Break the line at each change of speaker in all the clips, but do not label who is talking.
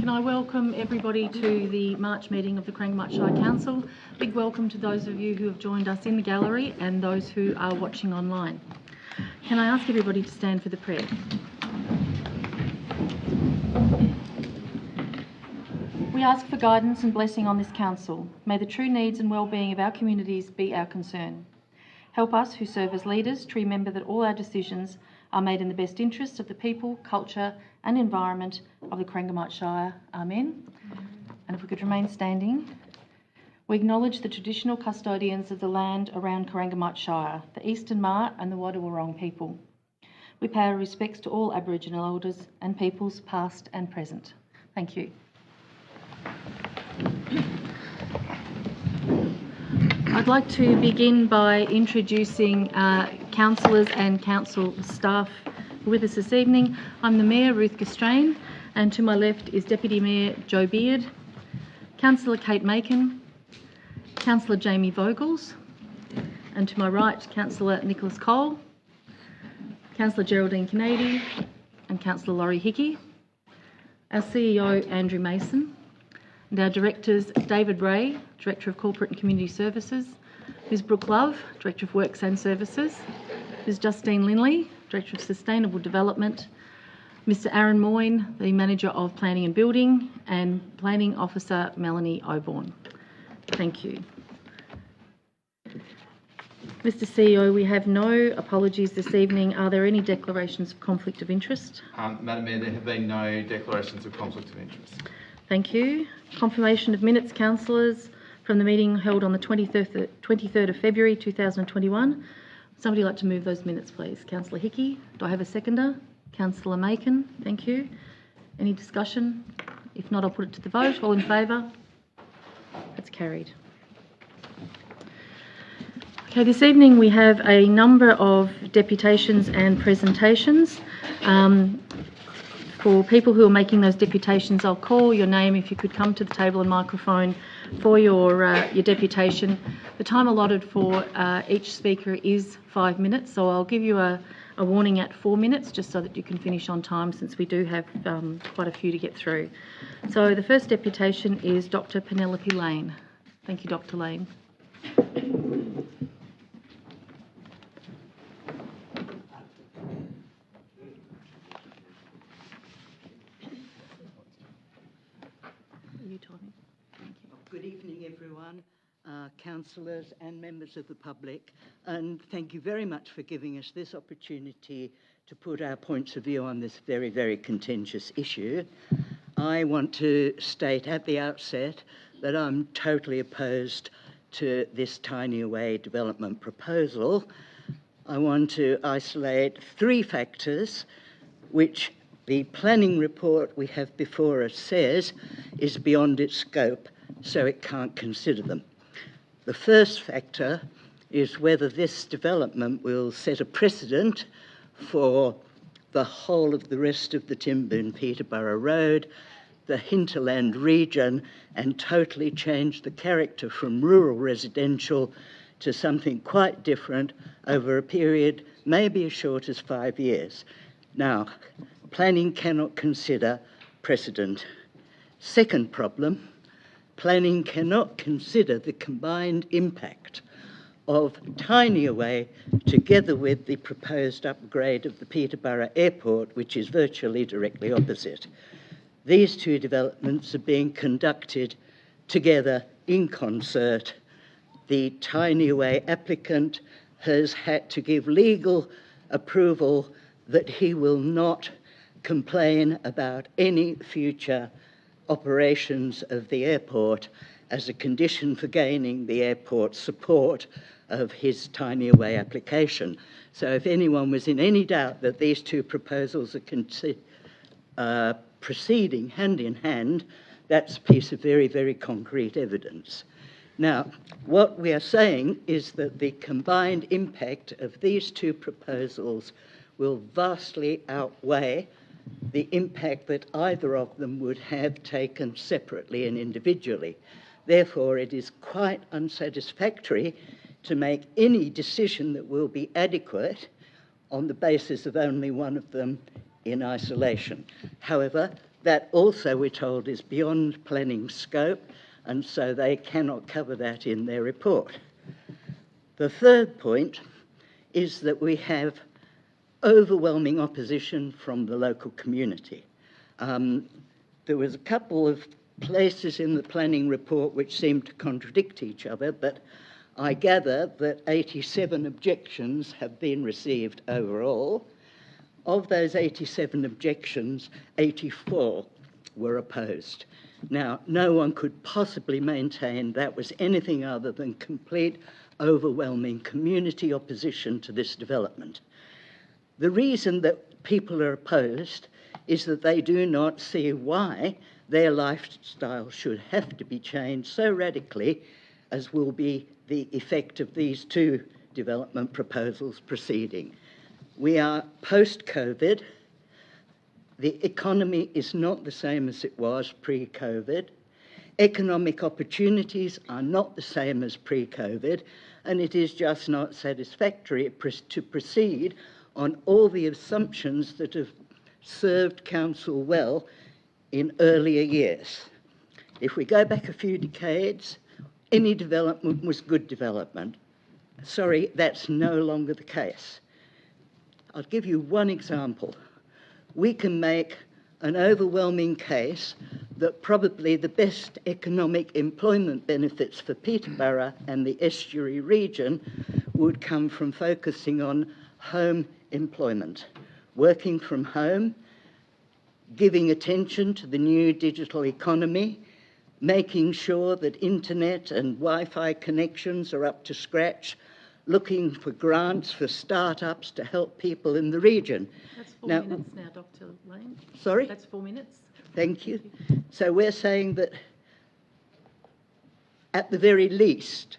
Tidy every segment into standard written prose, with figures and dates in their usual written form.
Can I welcome everybody to the March meeting of the Corangamite Shire Council. Big welcome to those of you who have joined us in the gallery and those who are watching online. Can I ask everybody to stand for the prayer? We ask for guidance and blessing on this council. May the true needs and well-being of our communities be our concern. Help us who serve as leaders to remember that all our decisions are made in the best interests of the people, culture and environment of the Corangamite Shire. Amen. And if we could remain standing. We acknowledge the traditional custodians of the land around Corangamite Shire, the Eastern Mar and the Wadawurrung people. We pay our respects to all Aboriginal elders and peoples past and present. Thank you. I'd like to begin by introducing councillors and council staff with us this evening. I'm the Mayor, Ruth Gastrain, and to my left is Deputy Mayor Joe Beard, Councillor Kate Macon, Councillor Jamie Vogels, and to my right, Councillor Nicholas Cole, Councillor Geraldine Kennedy, and Councillor Laurie Hickey, our CEO Andrew Mason, and our directors David Ray, Director of Corporate and Community Services, Ms Brooke Love, Director of Works and Services, Ms Justine Linley, Director of Sustainable Development, Mr Aaron Moyne, the Manager of Planning and Building, and Planning Officer Melanie Oborn. Thank you. Mr CEO, we have no apologies this evening. Are there any declarations of conflict of interest?
Madam Mayor, there have been no declarations of conflict of interest.
Thank you. Confirmation of minutes, councillors, from the meeting held on the 23rd of February 2021. Somebody like to move those minutes, please? Councillor Hickey. Do I have a seconder? Councillor Macon. Thank you. Any discussion? If not, I'll put it to the vote. All in favour? That's carried. Okay, this evening we have a number of deputations and presentations. For people who are making those deputations, I'll call your name if you could come to the table and microphone for your deputation. The time allotted for each speaker is 5 minutes, so I'll give you a warning at 4 minutes just so that you can finish on time, since we do have quite a few to get through. So the first deputation is Dr Penelope Lane. Thank you, Dr Lane.
Good evening, everyone, councillors and members of the public, and thank you very much for giving us this opportunity to put our points of view on this very, very contentious issue. I want to state at the outset that I'm totally opposed to this tiny away development proposal. I want to isolate 3 factors which the planning report we have before us says is beyond its scope, so it can't consider them. The first factor is whether this development will set a precedent for the whole of the rest of the TIMBOON Peterborough Road, the hinterland region, and totally change the character from rural residential to something quite different over a period maybe as short as 5 years. Now, planning cannot consider precedent. Second problem, planning cannot consider the combined impact of Tiny Away together with the proposed upgrade of the Peterborough Airport, which is virtually directly opposite. These 2 developments are being conducted together in concert. The Tiny Away applicant has had to give legal approval that he will not complain about any future operations of the airport as a condition for gaining the airport's support of his Tiny Away application. So if anyone was in any doubt that these 2 proposals are proceeding hand in hand, that's a piece of very, very concrete evidence. Now, what we are saying is that the combined impact of these 2 proposals will vastly outweigh the impact that either of them would have taken separately and individually. Therefore, it is quite unsatisfactory to make any decision that will be adequate on the basis of only one of them in isolation. However, That also, we're told, is beyond planning scope, and so they cannot cover that in their report. The third point is that we have overwhelming opposition from the local community. There was a couple of places in the planning report which seemed to contradict each other, but I gather that 87 objections have been received overall. Of those 87 objections, 84 were opposed. Now, no one could possibly maintain that was anything other than complete, overwhelming community opposition to this development. The reason that people are opposed is that they do not see why their lifestyle should have to be changed so radically as will be the effect of these two development proposals proceeding. We are post-COVID. The economy is not the same as it was pre-COVID. Economic opportunities are not the same as pre-COVID, and it is just not satisfactory to proceed on all the assumptions that have served council well in earlier years. If we go back a few decades, any development was good development. Sorry, that's no longer the case. I'll give you one example. We can make an overwhelming case that probably the best economic employment benefits for Peterborough and the estuary region would come from focusing on home employment, working from home, giving attention to the new digital economy, making sure that internet and Wi-Fi connections are up to scratch, looking for grants for startups to help people in the region.
That's 4 minutes now, Dr. Lane.
Sorry?
That's 4 minutes.
Thank you. So we're saying that at the very least,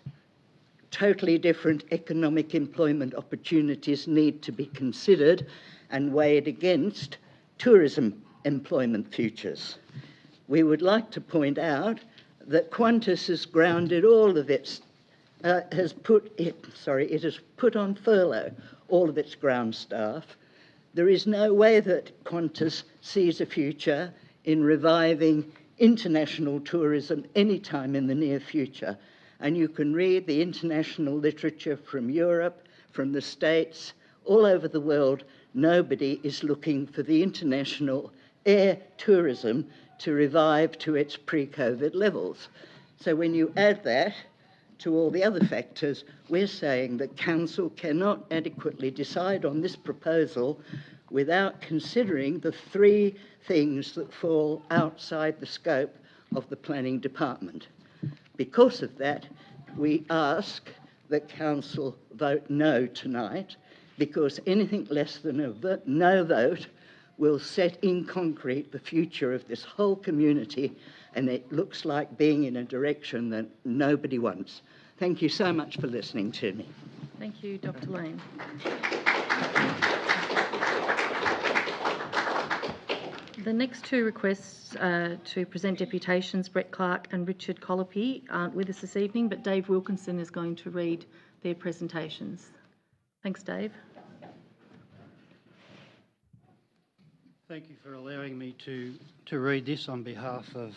totally different economic employment opportunities need to be considered and weighed against tourism employment futures. We would like to point out that Qantas has grounded all of its, it has put on furlough all of its ground staff. There is no way that Qantas sees a future in reviving international tourism anytime in the near future. And you can read the international literature from Europe, from the States, all over the world. Nobody is looking for the international air tourism to revive to its pre-COVID levels. So when you add that to all the other factors, we're saying that council cannot adequately decide on this proposal without considering the three things that fall outside the scope of the planning department. Because of that, we ask that council vote no tonight, because anything less than a no vote will set in concrete the future of this whole community, and it looks like being in a direction that nobody wants. Thank you so much for listening to me.
Thank you, Dr. Lane. The next two requests to present deputations, Brett Clark and Richard Colopy, aren't with us this evening, but Dave Wilkinson is going to read their presentations. Thanks, Dave.
Thank you for allowing me to read this on behalf of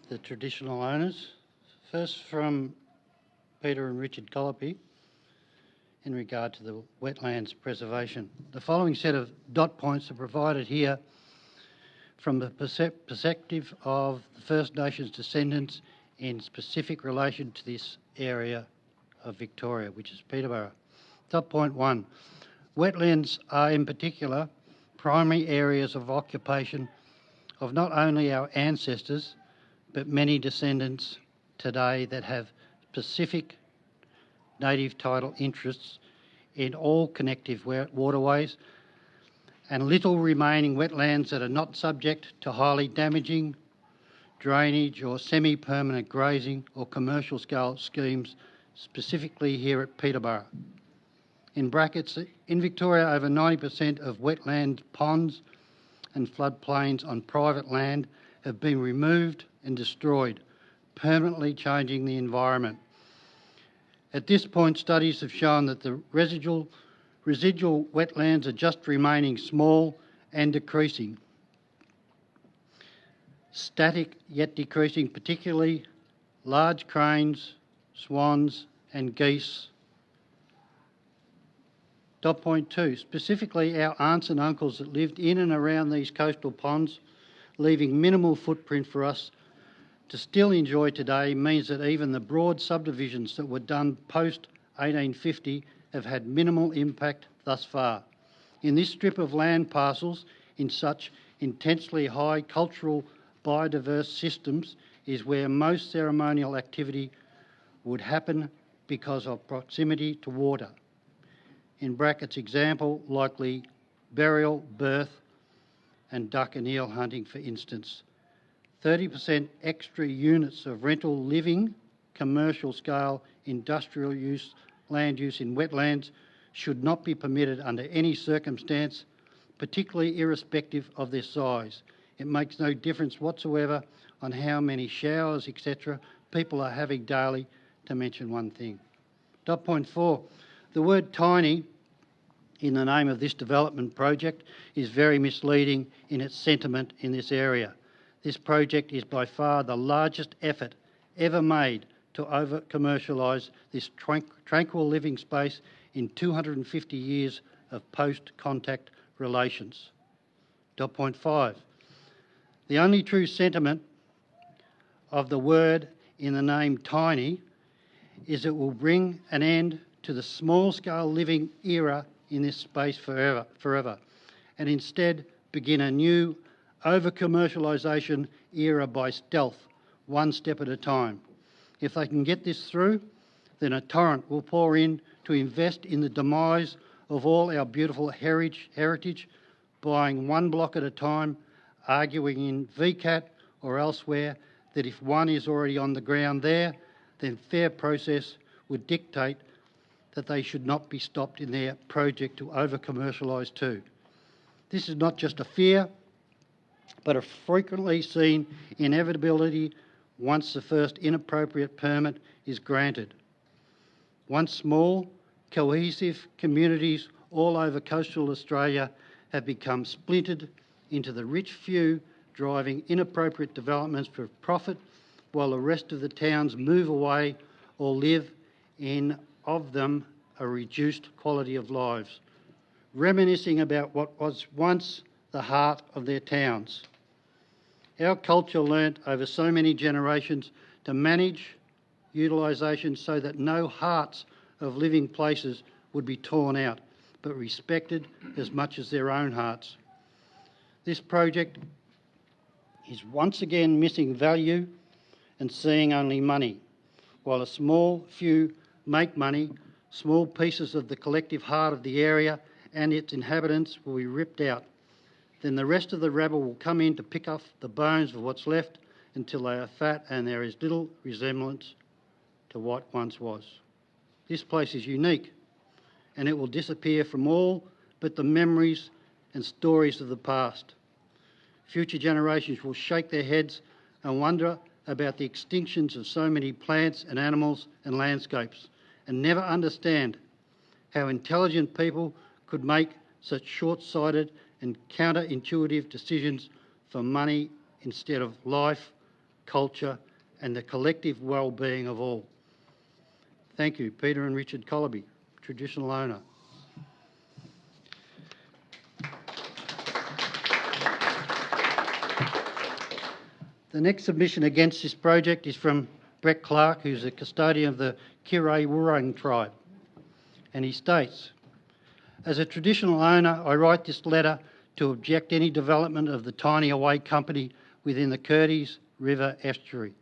the traditional owners. First, from Peter and Richard Colopy in regard to the wetlands preservation. The following set of dot points are provided here from the perspective of the First Nations descendants in specific relation to this area of Victoria, which is Peterborough. Dot point 1. Wetlands are in particular primary areas of occupation of not only our ancestors, but many descendants today that have specific native title interests in all connective waterways, and little remaining wetlands that are not subject to highly damaging drainage or semi-permanent grazing or commercial scale schemes, specifically here at Peterborough. In brackets, in Victoria, over 90% of wetland ponds and floodplains on private land have been removed and destroyed, permanently changing the environment. At this point, studies have shown that the residual wetlands are just remaining small and decreasing. static yet decreasing, particularly large cranes, swans and geese. Dot point 2, specifically our aunts and uncles that lived in and around these coastal ponds, leaving minimal footprint for us to still enjoy today, means that even the broad subdivisions that were done post 1850 have had minimal impact thus far. In this strip of land parcels, in such intensely high cultural biodiverse systems, is where most ceremonial activity would happen because of proximity to water. In brackets, example, likely burial, birth, and duck and eel hunting, for instance. 30% extra units of rental living, commercial scale, industrial use, land use in wetlands should not be permitted under any circumstance, particularly irrespective of their size. It makes no difference whatsoever on how many showers, etc. people are having daily, to mention one thing. Dot point 4. The word tiny in the name of this development project is very misleading in its sentiment in this area. This project is by far the largest effort ever made to over-commercialise this tranquil living space in 250 years of post-contact relations. Dot point 5. The only true sentiment of the word in the name tiny is it will bring an end to the small-scale living era in this space forever, and instead begin a new over-commercialisation era by stealth, one step at a time. If they can get this through, then a torrent will pour in to invest in the demise of all our beautiful heritage, buying one block at a time, arguing in VCAT or elsewhere that if one is already on the ground there, then fair process would dictate that they should not be stopped in their project to over-commercialise too. This is not just a fear, but a frequently seen inevitability once the first inappropriate permit is granted. Once small, cohesive communities all over coastal Australia have become splintered into the rich few driving inappropriate developments for profit, while the rest of the towns move away or live in of them a reduced quality of lives, reminiscing about what was once the heart of their towns. Our culture learnt over so many generations to manage utilisation so that no hearts of living places would be torn out, but respected as much as their own hearts. This project is once again missing value and seeing only money. While a small few make money, small pieces of the collective heart of the area and its inhabitants will be ripped out. Then the rest of the rabble will come in to pick up the bones of what's left until they are fat and there is little resemblance to what once was. This place is unique, and it will disappear from all but the memories and stories of the past. Future generations will shake their heads and wonder about the extinctions of so many plants and animals and landscapes, and never understand how intelligent people could make such short-sighted and counterintuitive decisions for money instead of life, culture and the collective well-being of all. Thank you, Peter and Richard Collerby, traditional owner. The next submission against this project is from Brett Clark, who's a custodian of the Kirrawurrung tribe, and he states, as a traditional owner, I write this letter to object any development of the Tiny Away Company within the Curtis River estuary.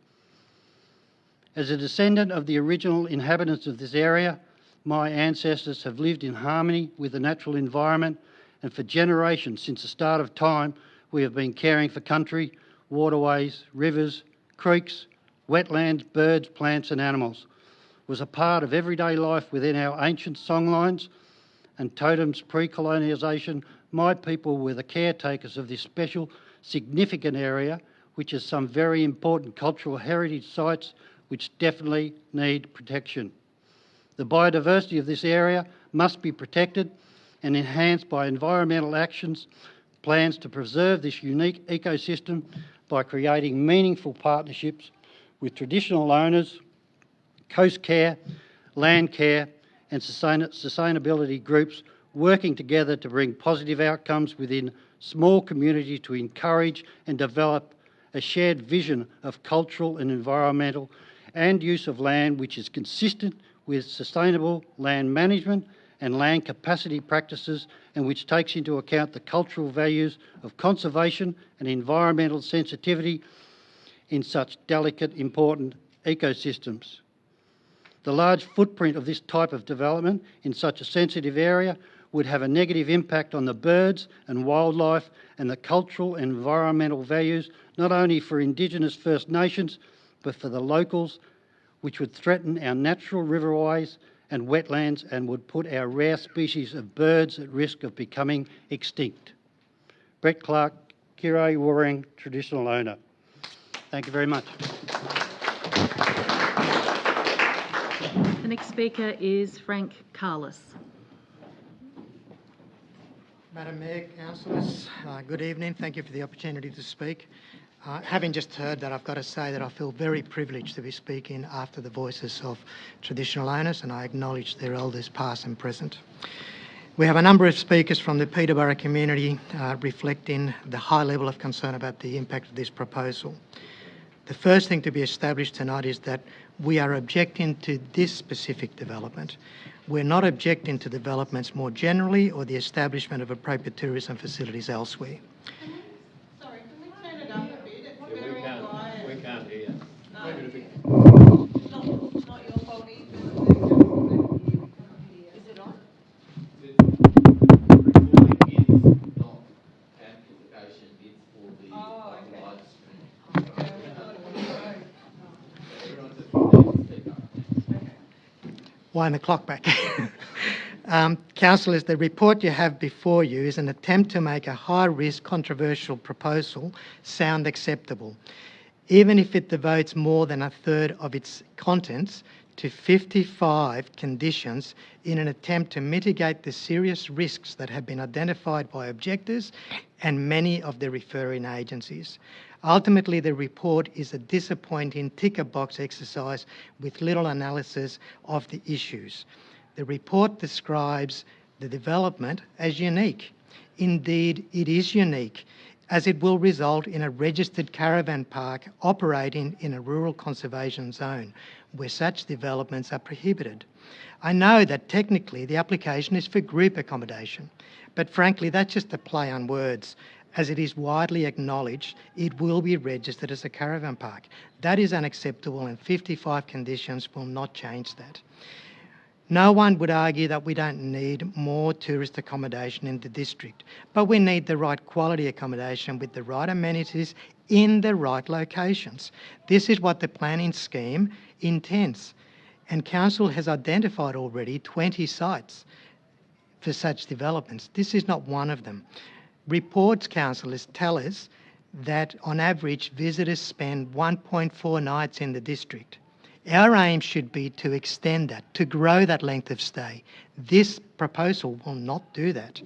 As a descendant of the original inhabitants of this area, my ancestors have lived in harmony with the natural environment, and for generations since the start of time, we have been caring for country, waterways, rivers, creeks, wetlands, birds, plants and animals. It was a part of everyday life within our ancient songlines and totems pre-colonisation. My people were the caretakers of this special, significant area, which has some very important cultural heritage sites which definitely need protection. The biodiversity of this area must be protected and enhanced by environmental actions. Plans to preserve this unique ecosystem by creating meaningful partnerships with traditional owners, coast care, land care and sustainability groups working together to bring positive outcomes within small communities to encourage and develop a shared vision of cultural and environmental and use of land which is consistent with sustainable land management and land capacity practices and which takes into account the cultural values of conservation and environmental sensitivity in such delicate, important ecosystems. The large footprint of this type of development in such a sensitive area would have a negative impact on the birds and wildlife and the cultural and environmental values, not only for Indigenous First Nations, but for the locals, which would threaten our natural riverways and wetlands and would put our rare species of birds at risk of becoming extinct. Brett Clark, Kirra Wooreen Traditional Owner. Thank you very much.
The next speaker is Frank Carless.
Madam Mayor, councillors, good evening. Thank you for the opportunity to speak. Having just heard that, I've got to say that I feel very privileged to be speaking after the voices of traditional owners, and I acknowledge their elders past and present. We have a number of speakers from the Peterborough community reflecting the high level of concern about the impact of this proposal. The first thing to be established tonight is that we are objecting to this specific development. We're not objecting to developments more generally or the establishment of appropriate tourism facilities elsewhere.
Sorry, can we turn it up a bit? It's very quiet.
We can't hear.
No. It's not your fault either. Is it on?
Recording is not amplification, it's for the
okay.
live stream.
Okay,
Everyone just needs to speak up.
Wind the clock back. Councillors, the report you have before you is an attempt to make a high-risk, controversial proposal sound acceptable, even if it devotes more than a third of its contents to 55 conditions in an attempt to mitigate the serious risks that have been identified by objectors and many of the referring agencies. Ultimately, the report is a disappointing ticker box exercise with little analysis of the issues. The report describes the development as unique. Indeed, it is unique, as it will result in a registered caravan park operating in a rural conservation zone where such developments are prohibited. I know that technically the application is for group accommodation, but frankly that's just a play on words, as it is widely acknowledged it will be registered as a caravan park. That is unacceptable, and 55 conditions will not change that. No one would argue that we don't need more tourist accommodation in the district, but we need the right quality accommodation with the right amenities in the right locations. This is what the planning scheme intends, and Council has identified already 20 sites for such developments. This is not one of them. Reports, councillors, tell us that on average visitors spend 1.4 nights in the district. Our aim should be to extend that, to grow that length of stay. This proposal will not do that.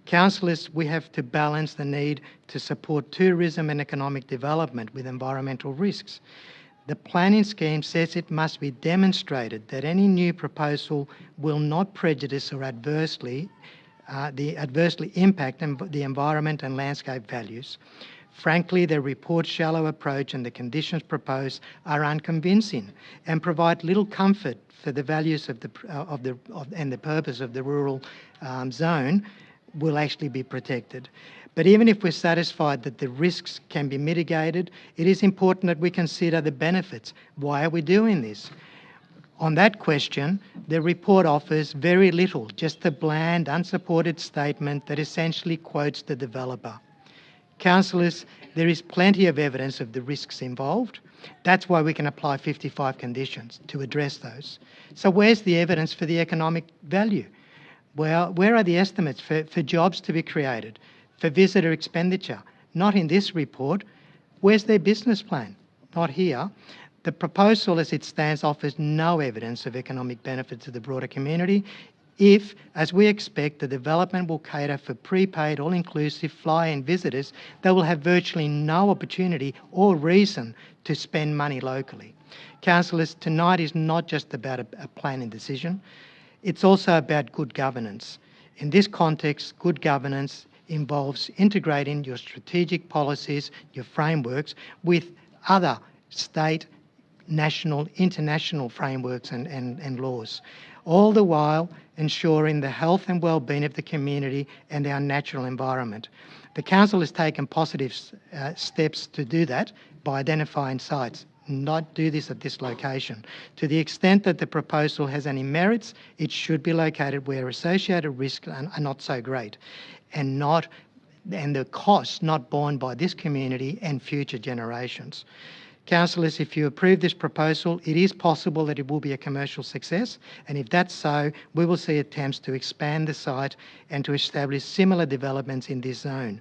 Councillors, we have to balance the need to support tourism and economic development with environmental risks. The planning scheme says it must be demonstrated that any new proposal will not prejudice or adversely impact the environment and landscape values. Frankly, the report's shallow approach and the conditions proposed are unconvincing and provide little comfort for the values and the purpose of the rural zone will actually be protected. But even if we're satisfied that the risks can be mitigated, it is important that we consider the benefits. Why are we doing this? On that question, the report offers very little, just a bland, unsupported statement that essentially quotes the developer. Councillors, there is plenty of evidence of the risks involved. That's why we can apply 55 conditions to address those. So where's the evidence for the economic value? Well, where are the estimates for jobs to be created, for visitor expenditure? Not in this report. Where's their business plan? Not here. The proposal as it stands offers no evidence of economic benefit to the broader community. if, as we expect, the development will cater for prepaid, all-inclusive fly-in visitors, they will have virtually no opportunity or reason to spend money locally. Councillors, tonight is not just about a planning decision, it's also about good governance. In this context, good governance involves integrating your strategic policies, your frameworks, with other state, national, international frameworks and laws, all the while ensuring the health and well-being of the community and our natural environment. The Council has taken positive steps to do that by identifying sites. Not do this at this location. To the extent that the proposal has any merits, it should be located where associated risks are not so great and the costs not borne by this community and future generations. Councillors, if you approve this proposal, it is possible that it will be a commercial success, and if that's so, we will see attempts to expand the site and to establish similar developments in this zone.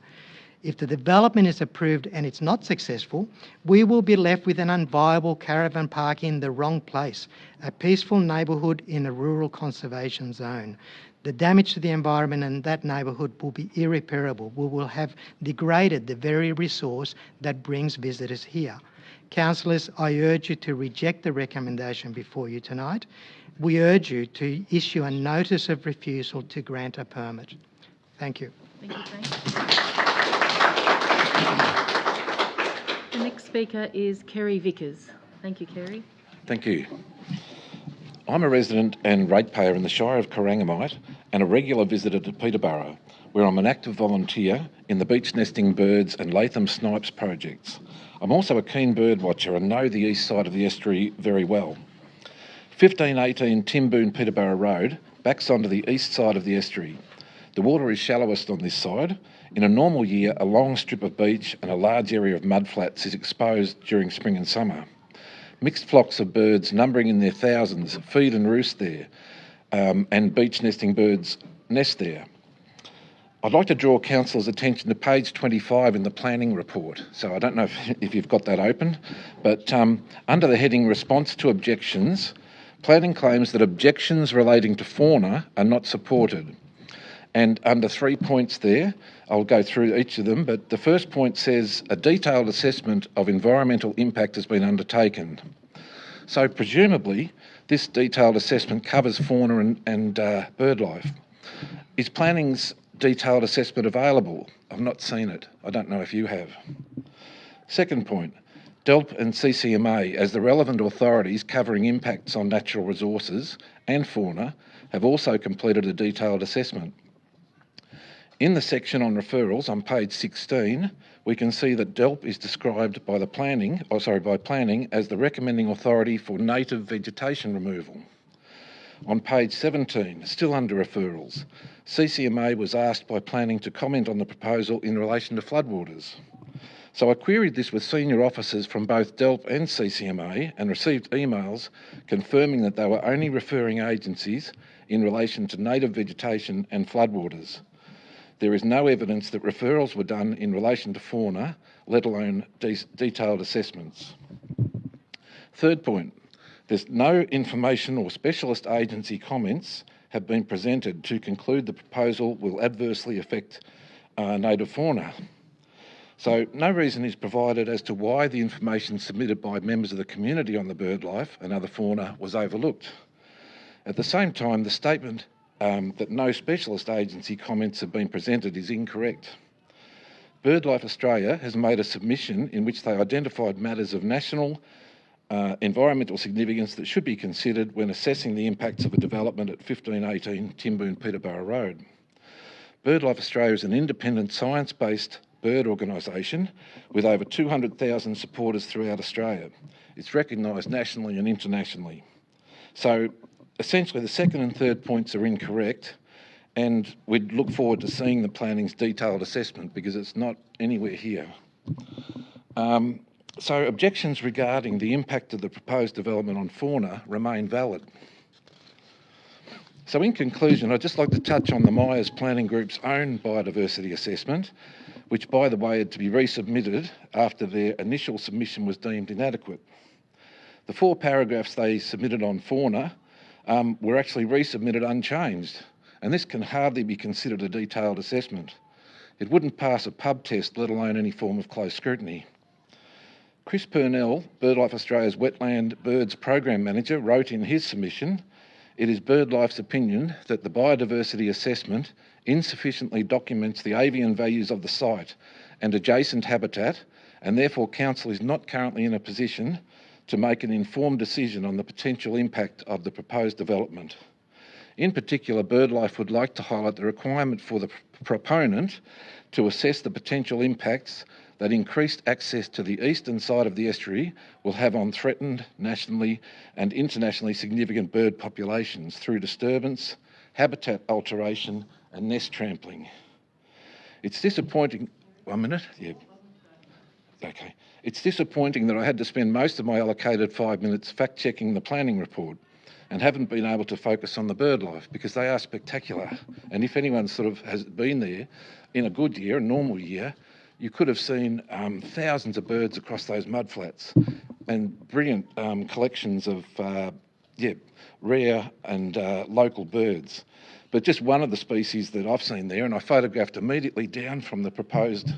If the development is approved and it's not successful, we will be left with an unviable caravan park in the wrong place, a peaceful neighbourhood in a rural conservation zone. The damage to the environment in that neighbourhood will be irreparable. We will have degraded the very resource that brings visitors here. Councillors, I urge you to reject the recommendation before you tonight. We urge you to issue a notice of refusal to grant a permit. Thank you.
Thank you, Frank. The next speaker is Kerry Vickers. Thank you, Kerry.
Thank you. I'm a resident and ratepayer in the Shire of Corangamite and a regular visitor to Peterborough, where I'm an active volunteer in the beach nesting birds and Latham snipes projects. I'm also a keen bird watcher and know the east side of the estuary very well. 1518 TIMBOON Peterborough Road backs onto the east side of the estuary. The water is shallowest on this side. In a normal year, a long strip of beach and a large area of mudflats is exposed during spring and summer. Mixed flocks of birds numbering in their thousands feed and roost there, and beach nesting birds nest there. I'd like to draw Council's attention to page 25 in the planning report. So I don't know if you've got that open, but under the heading Response to Objections, planning claims that objections relating to fauna are not supported. And under 3 points there, I'll go through each of them, but the first point says a detailed assessment of environmental impact has been undertaken. So presumably, this detailed assessment covers fauna and bird life. Is planning's detailed assessment available? I've not seen it. I don't know if you have. Second point, DELP and CCMA, as the relevant authorities covering impacts on natural resources and fauna, have also completed a detailed assessment. In the section on referrals on page 16, we can see that DELP is described by planning as the recommending authority for native vegetation removal. On page 17, still under referrals, CCMA was asked by planning to comment on the proposal in relation to floodwaters. So I queried this with senior officers from both DELP and CCMA and received emails confirming that they were only referring agencies in relation to native vegetation and floodwaters. There is no evidence that referrals were done in relation to fauna, let alone detailed assessments. Third point, there's no information or specialist agency comments have been presented to conclude the proposal will adversely affect native fauna. So no reason is provided as to why the information submitted by members of the community on the bird life and other fauna was overlooked. At the same time, the statement that no specialist agency comments have been presented is incorrect. BirdLife Australia has made a submission in which they identified matters of national environmental significance that should be considered when assessing the impacts of a development at 1518 TIMBOON Peterborough Road. BirdLife Australia is an independent science-based bird organisation with over 200,000 supporters throughout Australia. It's recognised nationally and internationally. So essentially the second and third points are incorrect, and we'd look forward to seeing the planning's detailed assessment because it's not anywhere here. So objections regarding the impact of the proposed development on fauna remain valid. So in conclusion, I'd just like to touch on the Myers Planning Group's own biodiversity assessment, which by the way had to be resubmitted after their initial submission was deemed inadequate. The 4 paragraphs they submitted on fauna were actually resubmitted unchanged, and this can hardly be considered a detailed assessment. It wouldn't pass a pub test, let alone any form of close scrutiny. Chris Purnell, BirdLife Australia's Wetland Birds Program Manager, wrote in his submission, "It is BirdLife's opinion that the biodiversity assessment insufficiently documents the avian values of the site and adjacent habitat, and therefore Council is not currently in a position to make an informed decision on the potential impact of the proposed development. In particular, BirdLife would like to highlight the requirement for the proponent to assess the potential impacts that increased access to the eastern side of the estuary will have on threatened, nationally and internationally significant bird populations through disturbance, habitat alteration and nest trampling. It's disappointing..." 1 minute? Yeah. Okay. "It's disappointing that I had to spend most of my allocated 5 minutes fact-checking the planning report and haven't been able to focus on the bird life because they are spectacular. And if anyone sort of has been there in a good year, a normal year, you could have seen thousands of birds across those mudflats and brilliant collections of rare and local birds. But just one of the species that I've seen there, and I photographed immediately down from the proposed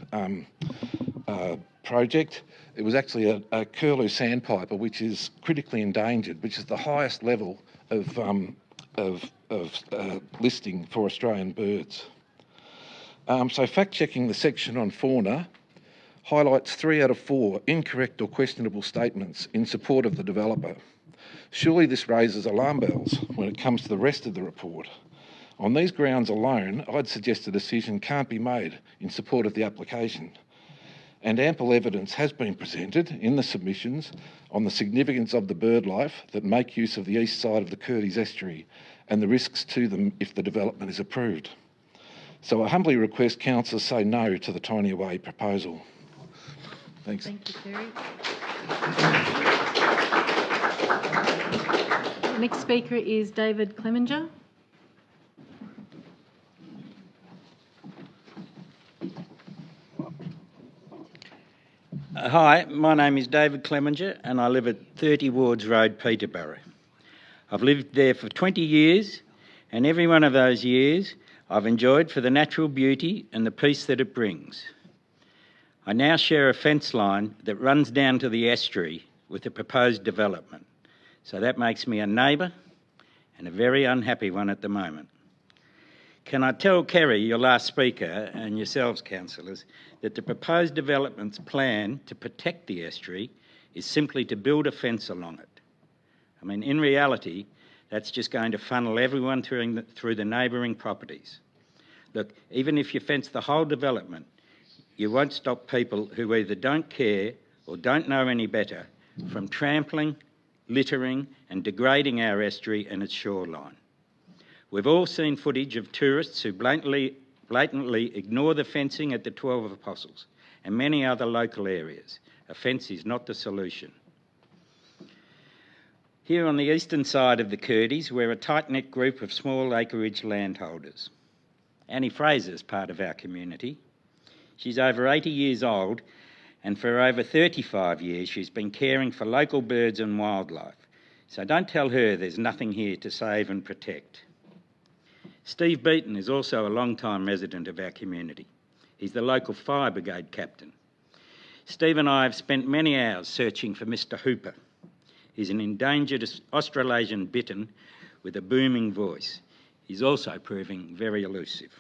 project, it was actually a curlew sandpiper, which is critically endangered, which is the highest level of listing for Australian birds. So fact-checking the section on fauna highlights 3 out of 4 incorrect or questionable statements in support of the developer. Surely this raises alarm bells when it comes to the rest of the report. On these grounds alone, I'd suggest a decision can't be made in support of the application. And ample evidence has been presented in the submissions on the significance of the bird life that make use of the east side of the Curtis estuary and the risks to them if the development is approved. So I humbly request councillors say no to the Tiny Away proposal. Thanks.
Thank you, Terry. Next speaker is David Clemenger.
Hi, my name is David Clemenger and I live at 30 Wards Road, Peterborough. I've lived there for 20 years and every one of those years I've enjoyed for the natural beauty and the peace that it brings. I now share a fence line that runs down to the estuary with the proposed development, so that makes me a neighbour and a very unhappy one at the moment. Can I tell Kerry, your last speaker, and yourselves, councillors, that the proposed development's plan to protect the estuary is simply to build a fence along it? I mean, in reality, that's just going to funnel everyone through the neighbouring properties. Look, even if you fence the whole development, you won't stop people who either don't care or don't know any better from trampling, littering and degrading our estuary and its shoreline. We've all seen footage of tourists who blatantly ignore the fencing at the 12 Apostles and many other local areas. A fence is not the solution. Here on the eastern side of the Curtis, we're a tight-knit group of small acreage landholders. Annie Fraser's part of our community. She's over 80 years old and for over 35 years she's been caring for local birds and wildlife. So don't tell her there's nothing here to save and protect. Steve Beaton is also a long-time resident of our community. He's the local fire brigade captain. Steve and I have spent many hours searching for Mr. Hooper. He's an endangered Australasian bittern with a booming voice. He's also proving very elusive.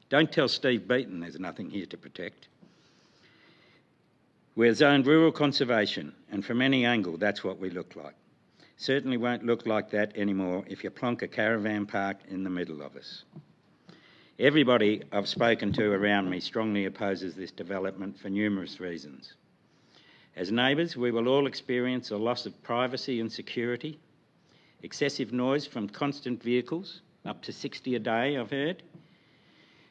Don't tell Steve Beaton there's nothing here to protect. We're zoned rural conservation, and from any angle that's what we look like. Certainly won't look like that anymore if you plonk a caravan park in the middle of us. Everybody I've spoken to around me strongly opposes this development for numerous reasons. As neighbours, we will all experience a loss of privacy and security, excessive noise from constant vehicles, up to 60 a day I've heard,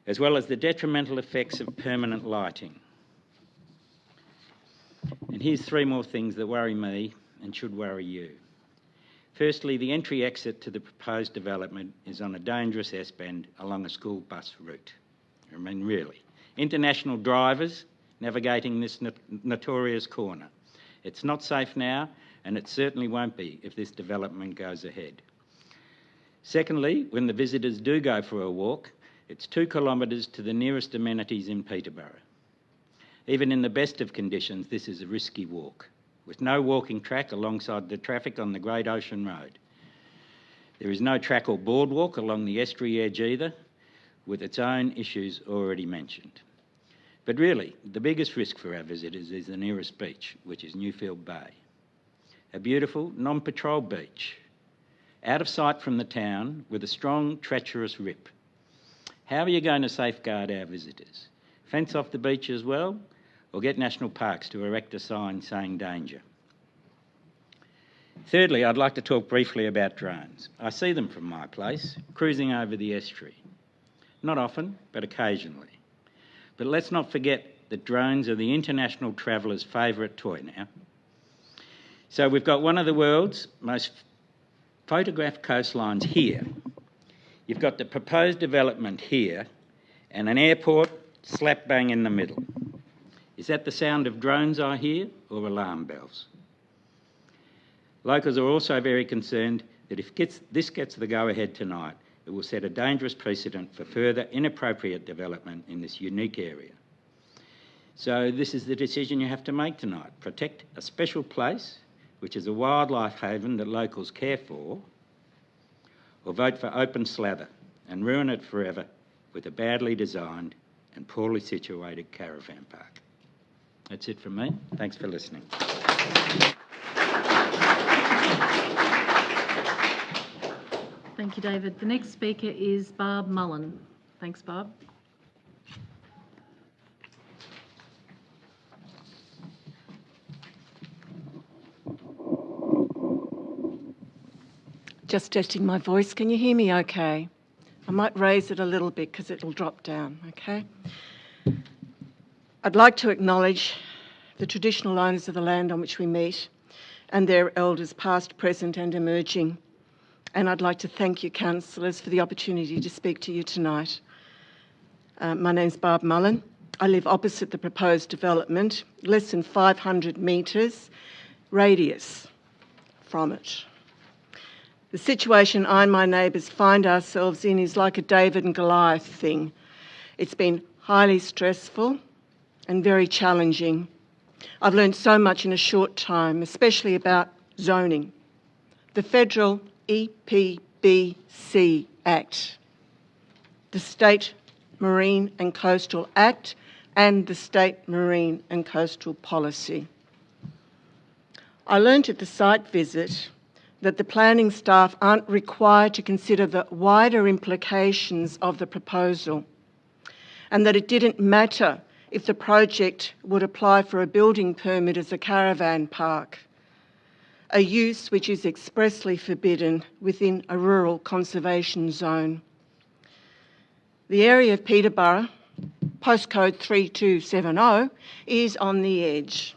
as well as the detrimental effects of permanent lighting. And here's 3 more things that worry me and should worry you. Firstly, the entry-exit to the proposed development is on a dangerous S-bend along a school bus route. I mean, really. International drivers navigating this notorious corner. It's not safe now, and it certainly won't be if this development goes ahead. Secondly, when the visitors do go for a walk, it's 2 kilometres to the nearest amenities in Peterborough. Even in the best of conditions, this is a risky walk, with no walking track alongside the traffic on the Great Ocean Road. There is no track or boardwalk along the estuary edge either, with its own issues already mentioned. But really, the biggest risk for our visitors is the nearest beach, which is Newfield Bay. A beautiful, non-patrol beach, out of sight from the town, with a strong, treacherous rip. How are you going to safeguard our visitors? Fence off the beach as well, or get National Parks to erect a sign saying danger? Thirdly, I'd like to talk briefly about drones. I see them from my place, cruising over the estuary. Not often, but occasionally. But let's not forget that drones are the international traveller's favourite toy now. So we've got one of the world's most photographed coastlines here. You've got the proposed development here and an airport slap bang in the middle. Is that the sound of drones I hear, or alarm bells? Locals are also very concerned that if this gets the go-ahead tonight, it will set a dangerous precedent for further inappropriate development in this unique area. So this is the decision you have to make tonight. Protect a special place, which is a wildlife haven that locals care for, or vote for open slather and ruin it forever with a badly designed and poorly situated caravan park. That's it from me. Thanks for listening.
Thank you, David. The next speaker is Barb Mullen. Thanks, Barb.
Just testing my voice. Can you hear me okay? I might raise it a little bit because it'll drop down, okay? I'd like to acknowledge the traditional owners of the land on which we meet and their elders past, present and emerging. And I'd like to thank you, councillors, for the opportunity to speak to you tonight. My name's Barb Mullen. I live opposite the proposed development, less than 500 metres radius from it. The situation I and my neighbours find ourselves in is like a David and Goliath thing. It's been highly stressful and very challenging. I've learned so much in a short time, especially about zoning. The federal EPBC Act, the State Marine and Coastal Act, and the State Marine and Coastal Policy. I learnt at the site visit that the planning staff aren't required to consider the wider implications of the proposal, and that it didn't matter if the project would apply for a building permit as a caravan park, a use which is expressly forbidden within a rural conservation zone. The area of Peterborough, postcode 3270, is on the edge.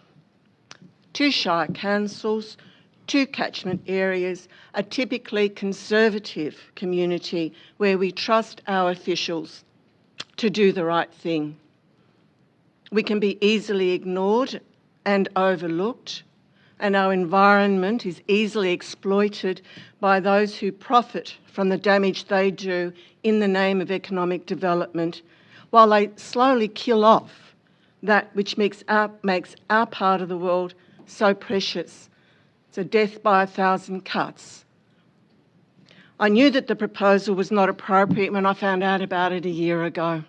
2 shire councils, 2 catchment areas, a typically conservative community where we trust our officials to do the right thing. We can be easily ignored and overlooked, and our environment is easily exploited by those who profit from the damage they do in the name of economic development, while they slowly kill off that which makes our part of the world so precious. It's a death by 1,000 cuts. I knew that the proposal was not appropriate when I found out about it a year ago.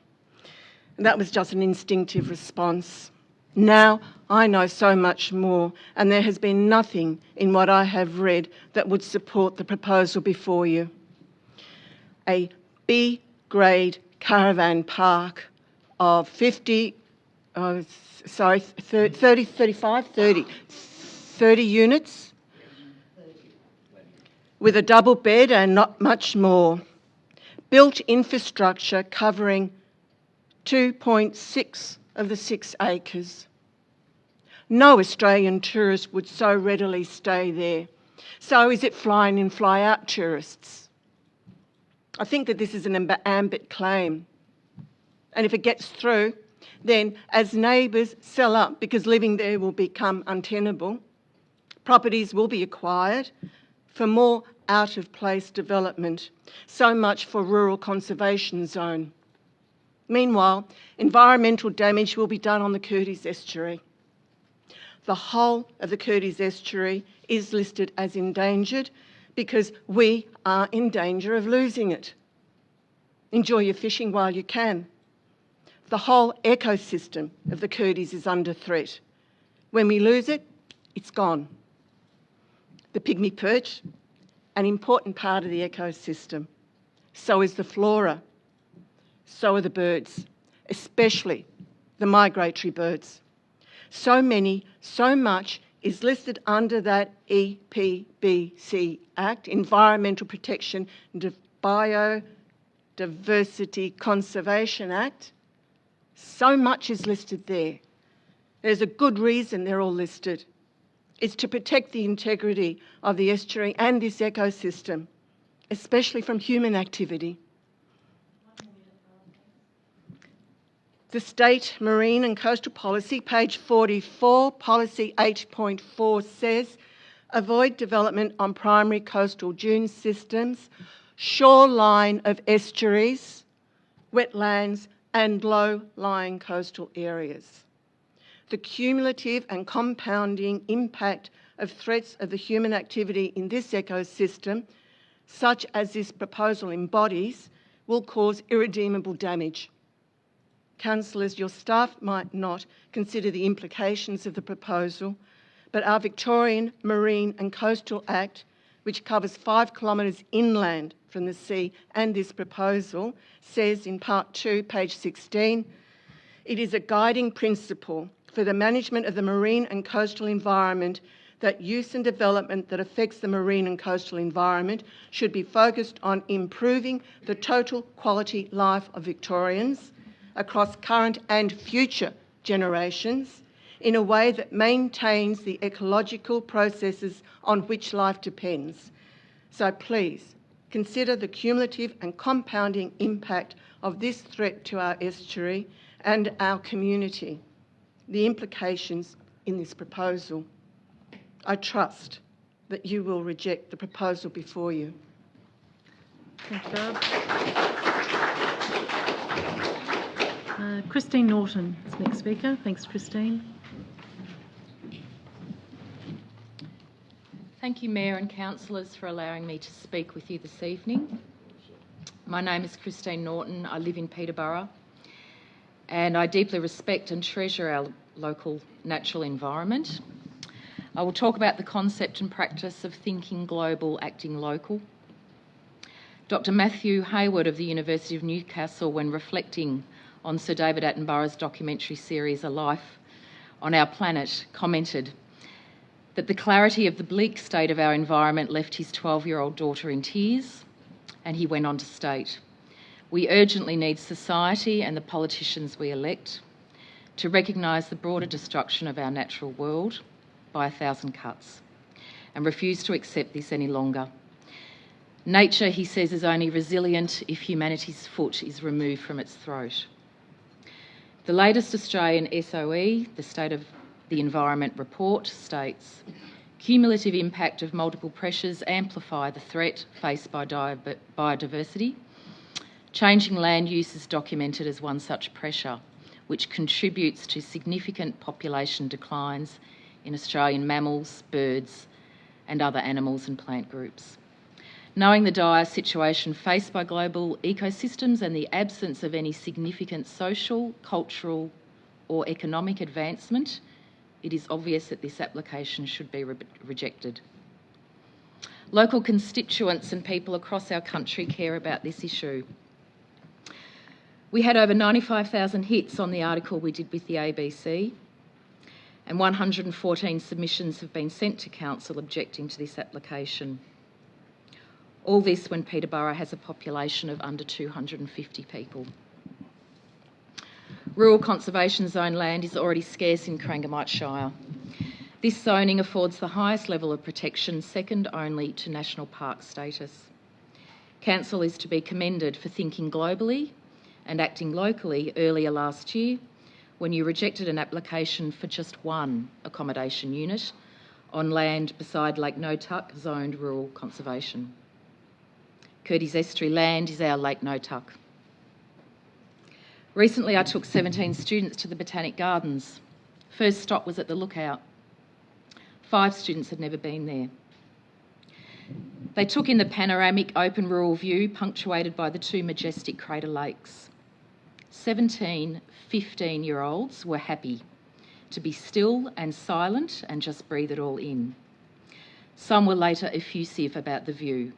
And that was just an instinctive response. Now I know so much more, and there has been nothing in what I have read that would support the proposal before you. A B-grade caravan park of 30 units with a double bed and not much more. Built infrastructure covering 2.6 of the 6 acres. No Australian tourist would so readily stay there. So is it fly-in and fly-out tourists? I think that this is an ambit claim. And if it gets through, then as neighbours sell up because living there will become untenable, properties will be acquired for more out-of-place development. So much for rural conservation zone. Meanwhile, environmental damage will be done on the Curtis Estuary. The whole of the Curtis Estuary is listed as endangered because we are in danger of losing it. Enjoy your fishing while you can. The whole ecosystem of the Curtis is under threat. When we lose it, it's gone. The pygmy perch, an important part of the ecosystem. So is the flora. So are the birds, especially the migratory birds. So many, so much is listed under that EPBC Act, Environmental Protection and Biodiversity Conservation Act. So much is listed there. There's a good reason they're all listed. It's to protect the integrity of the estuary and this ecosystem, especially from human activity. The State Marine and Coastal Policy, page 44, Policy 8.4 says, avoid development on primary coastal dune systems, shoreline of estuaries, wetlands and low-lying coastal areas. The cumulative and compounding impact of threats of the human activity in this ecosystem, such as this proposal embodies, will cause irredeemable damage. Councillors, your staff might not consider the implications of the proposal, but our Victorian Marine and Coastal Act, which covers 5 kilometres inland from the sea, and this proposal says in Part 2, page 16, it is a guiding principle for the management of the marine and coastal environment that use and development that affects the marine and coastal environment should be focused on improving the total quality life of Victorians across current and future generations in a way that maintains the ecological processes on which life depends. So please, consider the cumulative and compounding impact of this threat to our estuary and our community, the implications in this proposal. I trust that you will reject the proposal before you.
Thank you, Barb. Christine Norton is the next speaker. Thanks, Christine.
Thank you, Mayor and Councillors, for allowing me to speak with you this evening. My name is Christine Norton. I live in Peterborough, and I deeply respect and treasure our local natural environment. I will talk about the concept and practice of thinking global, acting local. Dr. Matthew Hayward of the University of Newcastle, when reflecting on Sir David Attenborough's documentary series A Life on Our Planet, commented that the clarity of the bleak state of our environment left his 12-year-old daughter in tears, and he went on to state, we urgently need society and the politicians we elect to recognise the broader destruction of our natural world by 1,000 cuts and refuse to accept this any longer. Nature, he says, is only resilient if humanity's foot is removed from its throat. The latest Australian SOE, the State of the Environment report, states, cumulative impact of multiple pressures amplify the threat faced by biodiversity. Changing land use is documented as one such pressure, which contributes to significant population declines in Australian mammals, birds, and other animals and plant groups. Knowing the dire situation faced by global ecosystems and the absence of any significant social, cultural, or economic advancement, it is obvious that this application should be rejected. Local constituents and people across our country care about this issue. We had over 95,000 hits on the article we did with the ABC, and 114 submissions have been sent to Council objecting to this application. All this when Peterborough has a population of under 250 people. Rural conservation zone land is already scarce in Corangamite Shire. This zoning affords the highest level of protection, second only to national park status. Council is to be commended for thinking globally and acting locally earlier last year when you rejected an application for just one accommodation unit on land beside Lake Notuck, zoned rural conservation. Curtis Estuary land is our Lake Notuck. Recently, I took 17 students to the Botanic Gardens. First stop was at the Lookout. 5 students had never been there. They took in the panoramic open rural view punctuated by the 2 majestic crater lakes. 17 15-year-olds were happy to be still and silent and just breathe it all in. Some were later effusive about the view.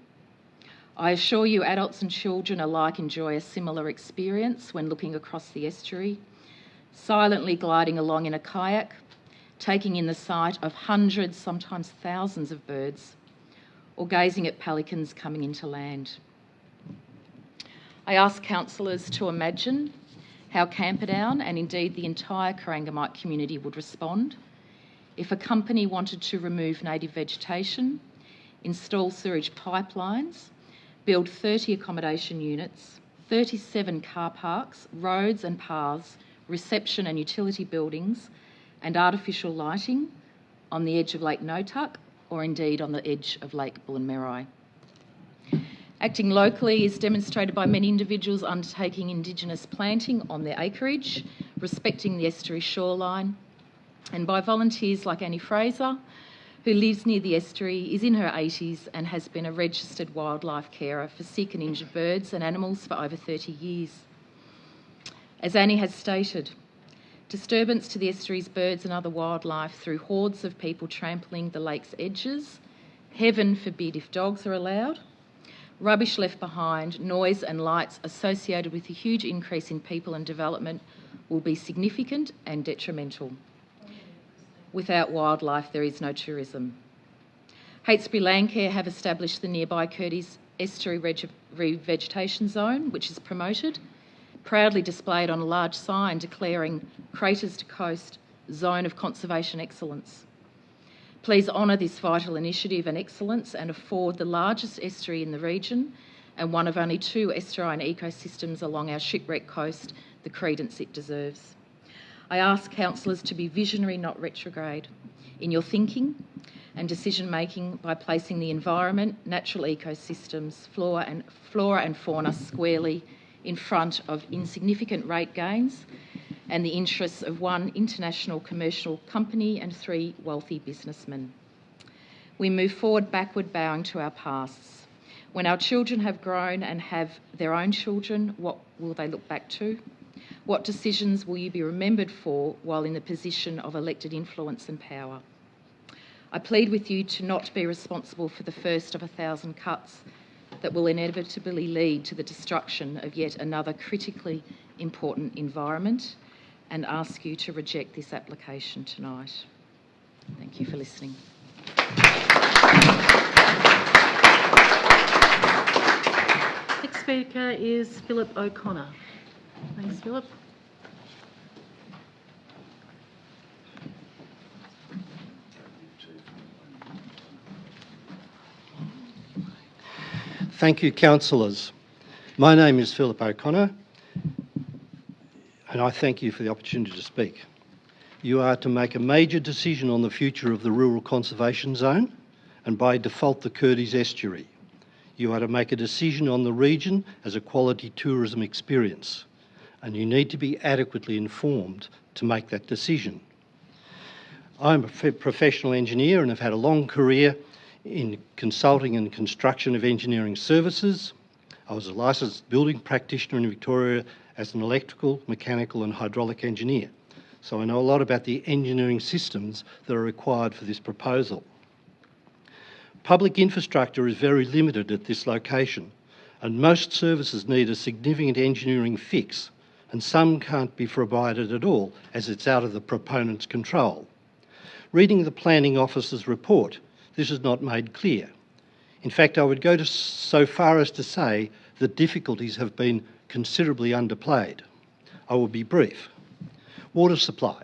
I assure you adults and children alike enjoy a similar experience when looking across the estuary, silently gliding along in a kayak, taking in the sight of hundreds, sometimes thousands of birds, or gazing at pelicans coming into land. I ask councillors to imagine how Camperdown and indeed the entire Corangamite community would respond if a company wanted to remove native vegetation, install sewage pipelines, build 30 accommodation units, 37 car parks, roads and paths, reception and utility buildings, and artificial lighting on the edge of Lake Notuck or indeed on the edge of Lake Bullenmeroi. Acting locally is demonstrated by many individuals undertaking Indigenous planting on their acreage, respecting the estuary shoreline, and by volunteers like Annie Fraser, who lives near the estuary, is in her 80s and has been a registered wildlife carer for sick and injured birds and animals for over 30 years. As Annie has stated, disturbance to the estuary's birds and other wildlife through hordes of people trampling the lake's edges, heaven forbid if dogs are allowed, rubbish left behind, noise and lights associated with a huge increase in people and development will be significant and detrimental. Without wildlife, there is no tourism. Heytesbury Landcare have established the nearby Curtis Estuary Revegetation Zone, which is promoted, proudly displayed on a large sign declaring Craters to Coast Zone of Conservation Excellence. Please honour this vital initiative and excellence and afford the largest estuary in the region and one of only 2 estuarine ecosystems along our shipwreck coast the credence it deserves. I ask councillors to be visionary, not retrograde, in your thinking and decision-making by placing the environment, natural ecosystems, flora and fauna squarely in front of insignificant rate gains and the interests of 1 international commercial company and 3 wealthy businessmen. We move forward backward, bowing to our pasts. When our children have grown and have their own children, what will they look back to? What decisions will you be remembered for while in the position of elected influence and power? I plead with you to not be responsible for the first of 1,000 cuts that will inevitably lead to the destruction of yet another critically important environment, and ask you to reject this application tonight. Thank you for listening.
Next speaker is Philip O'Connor. Thanks, Philip.
Thank you, councillors. My name is Philip O'Connor, and I thank you for the opportunity to speak. You are to make a major decision on the future of the Rural Conservation Zone and by default the Curtis Estuary. You are to make a decision on the region as a quality tourism experience, and you need to be adequately informed to make that decision. I'm a professional engineer and have had a long career in consulting and construction of engineering services. I was a licensed building practitioner in Victoria as an electrical, mechanical and hydraulic engineer. So I know a lot about the engineering systems that are required for this proposal. Public infrastructure is very limited at this location, and most services need a significant engineering fix, and some can't be provided at all as it's out of the proponent's control. Reading the Planning Officer's report, this is not made clear. In fact, I would go so far as to say that difficulties have been considerably underplayed. I will be brief. Water supply.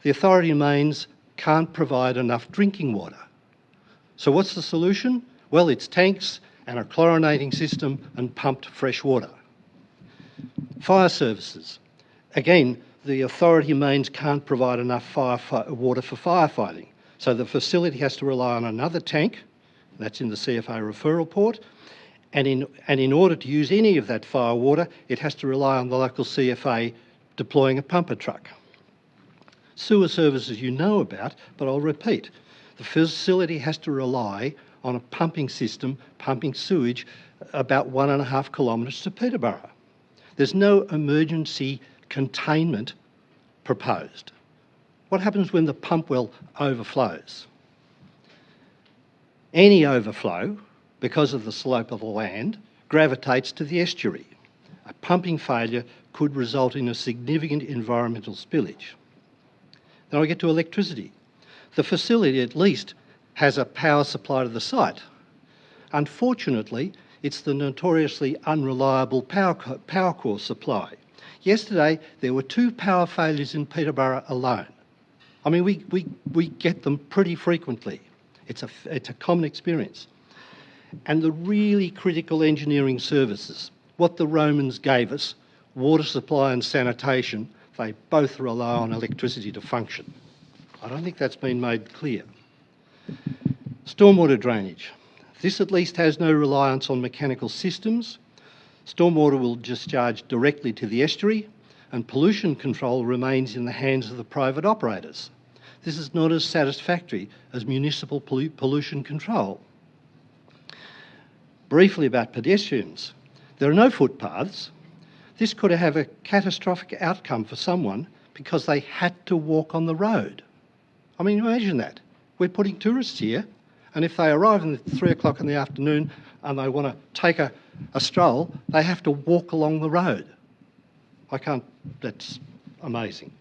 The authority mains can't provide enough drinking water. So what's the solution? Well, it's tanks and a chlorinating system and pumped fresh water. Fire services. Again, the authority mains can't provide enough water for firefighting. So the facility has to rely on another tank, that's in the CFA referral port, and in order to use any of that fire water, it has to rely on the local CFA deploying a pumper truck. Sewer services you know about, but I'll repeat. The facility has to rely on a pumping system, pumping sewage about 1.5 kilometres to Peterborough. There's no emergency containment proposed. What happens when the pump well overflows? Any overflow, because of the slope of the land, gravitates to the estuary. A pumping failure could result in a significant environmental spillage. Then I get to electricity. The facility at least has a power supply to the site. Unfortunately, it's the notoriously unreliable power core supply. Yesterday, there were 2 power failures in Peterborough alone. I mean, we get them pretty frequently. It's a common experience. And the really critical engineering services, what the Romans gave us, water supply and sanitation, they both rely on electricity to function. I don't think that's been made clear. Stormwater drainage. This at least has no reliance on mechanical systems. Stormwater will discharge directly to the estuary, and pollution control remains in the hands of the private operators. This is not as satisfactory as municipal pollution control. Briefly about pedestrians. There are no footpaths. This could have a catastrophic outcome for someone because they had to walk on the road. I mean, imagine that. We're putting tourists here, and if they arrive at 3 o'clock in the afternoon and they want to take a stroll, they have to walk along the road. That's amazing.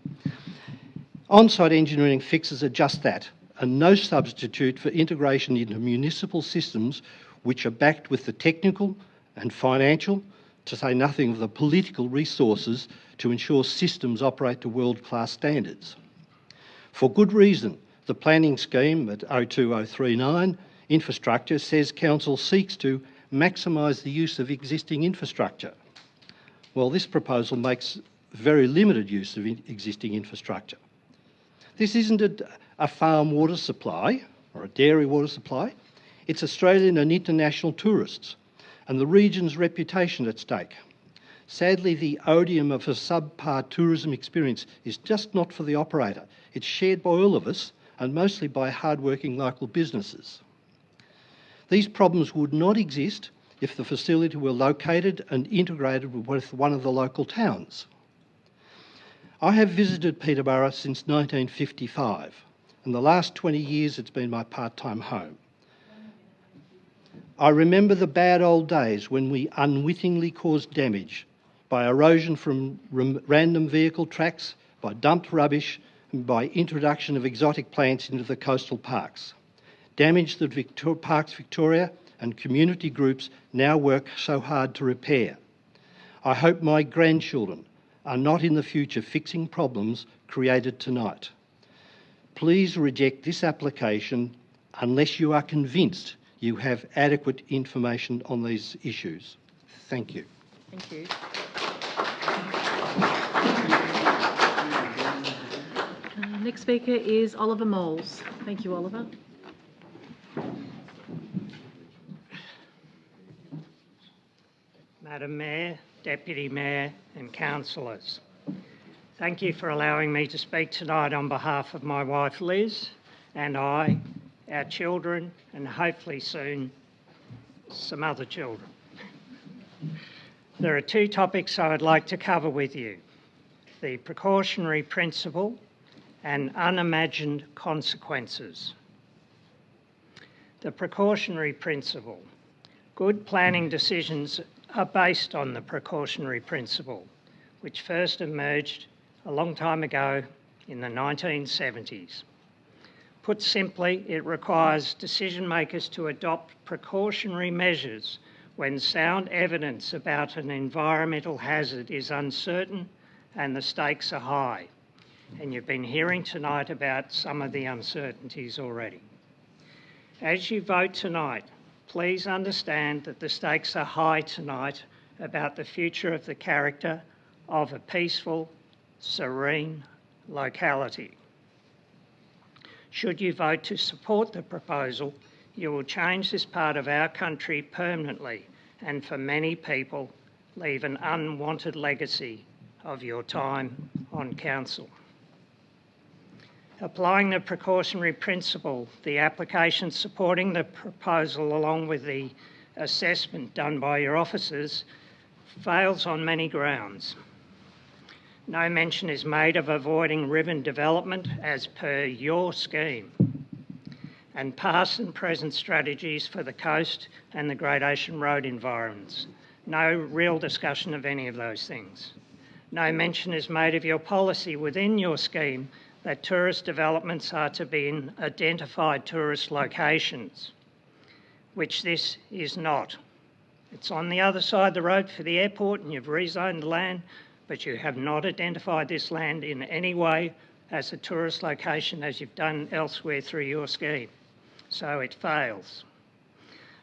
On-site engineering fixes are just that, and no substitute for integration into municipal systems which are backed with the technical and financial, to say nothing of the political resources to ensure systems operate to world-class standards. For good reason, the planning scheme at 02039 infrastructure says council seeks to maximise the use of existing infrastructure. Well, this proposal makes very limited use of existing infrastructure. This isn't a farm water supply or a dairy water supply. It's Australian and international tourists and the region's reputation at stake. Sadly, the odium of a subpar tourism experience is just not for the operator. It's shared by all of us and mostly by hard-working local businesses. These problems would not exist if the facility were located and integrated with one of the local towns. I have visited Peterborough since 1955, and the last 20 years it's been my part-time home. I remember the bad old days when we unwittingly caused damage by erosion from random vehicle tracks, by dumped rubbish, and by introduction of exotic plants into the coastal parks. Damage that Parks Victoria and community groups now work so hard to repair. I hope my grandchildren are not in the future fixing problems created tonight. Please reject this application unless you are convinced you have adequate information on these issues. Thank you.
Thank you.
Next speaker is Oliver Moles. Thank you, Oliver.
Madam Mayor, Deputy Mayor and councillors, thank you for allowing me to speak tonight on behalf of my wife Liz and I, our children and hopefully soon some other children. There are 2 topics I would like to cover with you: the precautionary principle and unimagined consequences. The precautionary principle. Good planning decisions are based on the precautionary principle, which first emerged a long time ago in the 1970s. Put simply, it requires decision makers to adopt precautionary measures when sound evidence about an environmental hazard is uncertain and the stakes are high. And you've been hearing tonight about some of the uncertainties already. As you vote tonight, please understand that the stakes are high tonight about the future of the character of a peaceful, serene locality. Should you vote to support the proposal, you will change this part of our country permanently and for many people leave an unwanted legacy of your time on council. Applying the precautionary principle, the application supporting the proposal along with the assessment done by your officers fails on many grounds. No mention is made of avoiding ribbon development as per your scheme, and past and present strategies for the coast and the Great Ocean Road environments. No real discussion of any of those things. No mention is made of your policy within your scheme that tourist developments are to be in identified tourist locations, which this is not. It's on the other side of the road for the airport and you've rezoned the land, but you have not identified this land in any way as a tourist location as you've done elsewhere through your scheme. So it fails.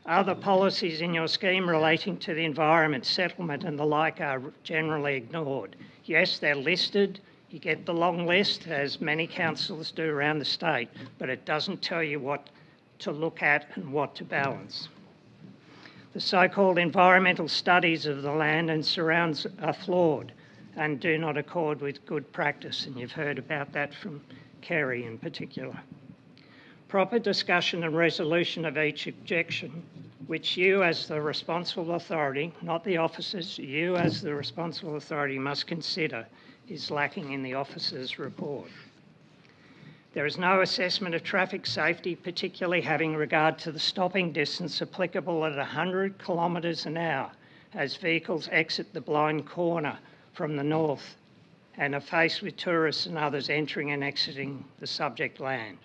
Other policies in your scheme relating to the environment, settlement and the like are generally ignored. Yes, they're listed. You get the long list, as many councils do around the state, but it doesn't tell you what to look at and what to balance. The so-called environmental studies of the land and surrounds are flawed and do not accord with good practice, and you've heard about that from Kerry in particular. Proper discussion and resolution of each objection, which you as the responsible authority, not the officers, you as the responsible authority must consider, is lacking in the officers' report. There is no assessment of traffic safety, particularly having regard to the stopping distance applicable at 100 kilometres an hour as vehicles exit the blind corner from the north and are faced with tourists and others entering and exiting the subject land.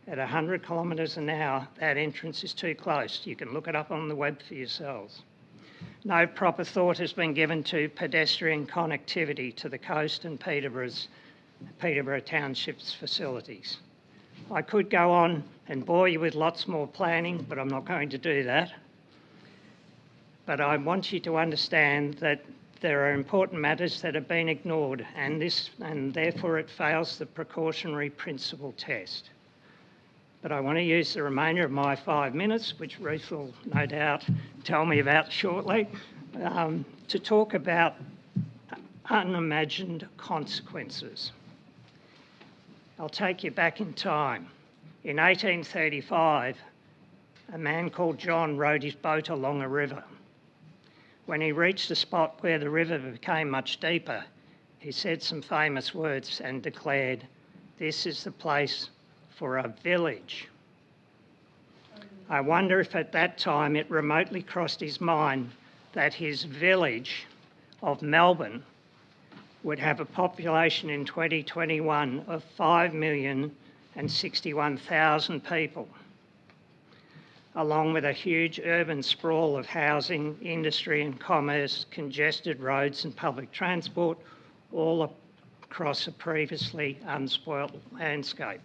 At 100 kilometres an hour, that entrance is too close. You can look it up on the web for yourselves. No proper thought has been given to pedestrian connectivity to the coast and Peterborough Township's facilities. I could go on and bore you with lots more planning, but I'm not going to do that. But I want you to understand that there are important matters that have been ignored and therefore it fails the precautionary principle test. But I want to use the remainder of my 5 minutes, which Ruth will no doubt tell me about shortly, to talk about unimagined consequences. I'll take you back in time. In 1835, a man called John rowed his boat along a river. When he reached a spot where the river became much deeper, he said some famous words and declared, "This is the place for a village." I wonder if at that time it remotely crossed his mind that his village of Melbourne would have a population in 2021 of 5,061,000 people, along with a huge urban sprawl of housing, industry and commerce, congested roads and public transport, all across a previously unspoilt landscape.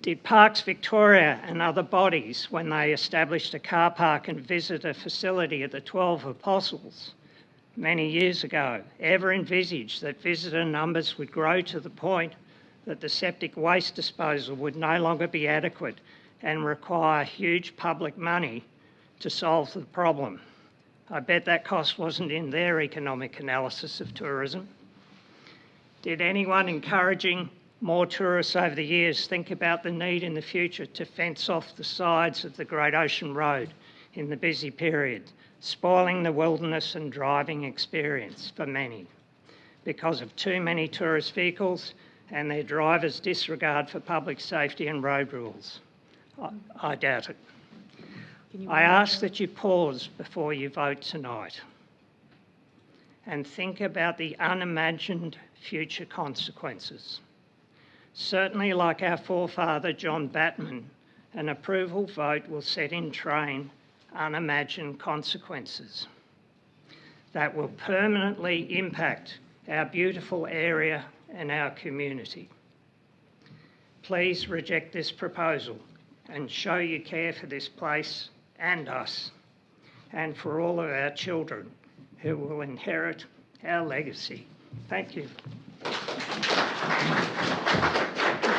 Did Parks Victoria and other bodies, when they established a car park and visitor facility at the 12 Apostles many years ago, ever envisage that visitor numbers would grow to the point that the septic waste disposal would no longer be adequate and require huge public money to solve the problem? I bet that cost wasn't in their economic analysis of tourism. Did anyone encouraging more tourists over the years think about the need in the future to fence off the sides of the Great Ocean Road in the busy period, spoiling the wilderness and driving experience for many because of too many tourist vehicles and their drivers' disregard for public safety and road rules? I doubt it. I ask that you pause before you vote tonight and think about the unimagined future consequences. Certainly, like our forefather John Batman, an approval vote will set in train unimagined consequences that will permanently impact our beautiful area and our community. Please reject this proposal and show you care for this place and us, and for all of our children who will inherit our legacy. Thank you.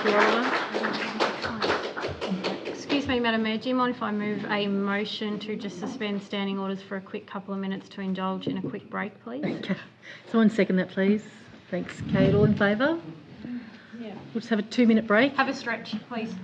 Thank you, Oliver.
Excuse me, Madam Mayor, do you mind if I move a motion to just suspend standing orders for a quick couple of minutes to indulge in a quick break, please?
Okay. Someone second that, please. Thanks, Kate. All in favour?
Yeah.
We'll just have a 2-minute break.
Have a stretch, please.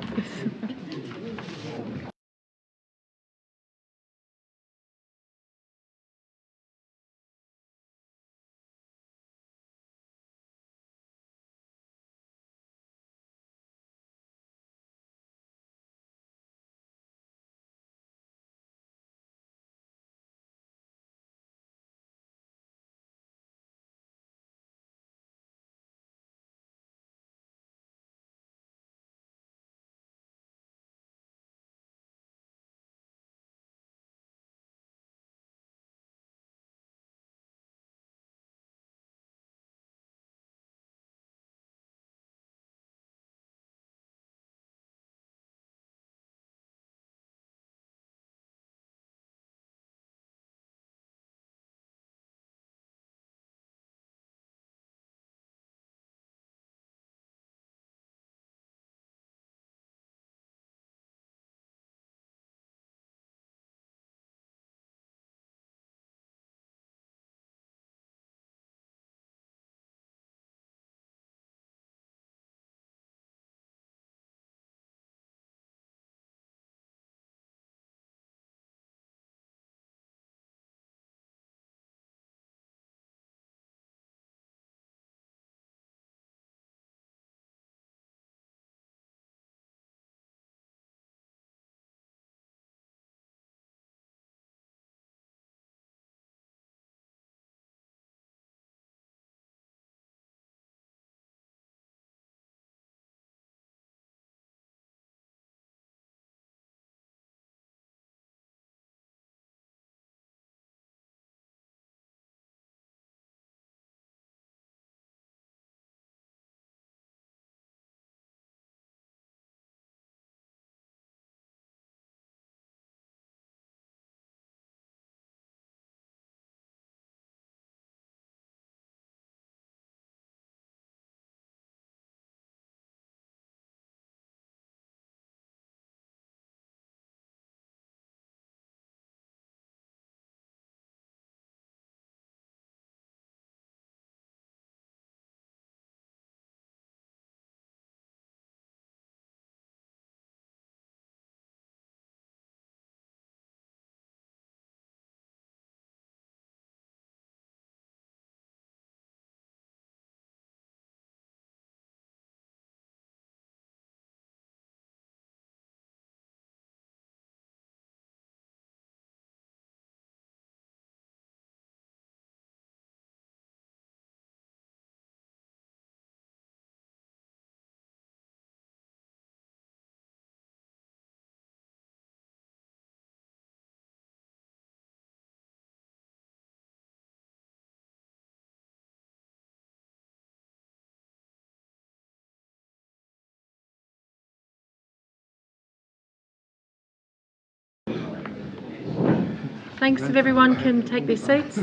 Thanks if everyone can take their seats.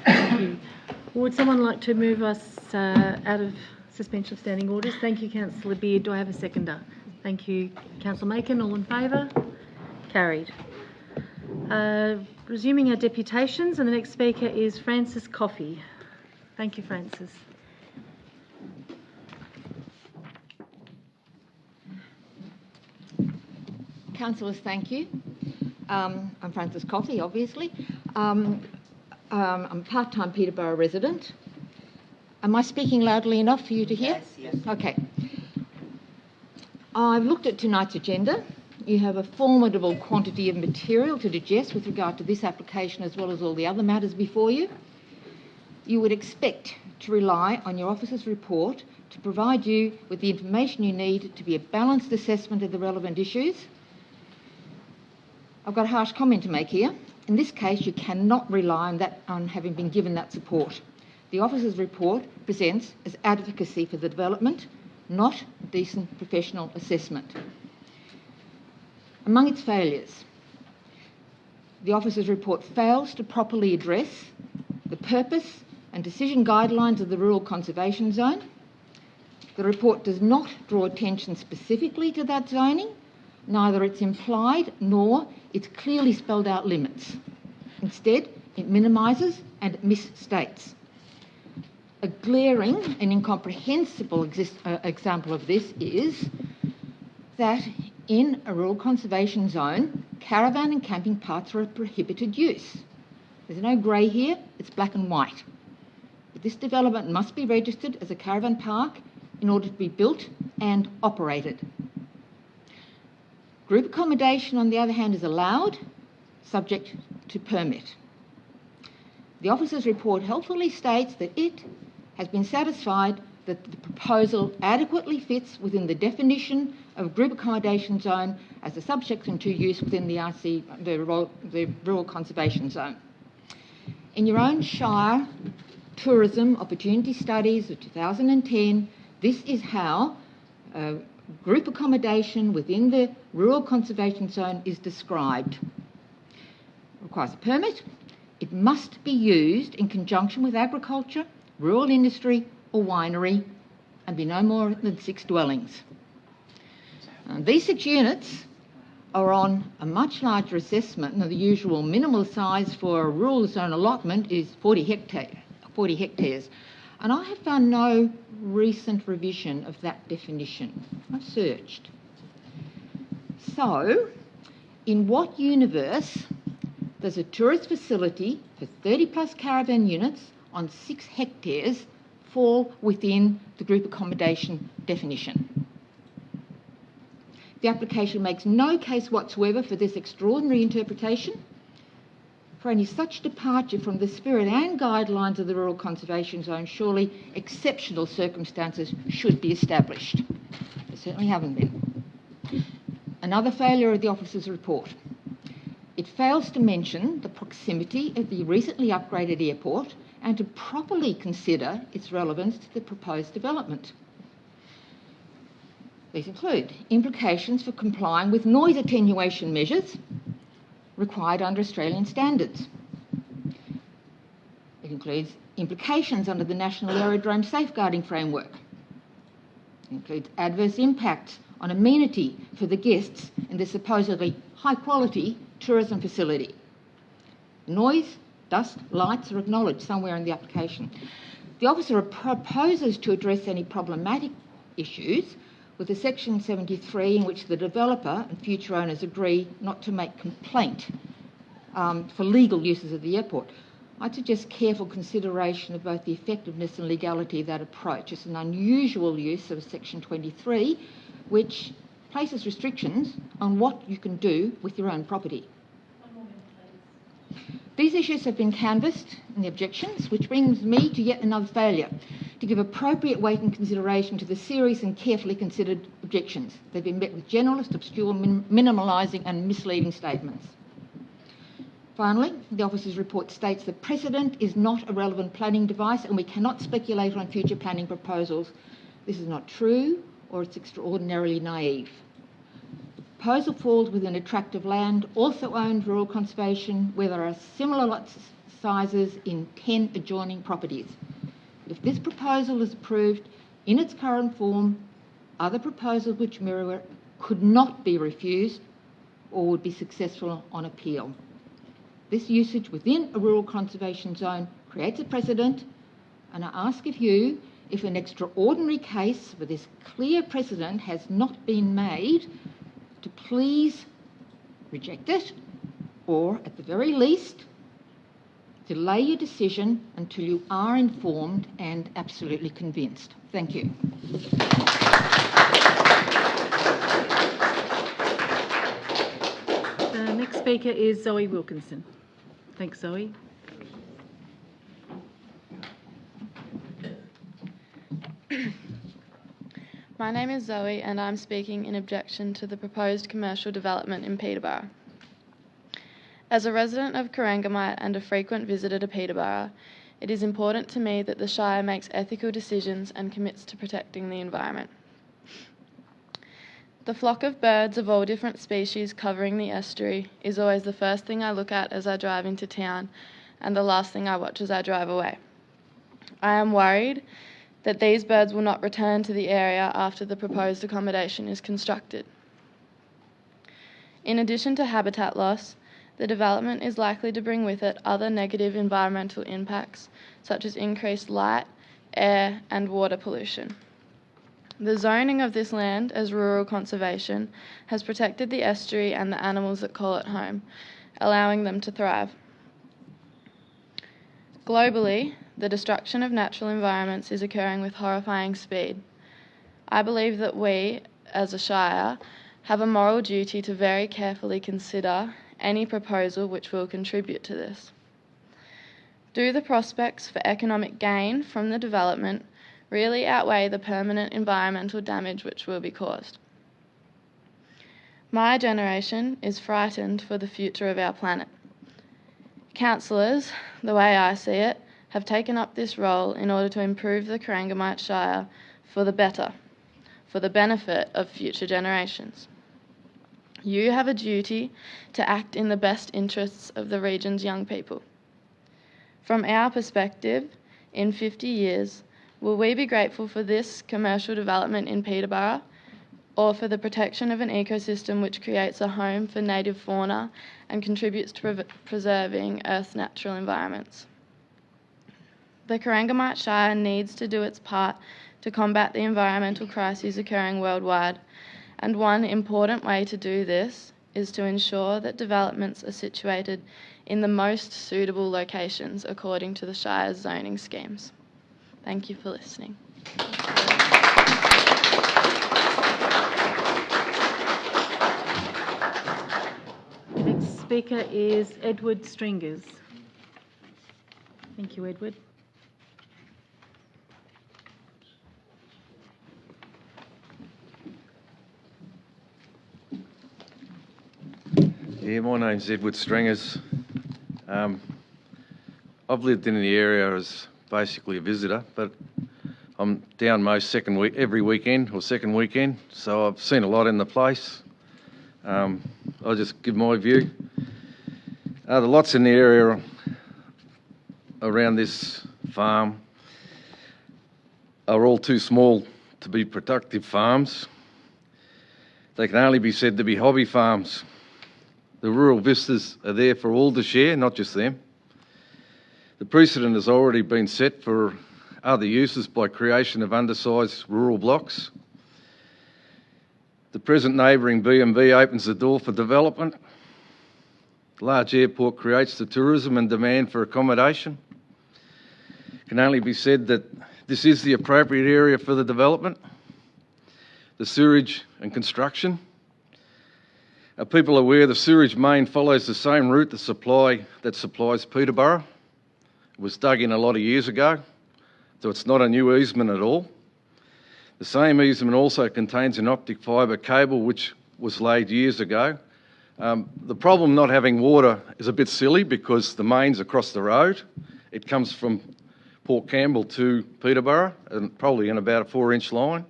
Thank you. Would someone like to move us out of suspension of standing orders? Thank you, Councillor Beard. Do I have a seconder? Thank you, Councillor Macon. All in favour? Carried. Resuming our deputations, and the next speaker is Francis Coffey. Thank you, Francis.
Councillors, thank you. I'm Frances Coffey, obviously. I'm a part-time Peterborough resident. Am I speaking loudly enough for you to hear?
Yes.
Okay. I've looked at tonight's agenda. You have a formidable quantity of material to digest with regard to this application as well as all the other matters before you. You would expect to rely on your officer's report to provide you with the information you need to be a balanced assessment of the relevant issues. I've got a harsh comment to make here. In this case, you cannot rely on having been given that support. The officer's report presents as advocacy for the development, not decent professional assessment. Among its failures, the officer's report fails to properly address the purpose and decision guidelines of the Rural Conservation Zone,
The report does not draw attention specifically to that zoning, neither its implied nor its clearly spelled out limits. Instead, it minimises and misstates. A glaring and incomprehensible example of this is that in a rural conservation zone, caravan and camping paths are a prohibited use. There's no grey here, it's black and white. But this development must be registered as a caravan park in order to be built and operated. Group accommodation, on the other hand, is allowed, subject to permit. The officer's report helpfully states that it has been satisfied that the proposal adequately fits within the definition of group accommodation zone as a subsection 2 use within the Rural Conservation Zone. In your own Shire Tourism Opportunity Studies of 2010, this is how group accommodation within the Rural Conservation Zone is described. It requires a permit. It must be used in conjunction with agriculture, rural industry or winery, and be no more than 6 dwellings. These 6 units are on a much larger assessment than the usual minimal size for a rural zone allotment is 40 hectares. And I have found no recent revision of that definition. I've searched. So, in what universe does a tourist facility for 30 plus caravan units on 6 hectares fall within the group accommodation definition? The application makes no case whatsoever for this extraordinary interpretation. For any such departure from the spirit and guidelines of the Rural Conservation Zone, surely exceptional circumstances should be established. There certainly haven't been. Another failure of the officer's report. It fails to mention the proximity of the recently upgraded airport and to properly consider its relevance to the proposed development. These include implications for complying with noise attenuation measures required under Australian standards. It includes implications under the National Aerodrome Safeguarding Framework. It includes adverse impacts on amenity for the guests in the supposedly high-quality tourism facility. Noise, dust, lights are acknowledged somewhere in the application. The officer proposes to address any problematic issues with a Section 73 in which the developer and future owners agree not to make complaint for legal uses of the airport. I'd suggest careful consideration of both the effectiveness and legality of that approach. It's an unusual use of Section 23, which places restrictions on what you can do with your own property. These issues have been canvassed in the objections, which brings me to yet another failure to give appropriate weight and consideration to the serious and carefully considered objections. They've been met with generalist, obscure, minimalising and misleading statements. Finally, the officer's report states that precedent is not a relevant planning device and we cannot speculate on future planning proposals. This is not true, or it's extraordinarily naive. The proposal falls within a tract of land also owned rural conservation where there are similar lot sizes in 10 adjoining properties. If this proposal is approved in its current form, other proposals which mirror it could not be refused or would be successful on appeal. This usage within a rural conservation zone creates a precedent, and I ask of you, if an extraordinary case where this clear precedent has not been made, to please reject it, or at the very least, delay your decision until you are informed and absolutely convinced. Thank you.
The next speaker is Zoe Wilkinson. Thanks, Zoe.
My name is Zoe and I'm speaking in objection to the proposed commercial development in Peterborough. As a resident of Corangamite and a frequent visitor to Peterborough, it is important to me that the Shire makes ethical decisions and commits to protecting the environment. The flock of birds of all different species covering the estuary is always the first thing I look at as I drive into town and the last thing I watch as I drive away. I am worried that these birds will not return to the area after the proposed accommodation is constructed. In addition to habitat loss, the development is likely to bring with it other negative environmental impacts, such as increased light, air, and water pollution. The zoning of this land as rural conservation has protected the estuary and the animals that call it home, allowing them to thrive. Globally, the destruction of natural environments is occurring with horrifying speed. I believe that we, as a Shire, have a moral duty to very carefully consider any proposal which will contribute to this. Do the prospects for economic gain from the development really outweigh the permanent environmental damage which will be caused? My generation is frightened for the future of our planet. Councillors, the way I see it, have taken up this role in order to improve the Corangamite Shire for the better, for the benefit of future generations. You have a duty to act in the best interests of the region's young people. From our perspective, in 50 years, will we be grateful for this commercial development in Peterborough, or for the protection of an ecosystem which creates a home for native fauna and contributes to preserving Earth's natural environments? The Corangamite Shire needs to do its part to combat the environmental crises occurring worldwide, and one important way to do this is to ensure that developments are situated in the most suitable locations according to the Shire's zoning schemes. Thank you for listening.
Next speaker is Edward Stringers. Thank you, Edward.
Yeah, my name's Edward Stringers. I've lived in the area as basically a visitor, but I'm down most every weekend or second weekend, so I've seen a lot in the place. I'll just give my view. The lots in the area around this farm are all too small to be productive farms. They can only be said to be hobby farms. The rural vistas are there for all to share, not just them. The precedent has already been set for other uses by creation of undersized rural blocks. The present neighbouring B&B opens the door for development. The large airport creates the tourism and demand for accommodation. It can only be said that this is the appropriate area for the development. The sewage and construction. Are people aware the sewerage main follows the same route that supplies Peterborough? It was dug in a lot of years ago, so it's not a new easement at all. The same easement also contains an optic fibre cable which was laid years ago. The problem not having water is a bit silly because the main's across the road. It comes from Port Campbell to Peterborough, and probably in about a 4-inch line.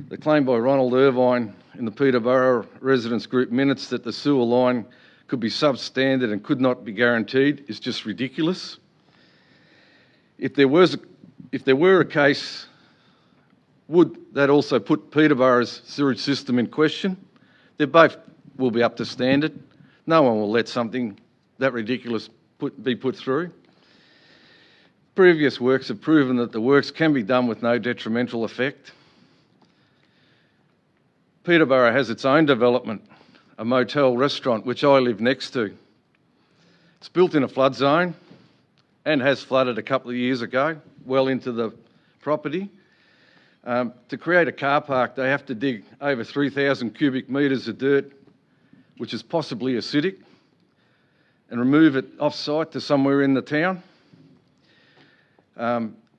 The claim by Ronald Irvine in the Peterborough Residents Group minutes that the sewer line could be substandard and could not be guaranteed is just ridiculous. If there were a case, would that also put Peterborough's sewage system in question? They both will be up to standard. No one will let something that ridiculous be put through. Previous works have proven that the works can be done with no detrimental effect. Peterborough has its own development, a motel restaurant, which I live next to. It's built in a flood zone and has flooded a couple of years ago, well into the property. To create a car park, they have to dig over 3,000 cubic metres of dirt, which is possibly acidic, and remove it off-site to somewhere in the town.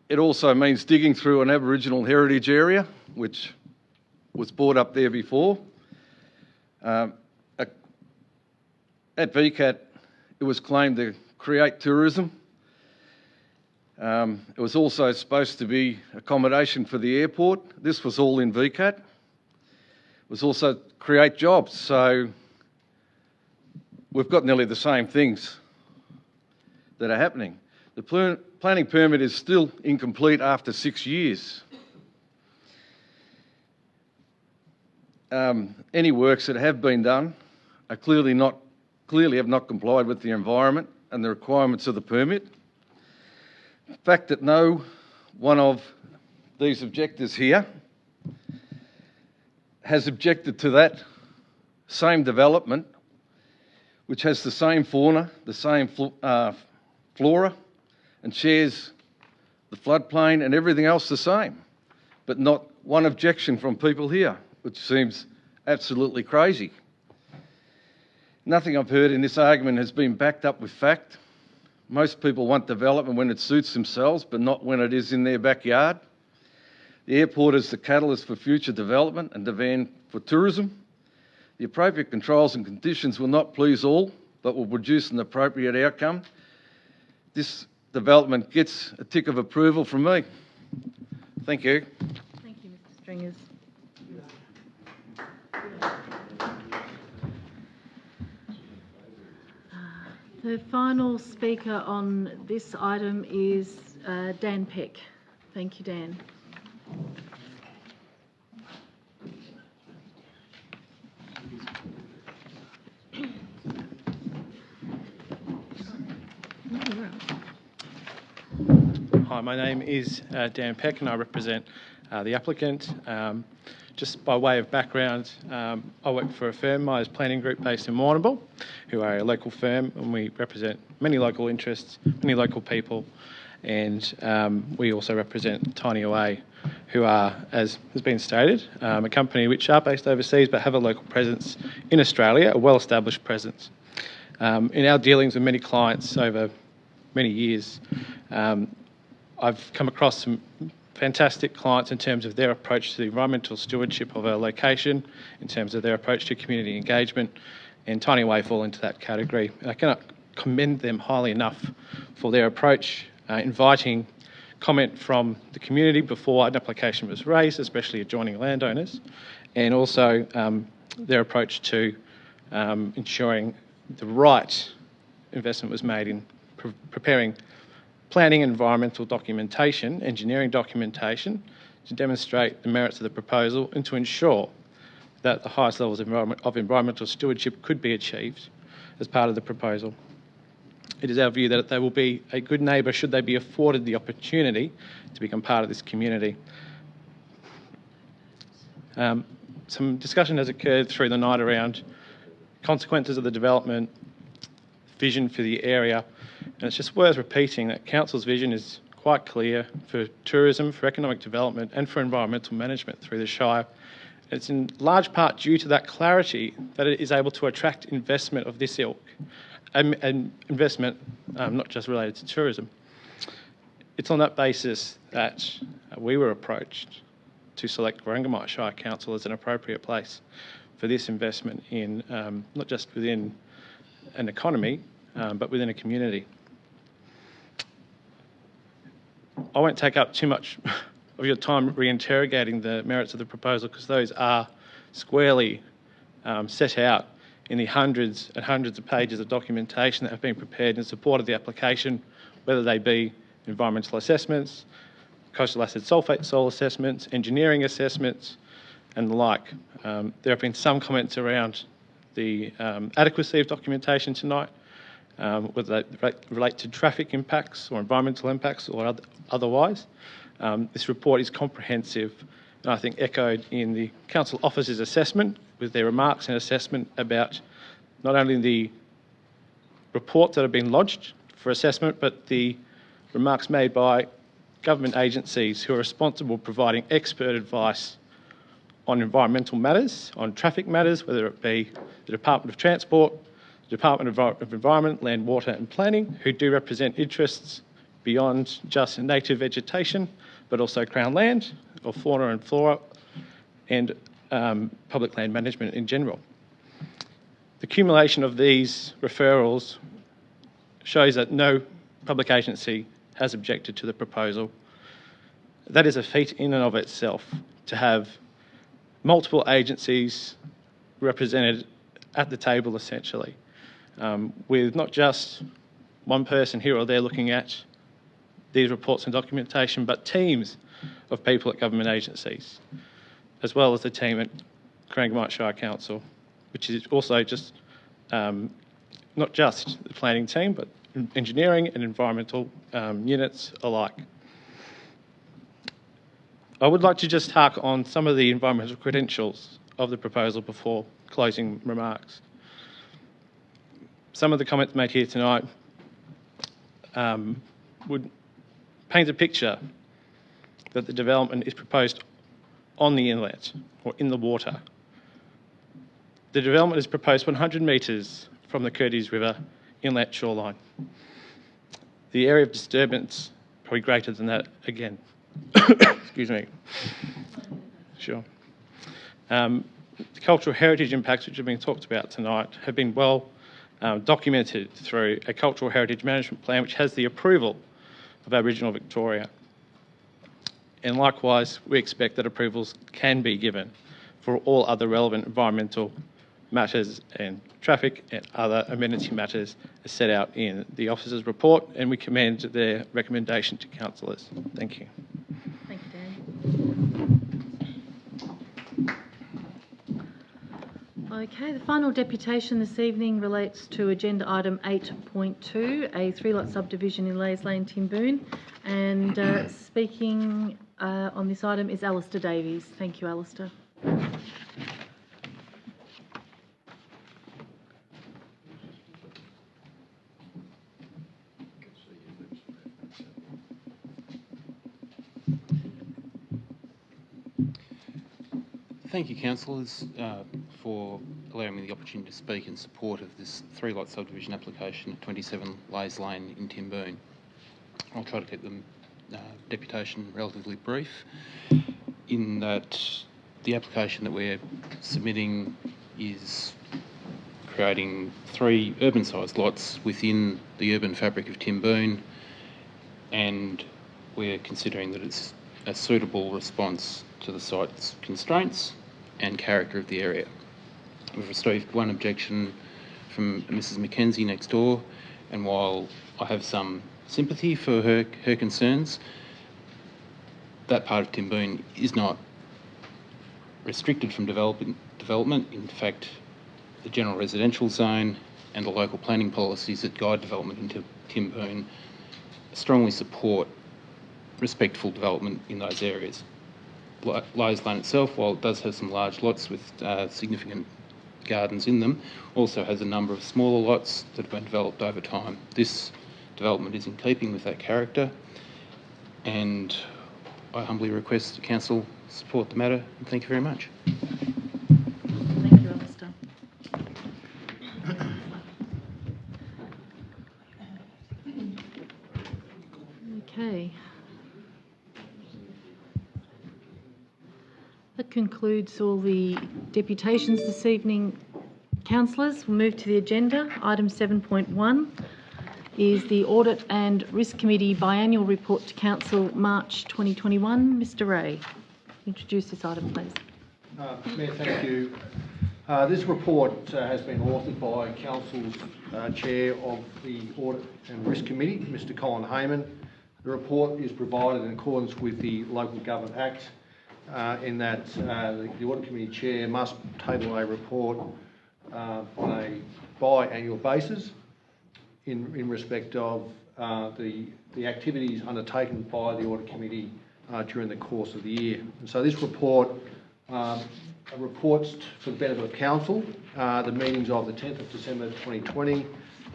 It also means digging through an Aboriginal heritage area, which was brought up there before. At VCAT, it was claimed to create tourism. It was also supposed to be accommodation for the airport. This was all in VCAT. It was also create jobs, so we've got nearly the same things that are happening. The planning permit is still incomplete after 6 years. Any works that have been done are clearly have not complied with the environment and the requirements of the permit. The fact that no one of these objectors here has objected to that same development, which has the same fauna, the same flora, and shares the floodplain and everything else the same, but not one objection from people here, which seems absolutely crazy. Nothing I've heard in this argument has been backed up with fact. Most people want development when it suits themselves, but not when it is in their backyard. The airport is the catalyst for future development and demand for tourism. The appropriate controls and conditions will not please all, but will produce an appropriate outcome. This development gets a tick of approval from me. Thank you.
Thank you, Mr. Stringers. The final speaker on this item is Dan Peck. Thank you, Dan.
Hi, my name is Dan Peck and I represent the applicant. Just by way of background, I work for a firm, Myers Planning Group, based in Warrnambool, who are a local firm, and we represent many local interests, many local people, and we also represent Tiny Away, who are, as has been stated, a company which are based overseas but have a local presence in Australia, a well-established presence. In our dealings with many clients over many years, I've come across some fantastic clients in terms of their approach to the environmental stewardship of a location, in terms of their approach to community engagement, and Tiny Away fall into that category. I cannot commend them highly enough for their approach, inviting comment from the community before an application was raised, especially adjoining landowners, and also their approach to ensuring the right investment was made in preparing planning and environmental documentation, engineering documentation, to demonstrate the merits of the proposal and to ensure that the highest levels of environmental stewardship could be achieved as part of the proposal. It is our view that they will be a good neighbour should they be afforded the opportunity to become part of this community. Some discussion has occurred through the night around consequences of the development, vision for the area, and it's just worth repeating that Council's vision is quite clear for tourism, for economic development and for environmental management through the Shire. It's in large part due to that clarity that it is able to attract investment of this ilk, and investment not just related to tourism. It's on that basis that we were approached to select Corangamite Shire Council as an appropriate place for this investment in not just within an economy, but within a community. I won't take up too much of your time reinterrogating the merits of the proposal, because those are squarely set out in the hundreds and hundreds of pages of documentation that have been prepared in support of the application, whether they be environmental assessments, coastal acid sulphate soil assessments, engineering assessments, and the like. There have been some comments around the adequacy of documentation tonight, whether they relate to traffic impacts or environmental impacts or otherwise. This report is comprehensive and I think echoed in the Council Office's assessment, with their remarks and assessment about not only the reports that have been lodged for assessment, but the remarks made by government agencies who are responsible for providing expert advice on environmental matters, on traffic matters, whether it be the Department of Transport, the Department of Environment, Land, Water and Planning, who do represent interests beyond just native vegetation, but also Crown land, or fauna and flora, and public land management in general. The accumulation of these referrals shows that no public agency has objected to the proposal. That is a feat in and of itself, to have multiple agencies represented at the table, essentially, with not just one person here or there looking at these reports and documentation, but teams of people at government agencies, as well as the team at Corangamite Shire Council, which is also just not just the planning team, but engineering and environmental units alike. I would like to just hark on some of the environmental credentials of the proposal before closing remarks. Some of the comments made here tonight would paint a picture that the development is proposed on the inlet or in the water. The development is proposed 100 metres from the Curtis River inlet shoreline. The area of disturbance probably greater than that again. Excuse me. Sure. The cultural heritage impacts which have been talked about tonight have been well documented through a cultural heritage management plan which has the approval of Aboriginal Victoria. And likewise, we expect that approvals can be given for all other relevant environmental matters and traffic and other amenity matters as set out in the officer's report, and we commend their recommendation to councillors. Thank you.
Thank you, Dan. Okay, the final deputation this evening relates to agenda item 8.2, a 3-lot subdivision in Leis Lane, Timboon, and speaking on this item is Alistair Davies. Thank you, Alistair.
Thank you, councillors, for allowing me the opportunity to speak in support of this 3-lot subdivision application at 27 Leis Lane in Timboon. I'll try to keep the deputation relatively brief in that the application that we're submitting is creating 3 urban-sized lots within the urban fabric of Timboon, and we're considering that it's a suitable response to the site's constraints and character of the area. We've received one objection from Mrs. Mackenzie next door, and while I have some sympathy for her concerns, that part of Timboon is not restricted from development. In fact, the general residential zone and the local planning policies that guide development into Timboon strongly support respectful development in those areas. Leis Lane itself, while it does have some large lots with significant gardens in them, also has a number of smaller lots that have been developed over time. This development is in keeping with that character, and I humbly request the council support the matter, and thank you very much.
Thank you, Alistair. Okay. That concludes all the deputations this evening. Councillors, we'll move to the agenda. Item 7.1 is the Audit and Risk Committee Biannual Report to Council, March 2021. Mr. Ray, introduce this item, please.
Mayor, thank you. This report has been authored by Council's Chair of the Audit and Risk Committee, Mr. Colin Hayman. The report is provided in accordance with the Local Government Act, in that the Audit Committee Chair must table a report on a biannual basis in respect of the activities undertaken by the Audit Committee during the course of the year. And so this report reports for the benefit of Council the meetings of the 10th of December 2020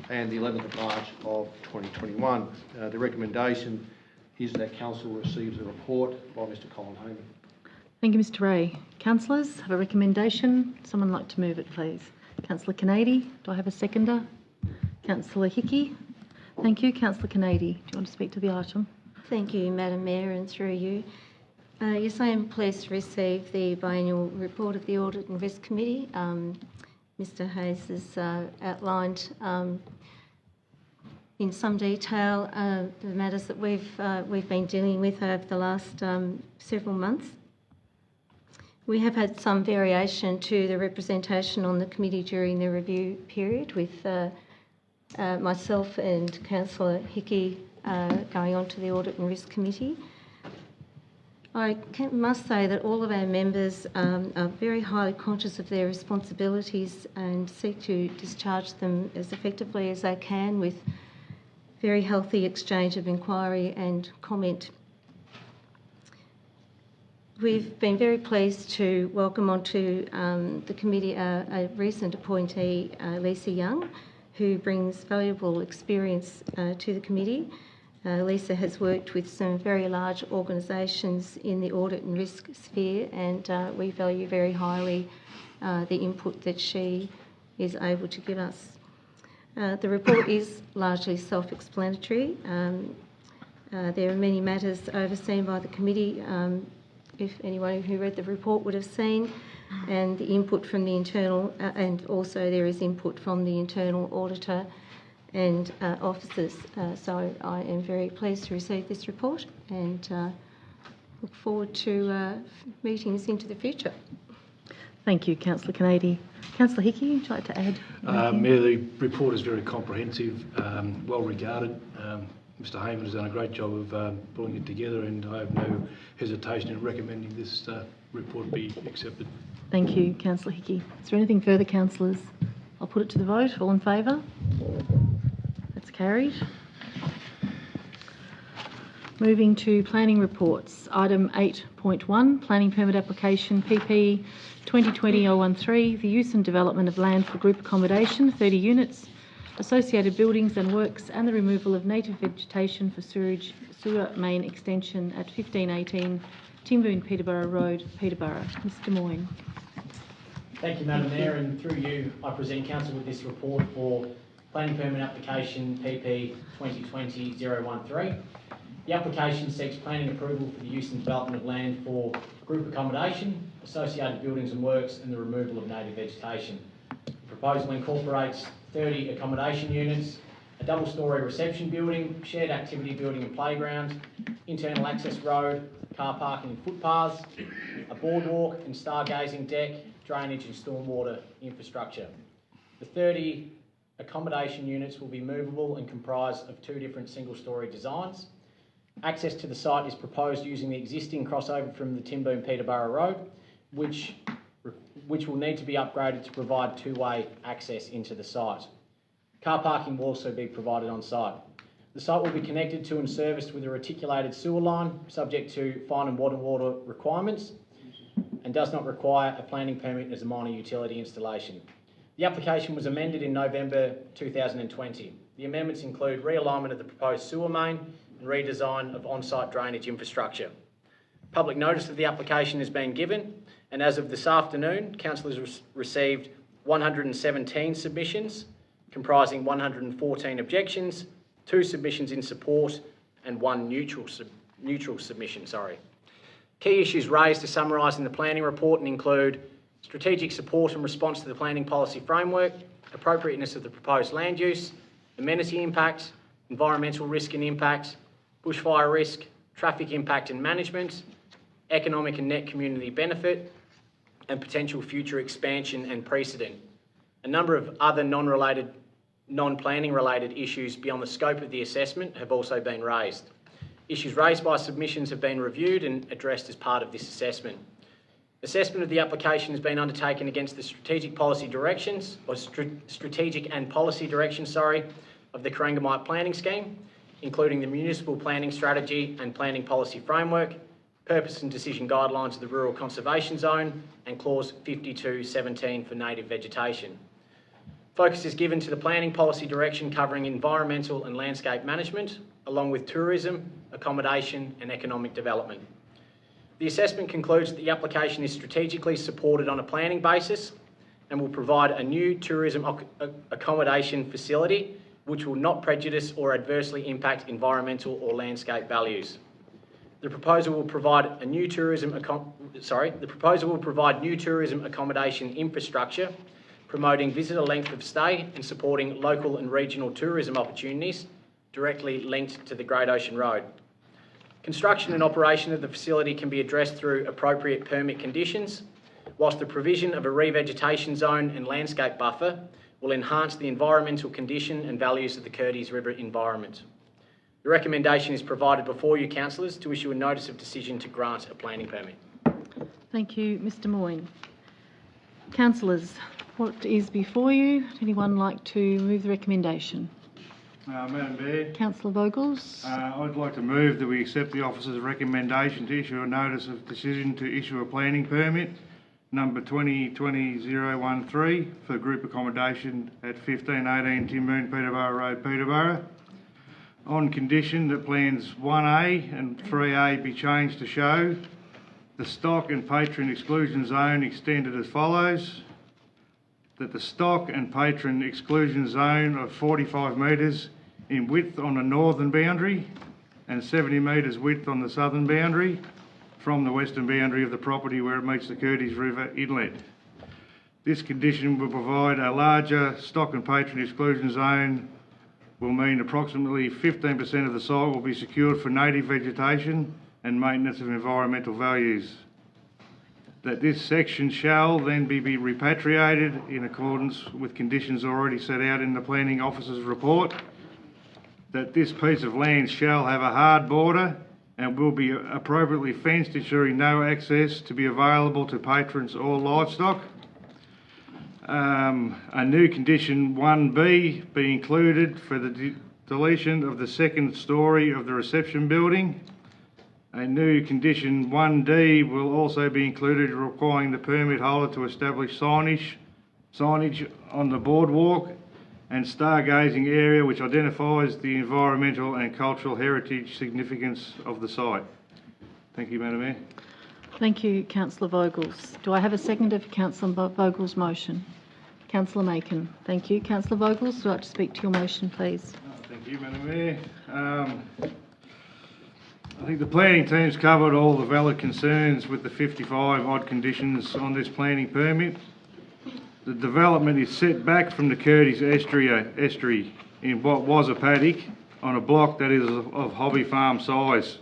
and the 11th of March of 2021. The recommendation is that Council receives a report by Mr. Colin Hayman.
Thank you, Mr. Ray. Councillors, have a recommendation? Someone like to move it, please. Councillor Canady, do I have a seconder? Councillor Hickey. Thank you. Councillor Canady, do you want to speak to the item?
Thank you, Madam Mayor, and through you. Yes, I am pleased to receive the biannual report of the Audit and Risk Committee. Mr. Hayes has outlined in some detail the matters that we've been dealing with over the last several months. We have had some variation to the representation on the committee during the review period, with myself and Councillor Hickey going on to the Audit and Risk Committee. I must say that all of our members are very highly conscious of their responsibilities and seek to discharge them as effectively as they can with very healthy exchange of inquiry and comment. We've been very pleased to welcome onto the committee a recent appointee, Leis Young, who brings valuable experience to the committee. Lisa has worked with some very large organisations in the audit and risk sphere, and we value very highly the input that she is able to give us. The report is largely self-explanatory. There are many matters overseen by the committee, if anyone who read the report would have seen, and the input from the internal, and also there is input from the internal auditor and officers. So I am very pleased to receive this report and look forward to meetings into the future.
Thank you, Councillor Kennedy. Councillor Hickey, would you like to add?
Mayor, the report is very comprehensive, well regarded. Mr Hayman has done a great job of pulling it together, and I have no hesitation in recommending this report be accepted.
Thank you, Councillor Hickey. Is there anything further, councillors? I'll put it to the vote. All in favour? That's carried. Moving to planning reports. Item 8.1, planning permit application PP 2020-013, the use and development of land for group accommodation, 30 units, associated buildings and works, and the removal of native vegetation for sewer main extension at 1518 TIMBOON Peterborough Road, Peterborough. Mr Moyne.
Thank you, Madam Mayor, and through you, I present Council with this report for planning permit application PP 2020-013. The application seeks planning approval for the use and development of land for group accommodation, associated buildings and works, and the removal of native vegetation. The proposal incorporates 30 accommodation units, a double-storey reception building, shared activity building and playground, internal access road, car parking and footpaths, a boardwalk and stargazing deck, drainage and stormwater infrastructure. The 30 accommodation units will be movable and comprise of 2 different single-storey designs. Access to the site is proposed using the existing crossover from the TIMBOON Peterborough Road, which will need to be upgraded to provide 2-way access into the site. Car parking will also be provided on site. The site will be connected to and serviced with a reticulated sewer line, subject to fine and water requirements, and does not require a planning permit as a minor utility installation. The application was amended in November 2020. The amendments include realignment of the proposed sewer main and redesign of on-site drainage infrastructure. Public notice of the application has been given, and as of this afternoon, councillors received 117 submissions, comprising 114 objections, 2 submissions in support, and 1 neutral submission. Key issues raised to summarise in the planning report include strategic support and response to the planning policy framework, appropriateness of the proposed land use, amenity impact, environmental risk and impact, bushfire risk, traffic impact and management, economic and net community benefit, and potential future expansion and precedent. A number of other non-planning related issues beyond the scope of the assessment have also been raised. Issues raised by submissions have been reviewed and addressed as part of this assessment. Assessment of the application has been undertaken against the strategic policy directions, or strategic and policy directions, of the Corangamite planning scheme, including the municipal planning strategy and planning policy framework, purpose and decision guidelines of the Rural Conservation Zone, and clause 52.17 for native vegetation. Focus is given to the planning policy direction covering environmental and landscape management, along with tourism, accommodation and economic development. The assessment concludes that the application is strategically supported on a planning basis and will provide a new tourism accommodation facility which will not prejudice or adversely impact environmental or landscape values. The proposal will provide new tourism accommodation infrastructure, promoting visitor length of stay and supporting local and regional tourism opportunities directly linked to the Great Ocean Road. Construction and operation of the facility can be addressed through appropriate permit conditions, whilst the provision of a revegetation zone and landscape buffer will enhance the environmental condition and values of the Curtis River environment. The recommendation is provided before you, councillors, to issue a notice of decision to grant a planning permit.
Thank you, Mr Moyne. Councillors, what is before you? Would anyone like to move the recommendation?
Madam Mayor.
Councillor Vogels.
I'd like to move that we accept the officer's recommendation to issue a notice of decision to issue a planning permit number 2020-013 for group accommodation at 1518 TIMBOON, Peterborough Road, Peterborough, on condition that plans 1A and 3A be changed to show the stock and patron exclusion zone extended as follows: that the stock and patron exclusion zone of 45 metres in width on the northern boundary and 70 metres width on the southern boundary from the western boundary of the property where it meets the Curtis River inlet. This condition will provide a larger stock and patron exclusion zone, will mean approximately 15% of the site will be secured for native vegetation and maintenance of environmental values. That this section shall then be repatriated in accordance with conditions already set out in the Planning Officer's report. That this piece of land shall have a hard border and will be appropriately fenced, ensuring no access to be available to patrons or livestock. A new condition 1B be included for the deletion of the second storey of the reception building. A new condition 1D will also be included, requiring the permit holder to establish signage on the boardwalk and stargazing area which identifies the environmental and cultural heritage significance of the site. Thank you, Madam Mayor.
Thank you, Councillor Vogels. Do I have a seconder for Councillor Vogels' motion? Councillor Macon. Thank you. Councillor Vogels, would you like to speak to your motion, please?
Thank you, Madam Mayor. I think the planning team's covered all the valid concerns with the 55 odd conditions on this planning permit. The development is set back from the Curtis estuary in what was a paddock on a block that is of hobby farm size.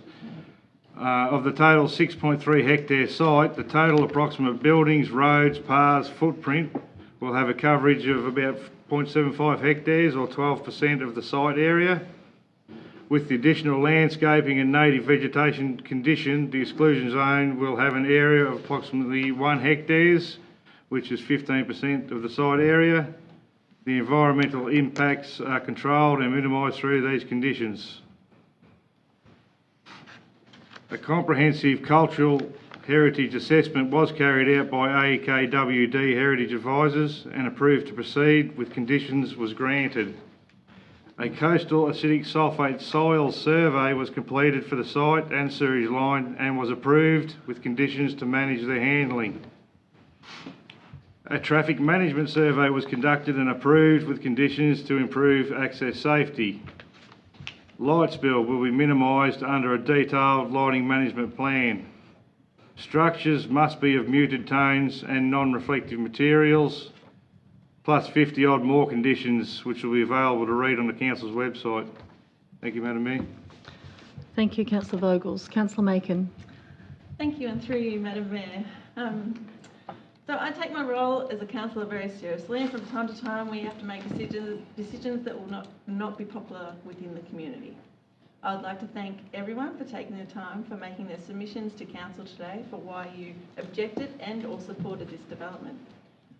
Of the total 6.3 hectare site, the total approximate buildings, roads, paths, footprint will have a coverage of about 0.75 hectares or 12% of the site area. With the additional landscaping and native vegetation condition, the exclusion zone will have an area of approximately 1 hectares, which is 15% of the site area. The environmental impacts are controlled and minimised through these conditions. A comprehensive cultural heritage assessment was carried out by AKWD Heritage Advisors and approved to proceed with conditions was granted. A coastal acidic sulphate soil survey was completed for the site and sewage line and was approved with conditions to manage their handling. A traffic management survey was conducted and approved with conditions to improve access safety. Light spill will be minimised under a detailed lighting management plan. Structures must be of muted tones and non-reflective materials, plus 50 odd more conditions which will be available to read on the Council's website. Thank you, Madam Mayor.
Thank you, Councillor Vogels. Councillor Macon.
Thank you, and through you, Madam Mayor. So I take my role as a councillor very seriously, and from time to time we have to make decisions that will not be popular within the community. I would like to thank everyone for taking the time for making their submissions to Council today for why you objected and or supported this development.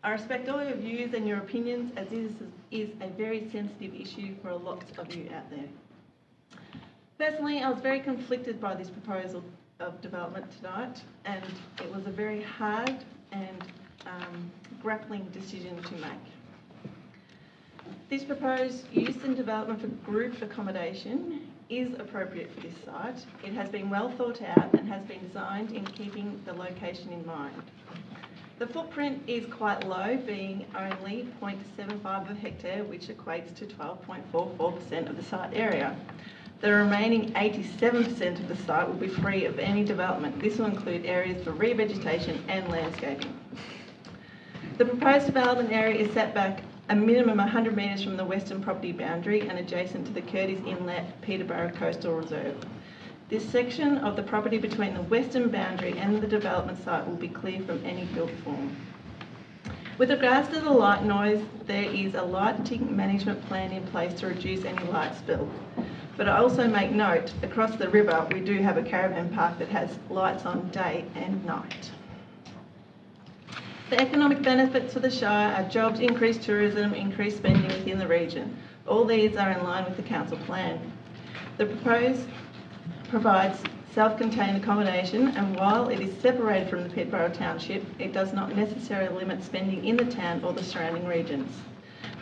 I respect all your views and your opinions, as this is a very sensitive issue for a lot of you out there. Personally, I was very conflicted by this proposal of development tonight, and it was a very hard and grappling decision to make. This proposed use and development for group accommodation is appropriate for this site. It has been well thought out and has been designed in keeping the location in mind. The footprint is quite low, being only 0.75 of a hectare, which equates to 12.44% of the site area. The remaining 87% of the site will be free of any development. This will include areas for revegetation and landscaping. The proposed development area is set back a minimum 100 metres from the western property boundary and adjacent to the Curtis Inlet Peterborough Coastal Reserve. This section of the property between the western boundary and the development site will be clear from any built form. With regards to the light noise, there is a lighting management plan in place to reduce any light spill. But I also make note, across the river we do have a caravan park that has lights on day and night. The economic benefits for the Shire are jobs, increased tourism, increased spending within the region. All these are in line with the council plan. The proposed provides self-contained accommodation, and while it is separated from the Peterborough Township, it does not necessarily limit spending in the town or the surrounding regions.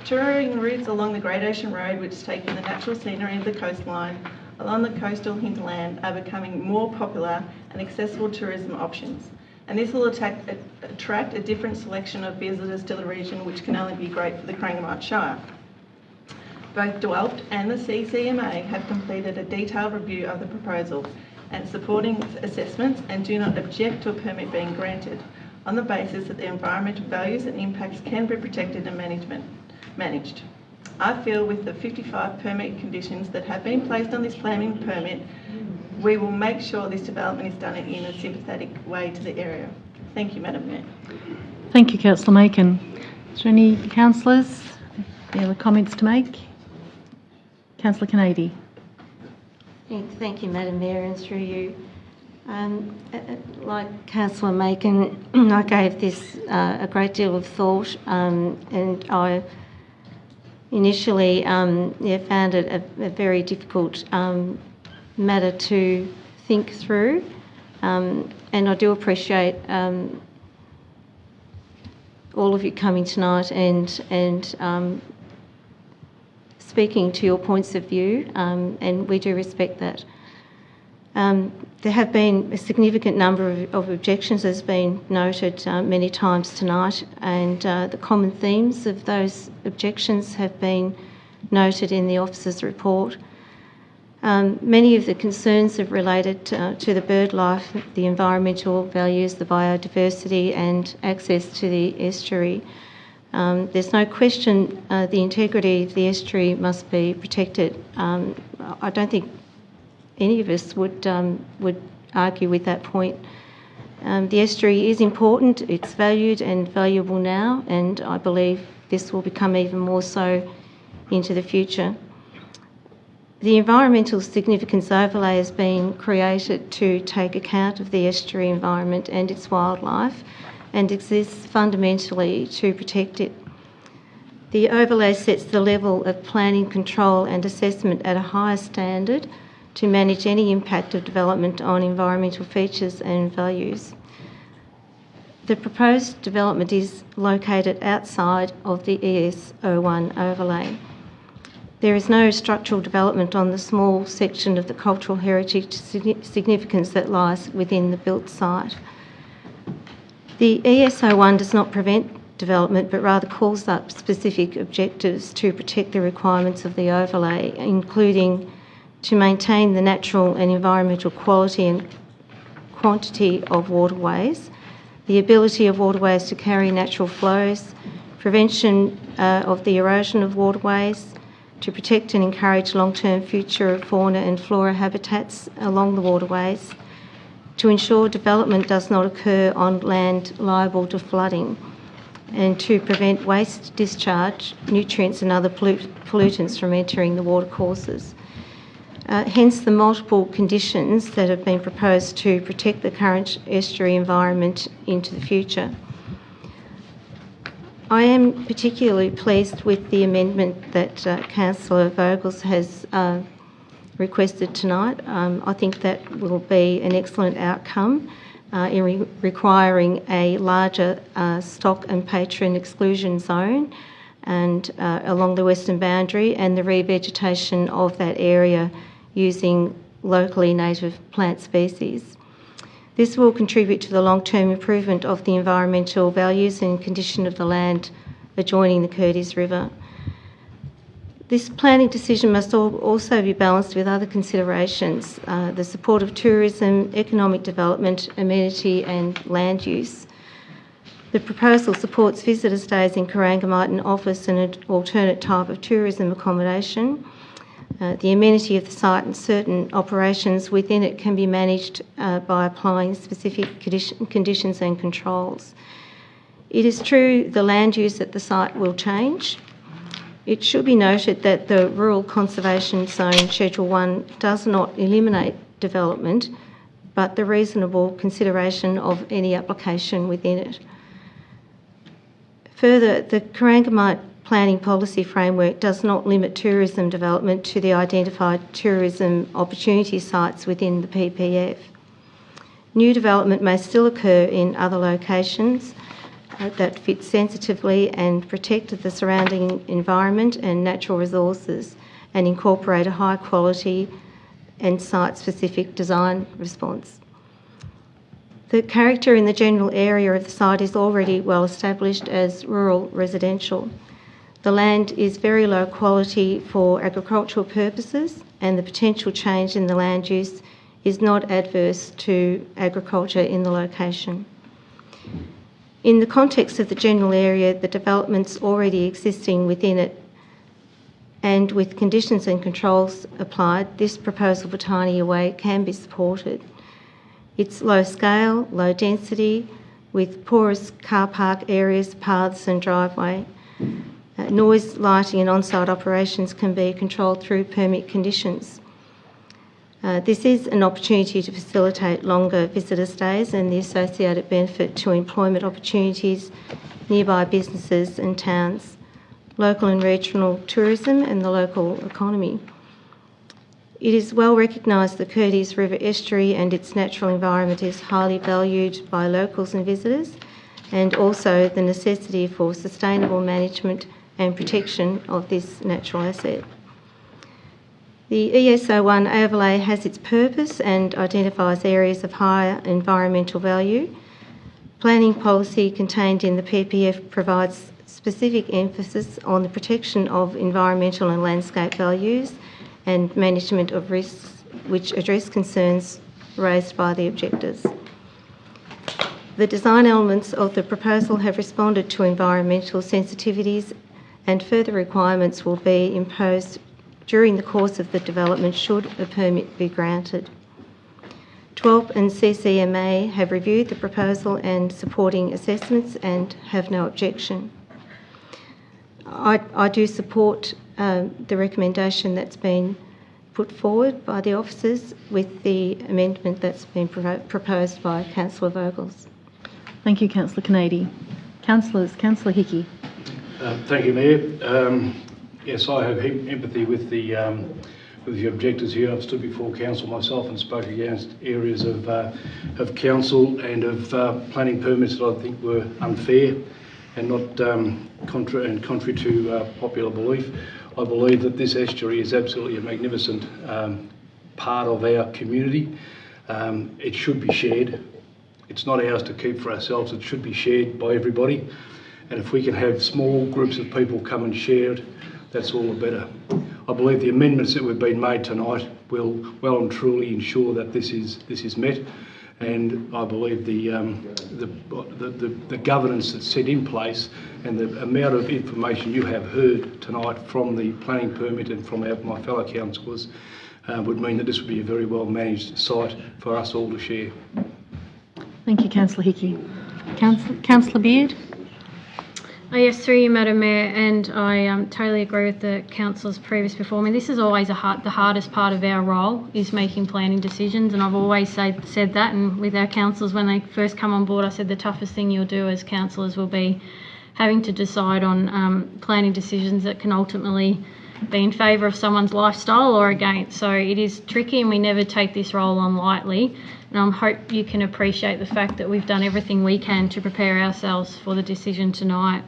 Touring routes along the Great Ocean Road, which take in the natural scenery of the coastline along the coastal hinterland, are becoming more popular and accessible tourism options. And this will attract a different selection of visitors to the region, which can only be great for the Corangamite Shire. Both DEPUTATIONS and the CCMA have completed a detailed review of the proposal and supporting assessments and do not object to a permit being granted on the basis that the environmental values and impacts can be protected and managed. I feel with the 55 permit conditions that have been placed on this planning permit, we will make sure this development is done in a sympathetic way to the area. Thank you, Madam Mayor.
Thank you, Councillor Macon. Is there any councillors? Any other comments to make? Councillor Kennedy.
Thank you, Madam Mayor, and through you. Like Councillor Macon, I gave this a great deal of thought, and I initially found it a very difficult matter to think through, and I do appreciate all of you coming tonight and speaking to your points of view, and we do respect that. There have been a significant number of objections, as has been noted many times tonight, and the common themes of those objections have been noted in the officer's report. Many of the concerns have related to the bird life, the environmental values, the biodiversity and access to the estuary. There's no question the integrity of the estuary must be protected. I don't think any of us would argue with that point. The estuary is important, it's valued and valuable now, and I believe this will become even more so into the future. The environmental significance overlay has been created to take account of the estuary environment and its wildlife, and exists fundamentally to protect it. The overlay sets the level of planning, control and assessment at a higher standard to manage any impact of development on environmental features and values. The proposed development is located outside of the ES01 overlay. There is no structural development on the small section of the cultural heritage significance that lies within the built site. The ES01 does not prevent development, but rather calls up specific objectives to protect the requirements of the overlay, including to maintain the natural and environmental quality and quantity of waterways, the ability of waterways to carry natural flows, prevention of the erosion of waterways, to protect and encourage long-term future of fauna and flora habitats along the waterways, to ensure development does not occur on land liable to flooding, and to prevent waste discharge, nutrients and other pollutants from entering the watercourses. Hence the multiple conditions that have been proposed to protect the current estuary environment into the future. I am particularly pleased with the amendment that Councillor Vogels has requested tonight. I think that will be an excellent outcome in requiring a larger stock and patron exclusion zone and along the western boundary, and the revegetation of that area using locally native plant species. This will contribute to the long-term improvement of the environmental values and condition of the land adjoining the Curtis River. This planning decision must also be balanced with other considerations, the support of tourism, economic development, amenity and land use. The proposal supports visitor stays in Corangamite and offers an alternate type of tourism accommodation. The amenity of the site and certain operations within it can be managed by applying specific conditions and controls. It is true the land use at the site will change. It should be noted that the Rural Conservation Zone Schedule 1 does not eliminate development, but the reasonable consideration of any application within it. Further, the Corangamite Planning Policy Framework does not limit tourism development to the identified tourism opportunity sites within the PPF. New development may still occur in other locations that fit sensitively and protect the surrounding environment and natural resources and incorporate a high quality and site-specific design response. The character in the general area of the site is already well established as rural residential. The land is very low quality for agricultural purposes, and the potential change in the land use is not adverse to agriculture in the location. In the context of the general area, the developments already existing within it, and with conditions and controls applied, this proposal for Tiny Away can be supported. It's low scale, low density, with porous car park areas, paths and driveway. Noise, lighting and on-site operations can be controlled through permit conditions. This is an opportunity to facilitate longer visitor stays and the associated benefit to employment opportunities, nearby businesses and towns, local and regional tourism and the local economy. It is well recognised the Curtis River estuary and its natural environment is highly valued by locals and visitors, and also the necessity for sustainable management and protection of this natural asset. The ESO1 overlay has its purpose and identifies areas of higher environmental value. Planning policy contained in the PPF provides specific emphasis on the protection of environmental and landscape values and management of risks which address concerns raised by the objectors. The design elements of the proposal have responded to environmental sensitivities, and further requirements will be imposed during the course of the development should a permit be granted. TWELP and CCMA have reviewed the proposal and supporting assessments and have no objection. I do support the recommendation that's been put forward by the officers with the amendment that's been proposed by Councillor Vogels.
Thank you, Councillor Kennedy. Councillors, Councillor Hickey.
Thank you, Mayor. Yes, I have empathy with the objectors here. I've stood before council myself and spoke against areas of council and of planning permits that I think were unfair and not contrary to popular belief. I believe that this estuary is absolutely a magnificent part of our community. It should be shared. It's not ours to keep for ourselves. It should be shared by everybody. And if we can have small groups of people come and share it, that's all the better. I believe the amendments that have been made tonight will well and truly ensure that this is met, and I believe the governance that's set in place and the amount of information you have heard tonight from the planning permit and from my fellow councillors would mean that this would be a very well managed site for us all to share.
Thank you, Councillor Hickey. Councillor Beard.
Yes, through you, Madam Mayor, and I totally agree with the councillors previous before me. This is always the hardest part of our role, is making planning decisions, and I've always said that, and with our councillors when they first come on board, I said the toughest thing you'll do as councillors will be having to decide on planning decisions that can ultimately be in favour of someone's lifestyle or against. So it is tricky, and we never take this role on lightly. And I hope you can appreciate the fact that we've done everything we can to prepare ourselves for the decision tonight.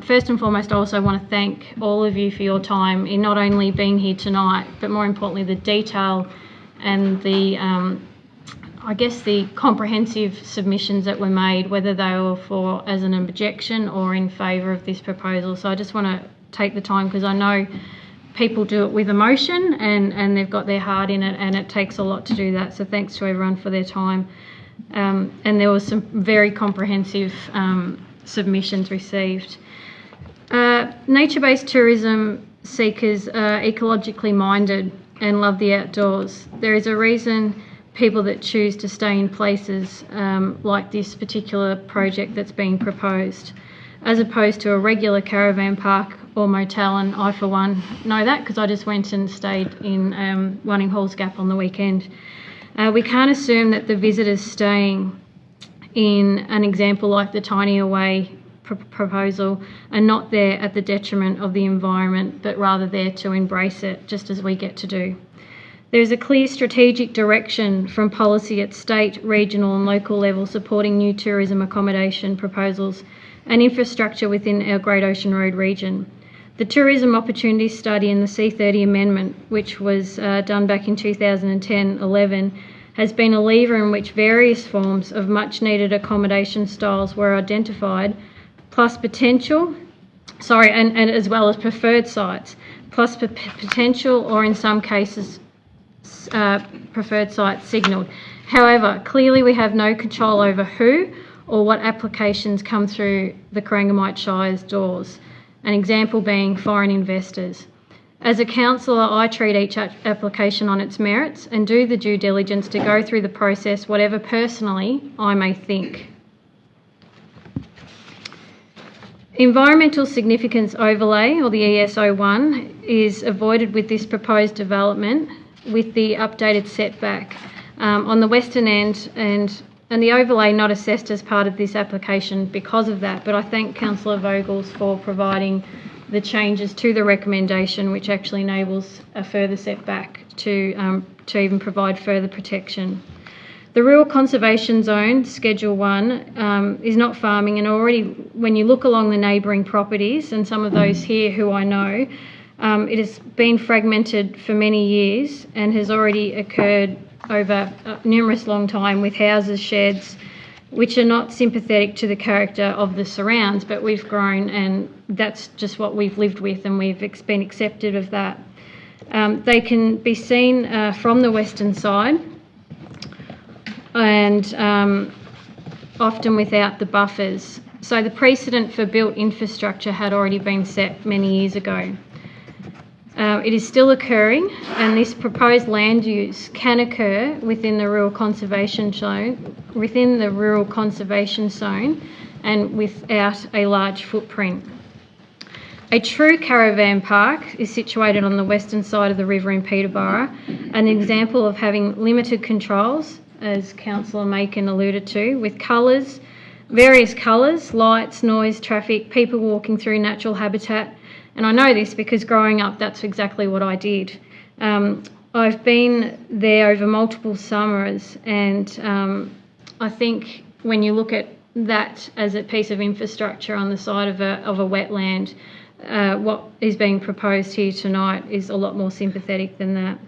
First and foremost, I also want to thank all of you for your time in not only being here tonight, but more importantly, the detail and the, the comprehensive submissions that were made, whether they were as an objection or in favour of this proposal. So I just want to take the time, because I know people do it with emotion and they've got their heart in it, and it takes a lot to do that. So thanks to everyone for their time. And there was some very comprehensive submissions received. Nature-based tourism seekers are ecologically minded and love the outdoors. There is a reason people that choose to stay in places like this particular project that's being proposed. as opposed to a regular caravan park or motel, and I for one know that because I just went and stayed in one in Halls Gap on the weekend. We can't assume that the visitors staying in an example like the Tiny Away proposal are not there at the detriment of the environment, but rather there to embrace it, just as we get to do. There is a clear strategic direction from policy at state, regional and local level supporting new tourism accommodation proposals and infrastructure within our Great Ocean Road region. The Tourism Opportunities Study and the C30 Amendment, which was done back in 2010-11, has been a lever in which various forms of much needed accommodation styles were identified, plus potential, and as well as preferred sites, plus potential or in some cases preferred sites signalled. However, clearly we have no control over who or what applications come through the Corangamite Shire's doors, an example being foreign investors. As a councillor, I treat each application on its merits and do the due diligence to go through the process, whatever personally I may think. Environmental Significance Overlay, or the ESO1, is avoided with this proposed development with the updated setback on the western end, and the overlay not assessed as part of this application because of that. But I thank Councillor Vogels for providing the changes to the recommendation, which actually enables a further setback to even provide further protection. The Rural Conservation Zone, Schedule 1, is not farming, and already when you look along the neighbouring properties, and some of those here who I know, it has been fragmented for many years and has already occurred over numerous long time with houses, sheds, which are not sympathetic to the character of the surrounds, but we've grown and that's just what we've lived with, and we've been accepted of that. They can be seen from the western side and often without the buffers. So the precedent for built infrastructure had already been set many years ago. It is still occurring, and this proposed land use can occur within the rural conservation zone, and without a large footprint. A true caravan park is situated on the western side of the river in Peterborough, an example of having limited controls, as Councillor Macon alluded to, with colours, various colours, lights, noise, traffic, people walking through natural habitat. And I know this because growing up, that's exactly what I did. I've been there over multiple summers, and I think when you look at that as a piece of infrastructure on the side of a wetland, what is being proposed here tonight is a lot more sympathetic than that.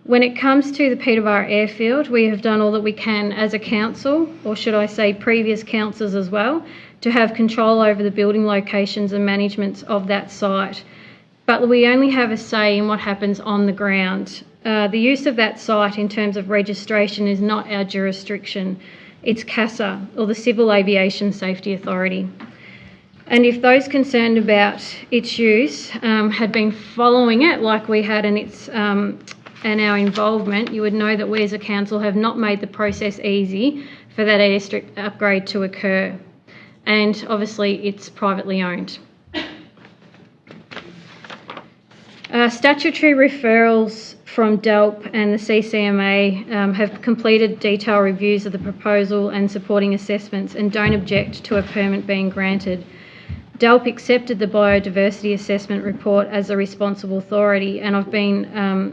When it comes to the Peterborough airfield, we have done all that we can as a council, or should I say previous councils as well, to have control over the building locations and management of that site. But we only have a say in what happens on the ground. The use of that site in terms of registration is not our jurisdiction. It's CASA, or the Civil Aviation Safety Authority. And if those concerned about its use had been following it like we had and our involvement, you would know that we as a council have not made the process easy for that airstrip upgrade to occur. And obviously it's privately owned. Statutory referrals from DELP and the CCMA have completed detailed reviews of the proposal and supporting assessments and don't object to a permit being granted. DELP accepted the biodiversity assessment report as a responsible authority, and I've been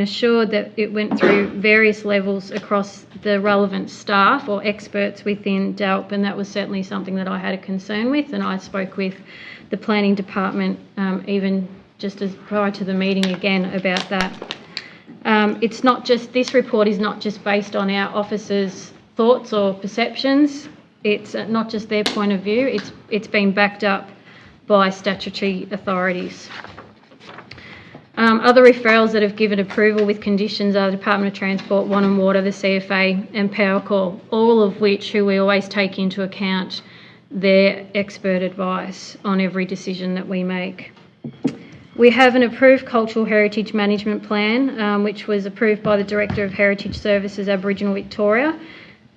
assured that it went through various levels across the relevant staff or experts within DELP, and that was certainly something that I had a concern with, and I spoke with the planning department even just as prior to the meeting again about that. It's not just, this report is not just based on our officers' thoughts or perceptions. It's not just their point of view. It's been backed up by statutory authorities. Other referrals that have given approval with conditions are the Department of Transport, Water and Water, the CFA and Powercall, all of who we always take into account their expert advice on every decision that we make. We have an approved Cultural Heritage Management Plan, which was approved by the Director of Heritage Services, Aboriginal Victoria,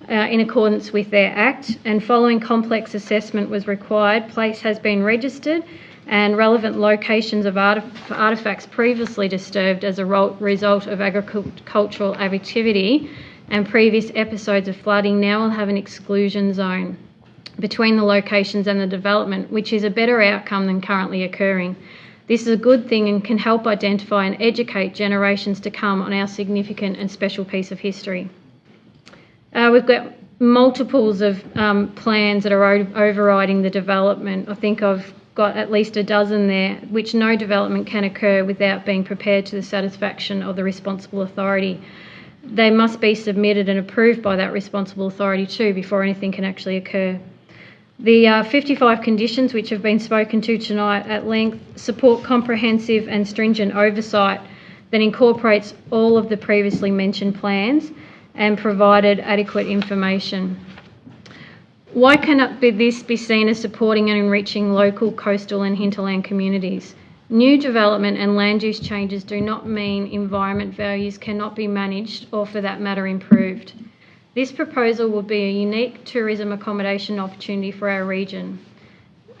in accordance with their Act, and following complex assessment was required, place has been registered and relevant locations of artefacts previously disturbed as a result of agricultural activity and previous episodes of flooding now will have an exclusion zone between the locations and the development, which is a better outcome than currently occurring. This is a good thing and can help identify and educate generations to come on our significant and special piece of history. We've got multiples of plans that are overriding the development. I think I've got at least a dozen there, which no development can occur without being prepared to the satisfaction of the responsible authority. They must be submitted and approved by that responsible authority too before anything can actually occur. The 55 conditions which have been spoken to tonight at length support comprehensive and stringent oversight that incorporates all of the previously mentioned plans and provided adequate information. Why cannot this be seen as supporting and enriching local, coastal and hinterland communities? New development and land use changes do not mean environment values cannot be managed or, for that matter, improved. This proposal will be a unique tourism accommodation opportunity for our region.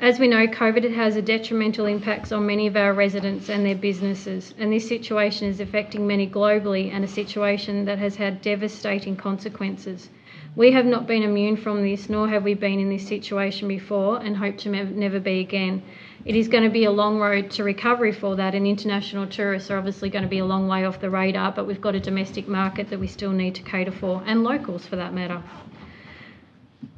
As we know, COVID has a detrimental impacts on many of our residents and their businesses, and this situation is affecting many globally and a situation that has had devastating consequences. We have not been immune from this, nor have we been in this situation before and hope to never be again. It is going to be a long road to recovery for that, and international tourists are obviously going to be a long way off the radar, but we've got a domestic market that we still need to cater for, and locals for that matter.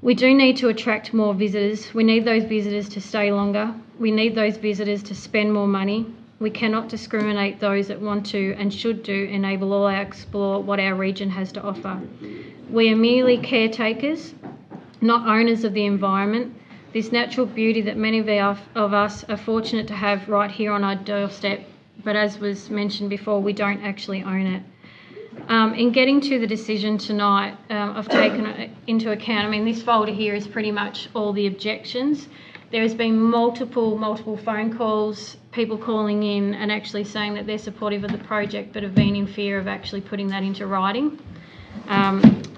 We do need to attract more visitors. We need those visitors to stay longer. We need those visitors to spend more money. We cannot discriminate those that want to and should do enable all our explore what our region has to offer. We are merely caretakers, not owners of the environment. This natural beauty that many of us are fortunate to have right here on our doorstep, but as was mentioned before, we don't actually own it. In getting to the decision tonight, I've taken into account, this folder here is pretty much all the objections. There has been multiple phone calls, people calling in and actually saying that they're supportive of the project but have been in fear of actually putting that into writing.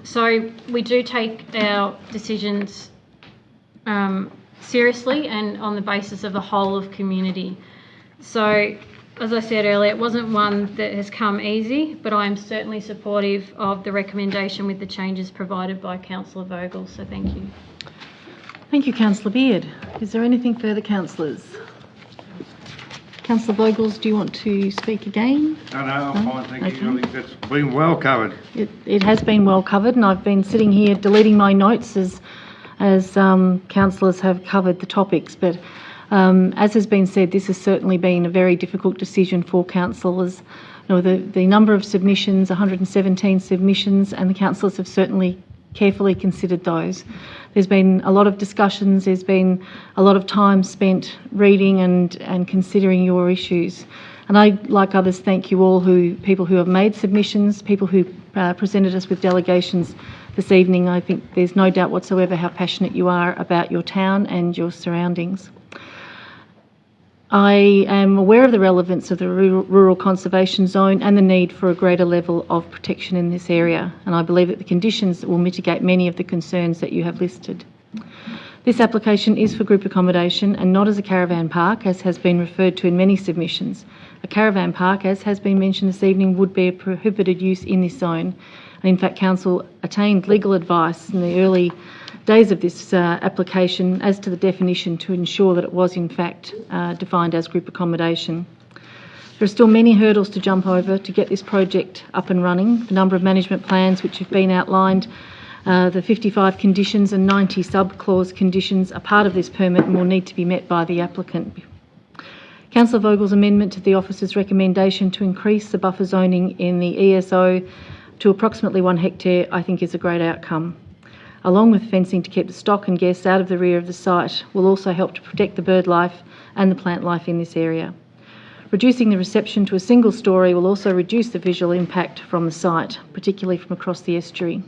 So we do take our decisions seriously and on the basis of the whole of community. So, as I said earlier, it wasn't one that has come easy, but I am certainly supportive of the recommendation with the changes provided by Councillor Vogel, so thank you.
Thank you, Councillor Beard. Is there anything further, councillors? Councillor Vogels, do you want to speak again?
No, I'm fine, thank you. I think that's been well covered.
It has been well covered, and I've been sitting here deleting my notes as councillors have covered the topics, but as has been said, this has certainly been a very difficult decision for councillors. The number of submissions, 117 submissions, and the councillors have certainly carefully considered those. There's been a lot of discussions, there's been a lot of time spent reading and considering your issues. And I, like others, thank you all people who have made submissions, people who presented us with delegations this evening. I think there's no doubt whatsoever how passionate you are about your town and your surroundings. I am aware of the relevance of the Rural Conservation Zone and the need for a greater level of protection in this area, and I believe that the conditions will mitigate many of the concerns that you have listed. This application is for group accommodation and not as a caravan park, as has been referred to in many submissions. A caravan park, as has been mentioned this evening, would be a prohibited use in this zone. And in fact, Council attained legal advice in the early days of this application as to the definition to ensure that it was in fact defined as group accommodation. There are still many hurdles to jump over to get this project up and running. The number of management plans which have been outlined, the 55 conditions and 90 sub-clause conditions are part of this permit and will need to be met by the applicant. Councillor Vogel's amendment to the officer's recommendation to increase the buffer zoning in the ESO to approximately 1 hectare I think is a great outcome. Along with fencing to keep the stock and guests out of the rear of the site will also help to protect the bird life and the plant life in this area. Reducing the reception to a single storey will also reduce the visual impact from the site, particularly from across the estuary.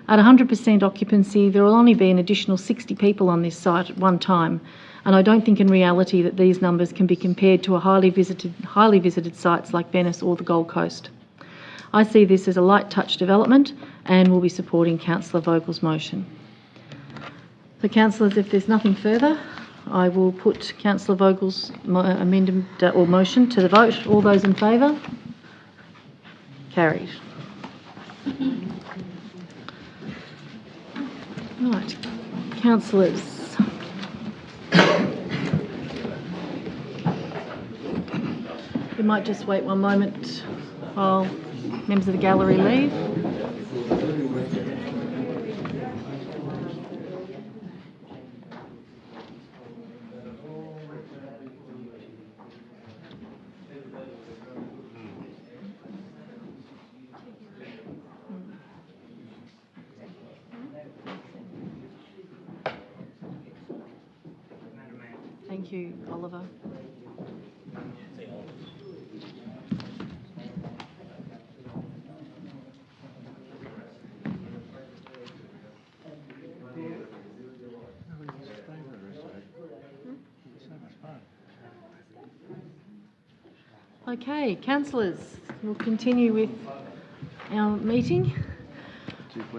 At 100% occupancy, there will only be an additional 60 people on this site at one time, and I don't think in reality that these numbers can be compared to highly visited sites like Venice or the Gold Coast. I see this as a light touch development and will be supporting Councillor Vogel's motion. So, councillors, if there's nothing further, I will put Councillor Vogel's amendment or motion to the vote. All those in favour? Carried. Right, councillors. We might just wait one moment while members of the gallery leave. Thank you, Oliver. Okay, councillors, we'll continue with our meeting.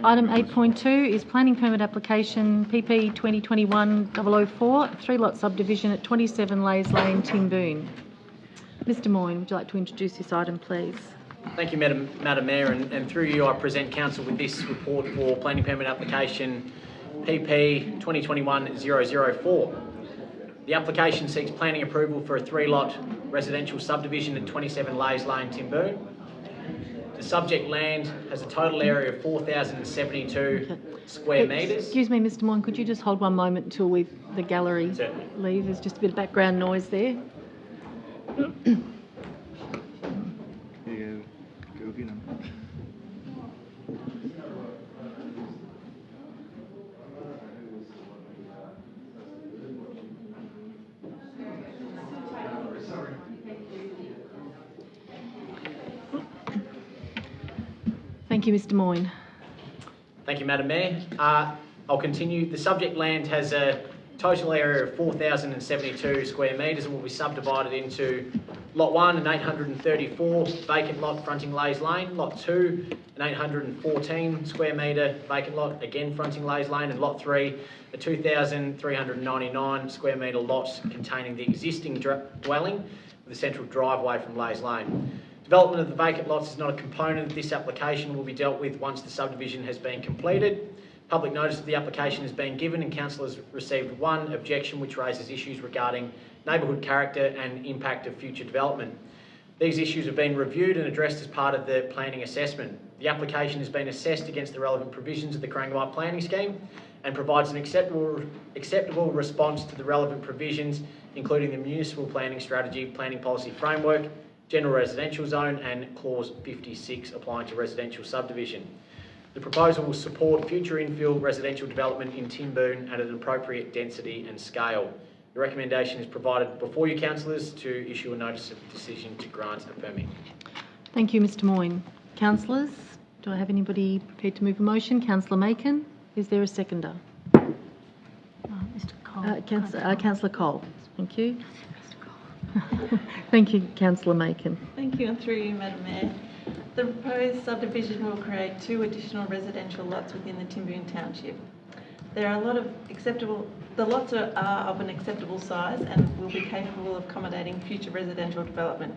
Item 8.2 is planning permit application PP 2021-004, three-lot subdivision at 27 Leis Lane, Timboon. Mr. Moyne, would you like to introduce this item, please?
Thank you, Madam Mayor, and through you I present Council with this report for planning permit application PP 2021-004. The application seeks planning approval for a three-lot residential subdivision at 27 Leis Lane, Timboon. The subject land has a total area of 4,072 square metres.
Excuse me, Mr. Moyne, could you just hold one moment until the gallery leave? There's just a bit of background noise there. Thank you, Mr. Moyne.
Thank you, Madam Mayor. I'll continue. The subject land has a total area of 4,072 square metres and will be subdivided into Lot 1, an 834 vacant lot fronting Leis Lane, Lot 2, an 814 square metre vacant lot, again fronting Leis Lane, and Lot 3, a 2,399 square metre lot containing the existing dwelling with a central driveway from Leis Lane. Development of the vacant lots is not a component of this application, will be dealt with once the subdivision has been completed. Public notice of the application has been given and council has received one objection which raises issues regarding neighbourhood character and impact of future development. These issues have been reviewed and addressed as part of the planning assessment. The application has been assessed against the relevant provisions of the Corangamite planning scheme and provides an acceptable response to the relevant provisions, including the municipal planning strategy, planning policy framework, general residential zone and clause 56 applying to residential subdivision. The proposal will support future infill residential development in Timboon at an appropriate density and scale. The recommendation is provided before you, councillors, to issue a notice of decision to grant a permit.
Thank you, Mr. Moyne. Councillors, do I have anybody prepared to move a motion? Councillor Macon, is there a seconder?
Mr. Cole.
Councillor Cole, thank you. Thank you, Councillor Macon.
Thank you, and through you, Madam Mayor. The proposed subdivision will create 2 additional residential lots within the Timboon Township. There are a lot of the lots are of an acceptable size and will be capable of accommodating future residential development.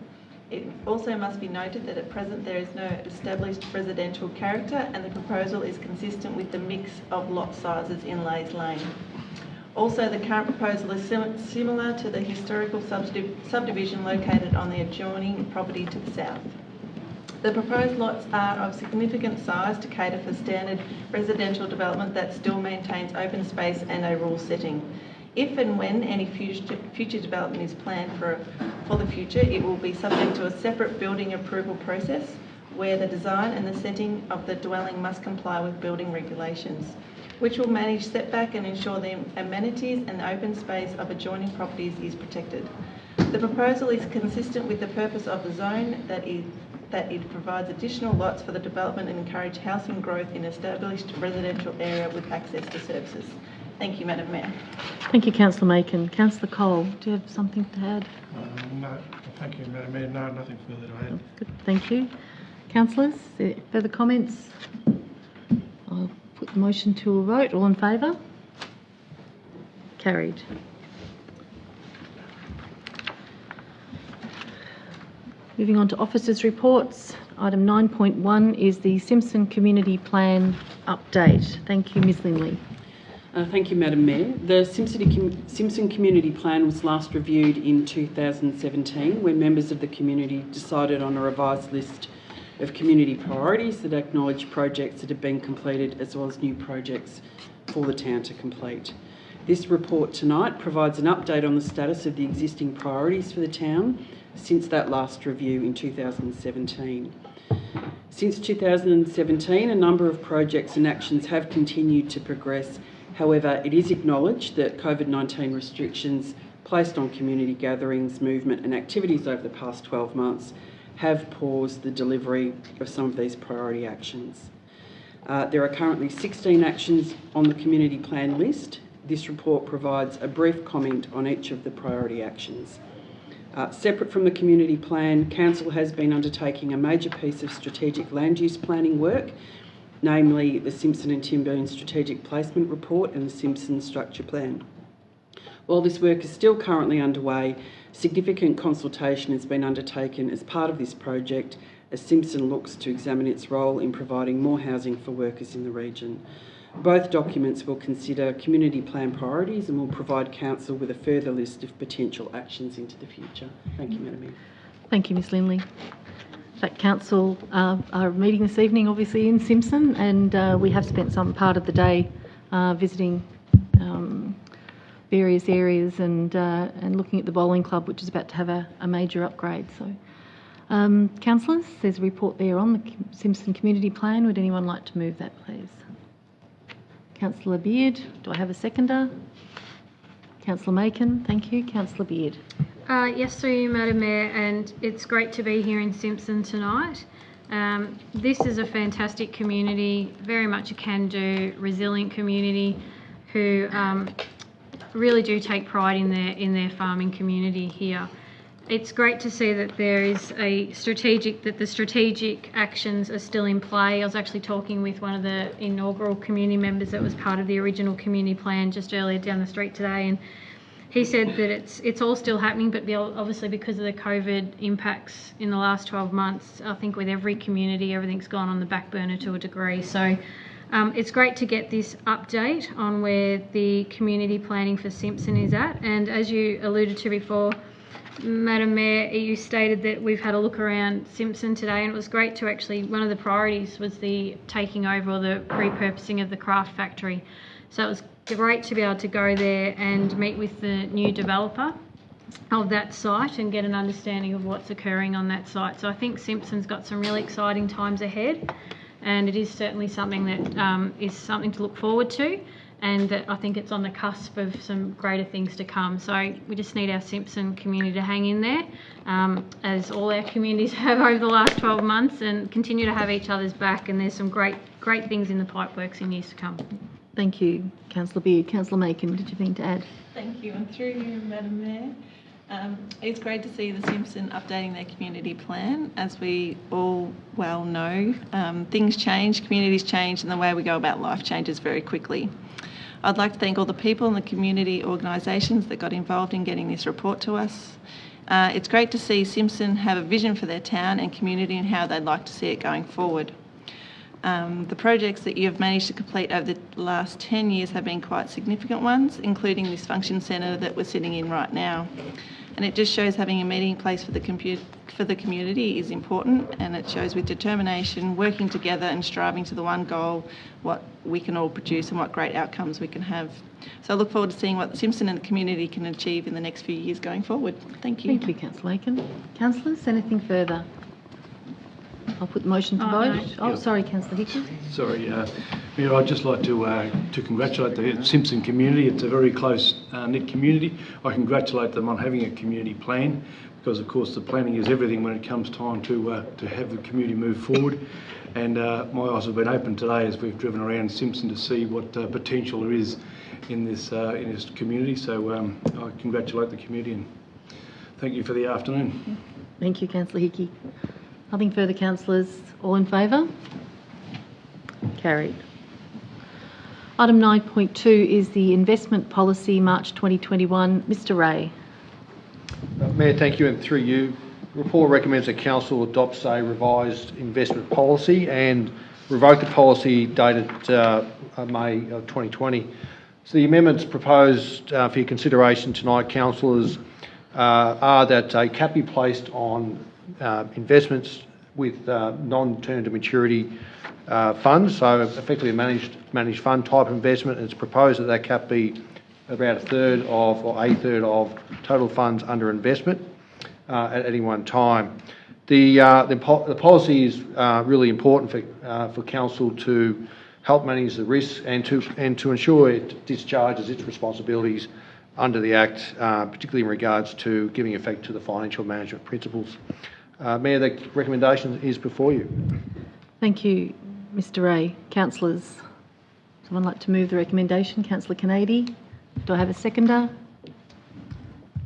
It also must be noted that at present there is no established residential character and the proposal is consistent with the mix of lot sizes in Leis Lane. Also, the current proposal is similar to the historical subdivision located on the adjoining property to the south. The proposed lots are of significant size to cater for standard residential development that still maintains open space and a rural setting. If and when any future development is planned for the future, it will be subject to a separate building approval process where the design and the setting of the dwelling must comply with building regulations, which will manage setback and ensure the amenities and the open space of adjoining properties is protected. The proposal is consistent with the purpose of the zone that it provides additional lots for the development and encourage housing growth in established residential area with access to services. Thank you, Madam Mayor.
Thank you, Councillor Macon. Councillor Cole, do you have something to add?
No, thank you, Madam Mayor. No, nothing further to add.
Good, thank you. Councillors, further comments? I'll put the motion to a vote. All in favour? Carried. Moving on to officers' reports. Item 9.1 is the Simpson Community Plan update. Thank you, Ms Lindley.
Thank you, Madam Mayor. The Simpson Community Plan was last reviewed in 2017 when members of the community decided on a revised list of community priorities that acknowledge projects that have been completed as well as new projects for the town to complete. This report tonight provides an update on the status of the existing priorities for the town since that last review in 2017. Since 2017, a number of projects and actions have continued to progress. However, it is acknowledged that COVID-19 restrictions placed on community gatherings, movement and activities over the past 12 months have paused the delivery of some of these priority actions. There are currently 16 actions on the community plan list. This report provides a brief comment on each of the priority actions. Separate from the community plan, Council has been undertaking a major piece of strategic land use planning work, namely the Simpson and TIMBOON Strategic Placement Report and the Simpson Structure Plan. While this work is still currently underway, significant consultation has been undertaken as part of this project as Simpson looks to examine its role in providing more housing for workers in the region. Both documents will consider community plan priorities and will provide Council with a further list of potential actions into the future. Thank you, Madam Mayor.
Thank you, Ms Lindley. In fact, Council are meeting this evening, obviously, in Simpson, and we have spent some part of the day visiting various areas and looking at the bowling club, which is about to have a major upgrade. So, councillors, there's a report there on the Simpson Community Plan. Would anyone like to move that, please? Councillor Beard. Do I have a seconder? Councillor Macon. Thank you. Councillor Beard.
Yes, through you, Madam Mayor, and it's great to be here in Simpson tonight. This is a fantastic community, very much a can-do, resilient community who really do take pride in their farming community here. It's great to see that there is the strategic actions are still in play. I was actually talking with one of the inaugural community members that was part of the original community plan just earlier down the street today, and he said that it's all still happening, but obviously because of the COVID impacts in the last 12 months, I think with every community, everything's gone on the back burner to a degree. So it's great to get this update on where the community planning for Simpson is at. And as you alluded to before, Madam Mayor, you stated that we've had a look around Simpson today, and it was great to actually, one of the priorities was the taking over or the repurposing of the craft factory. So it was great to be able to go there and meet with the new developer of that site and get an understanding of what's occurring on that site. So I think Simpson's got some really exciting times ahead, and it is certainly something that is something to look forward to, and that I think it's on the cusp of some greater things to come. So we just need our Simpson community to hang in there, as all our communities have over the last 12 months, and continue to have each other's back, and there's some great things in the pipeworks in years to come.
Thank you, Councillor Beard. Councillor Macon, did you think to add?
Thank you, and through you, Madam Mayor. It's great to see the Simpson updating their community plan. As we all well know, things change, communities change, and the way we go about life changes very quickly. I'd like to thank all the people and the community organisations that got involved in getting this report to us. It's great to see Simpson have a vision for their town and community and how they'd like to see it going forward. The projects that you have managed to complete over the last 10 years have been quite significant ones, including this function centre that we're sitting in right now. And it just shows having a meeting place for the community is important, and it shows with determination, working together and striving to the one goal, what we can all produce and what great outcomes we can have. So I look forward to seeing what Simpson and the community can achieve in the next few years going forward. Thank you.
Thank you, Councillor Macon. Councillors, anything further? I'll put the motion to vote. No. Oh, sorry, Councillor Hickey.
Sorry, Mayor, I'd just like to congratulate the Simpson community. It's a very close-knit community. I congratulate them on having a community plan, because, of course, the planning is everything when it comes time to have the community move forward. And my eyes have been open today as we've driven around Simpson to see what potential there is in this community. So I congratulate the community and thank you for the afternoon.
Thank you, Councillor Hickey. Nothing further, councillors. All in favour? Carried. Item 9.2 is the Investment Policy, March 2021. Mr Ray.
Mayor, thank you, and through you. The report recommends that Council adopts a revised investment policy and revoke the policy dated May 2020. So the amendments proposed for your consideration tonight, councillors, are that a cap be placed on investments with non-term to maturity funds, so effectively a managed fund type investment. It's proposed that cap be about a third of total funds under investment at any one time. The policy is really important for council to help manage the risks and to ensure it discharges its responsibilities under the Act, particularly in regards to giving effect to the financial management principles. Mayor, the recommendation is before you.
Thank you, Mr Ray. Councillors, someone like to move the recommendation? Councillor Canady. Do I have a seconder?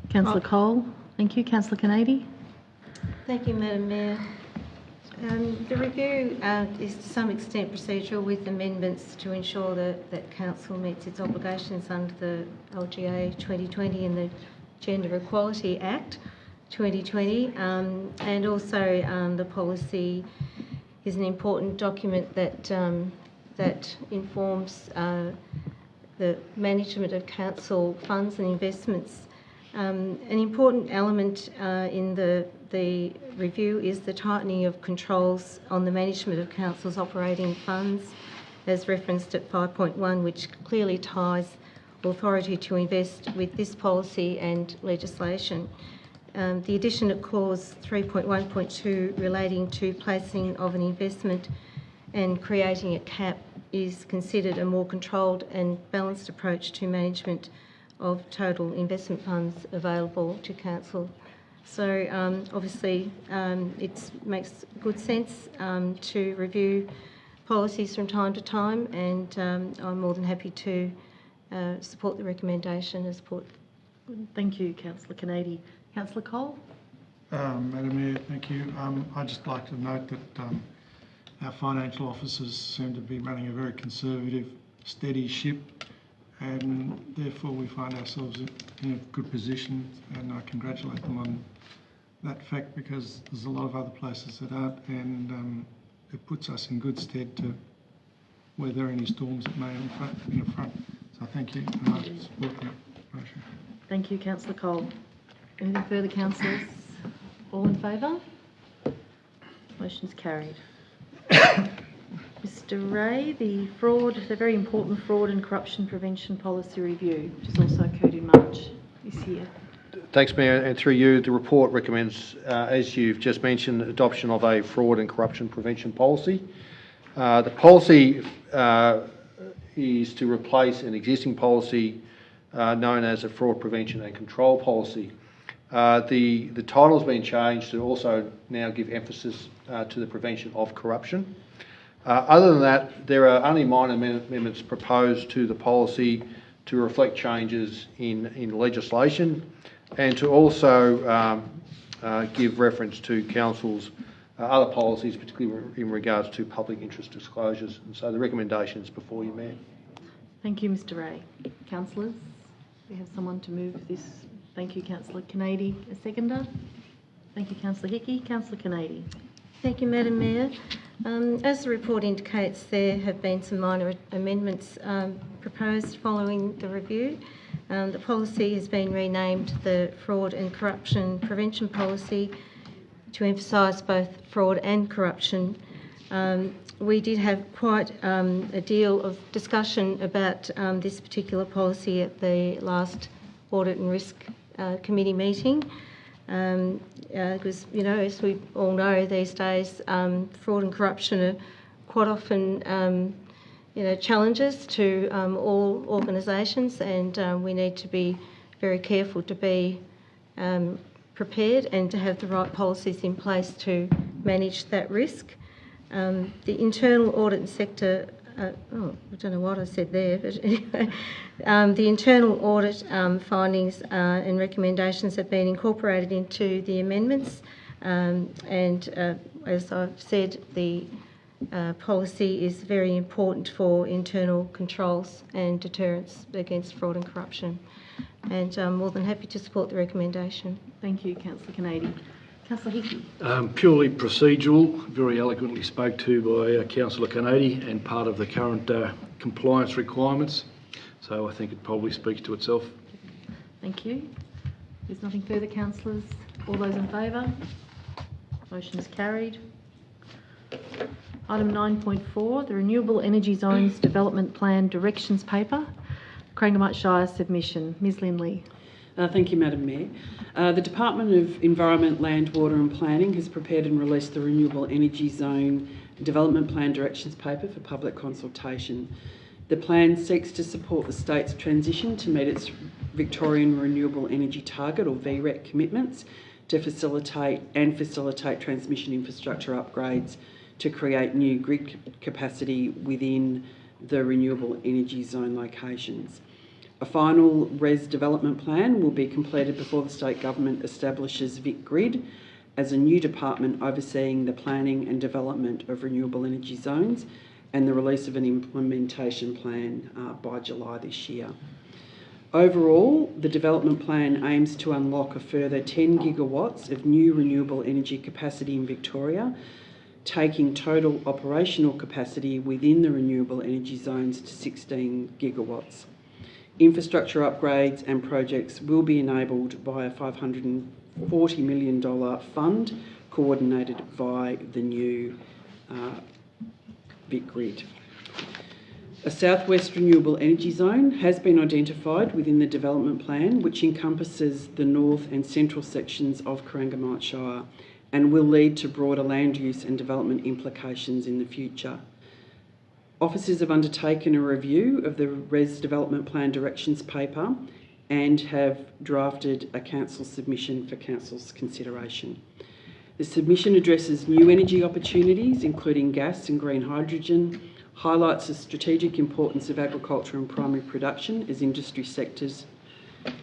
Councillor Cole. Thank you. Councillor Canady.
Thank you, Madam Mayor. The review is to some extent procedural, with amendments to ensure that Council meets its obligations under the LGA 2020 and the Gender Equality Act 2020, and also the policy is an important document that informs the management of council funds and investments. An important element in the review is the tightening of controls on the management of council's operating funds, as referenced at 5.1, which clearly ties authority to invest with this policy and legislation. The addition of clause 3.1.2 relating to placing of an investment and creating a cap is considered a more controlled and balanced approach to management of total investment funds available to council. So obviously it makes good sense to review policies from time to time, and I'm more than happy to support the recommendation as put.
Thank you, Councillor Canady. Councillor Cole.
Madam Mayor, thank you. I'd just like to note that our financial officers seem to be running a very conservative, steady ship, and therefore we find ourselves in a good position, and I congratulate them on that fact, because there's a lot of other places that aren't, and it puts us in good stead to weather any storms that may in front. So thank you, and I support that motion.
Thank you, Councillor Cole. Anything further, councillors? All in favour? Motion's carried. Mr Ray, the very important fraud and corruption prevention policy review, which has also occurred in March this year.
Thanks, Mayor, and through you, the report recommends, as you've just mentioned, adoption of a fraud and corruption prevention policy. The policy is to replace an existing policy known as a fraud prevention and control policy. The title's been changed to also now give emphasis to the prevention of corruption. Other than that, there are only minor amendments proposed to the policy to reflect changes in legislation, and to also give reference to Council's other policies, particularly in regards to public interest disclosures. And so the recommendation is before you, Mayor.
Thank you, Mr Ray. Councillors, we have someone to move this. Thank you, Councillor Canady. A seconder? Thank you, Councillor Hickey. Councillor Canady.
Thank you, Madam Mayor. As the report indicates, there have been some minor amendments proposed following the review. The policy has been renamed the Fraud and Corruption Prevention Policy to emphasise both fraud and corruption. We did have quite a deal of discussion about this particular policy at the last Audit and Risk Committee meeting. Because, you know, as we all know these days, fraud and corruption are quite often, challenges to all organisations, and we need to be very careful to be prepared and to have the right policies in place to manage that risk. The internal audit and sector, I don't know what I said there, but anyway, the internal audit findings and recommendations have been incorporated into the amendments, and as I've said, the policy is very important for internal controls and deterrence against fraud and corruption. And I'm more than happy to support the recommendation.
Thank you, Councillor Kennedy. Councillor Hickey.
Purely procedural, very eloquently spoke to by Councillor Kennedy, and part of the current compliance requirements. So I think it probably speaks to itself.
Thank you. There's nothing further, councillors. All those in favour? Motion is carried. Item 9.4, the Renewable Energy Zones Development Plan Directions Paper, Corangamite Shire submission. Ms Lindley.
Thank you, Madam Mayor. The Department of Environment, Land, Water and Planning has prepared and released the Renewable Energy Zone Development Plan Directions Paper for public consultation. The plan seeks to support the state's transition to meet its Victorian Renewable Energy Target, or VRET, commitments to facilitate transmission infrastructure upgrades to create new grid capacity within the renewable energy zone locations. A final RES development plan will be completed before the state government establishes VicGrid as a new department overseeing the planning and development of renewable energy zones, and the release of an implementation plan by July this year. Overall, the development plan aims to unlock a further 10 gigawatts of new renewable energy capacity in Victoria, taking total operational capacity within the renewable energy zones to 16 gigawatts. Infrastructure upgrades and projects will be enabled by a $540 million fund coordinated by the new VicGrid. A southwest renewable energy zone has been identified within the development plan, which encompasses the north and central sections of Corangamite Shire and will lead to broader land use and development implications in the future. Officers have undertaken a review of the RES Development Plan Directions Paper and have drafted a council submission for council's consideration. The submission addresses new energy opportunities, including gas and green hydrogen, highlights the strategic importance of agriculture and primary production as industry sectors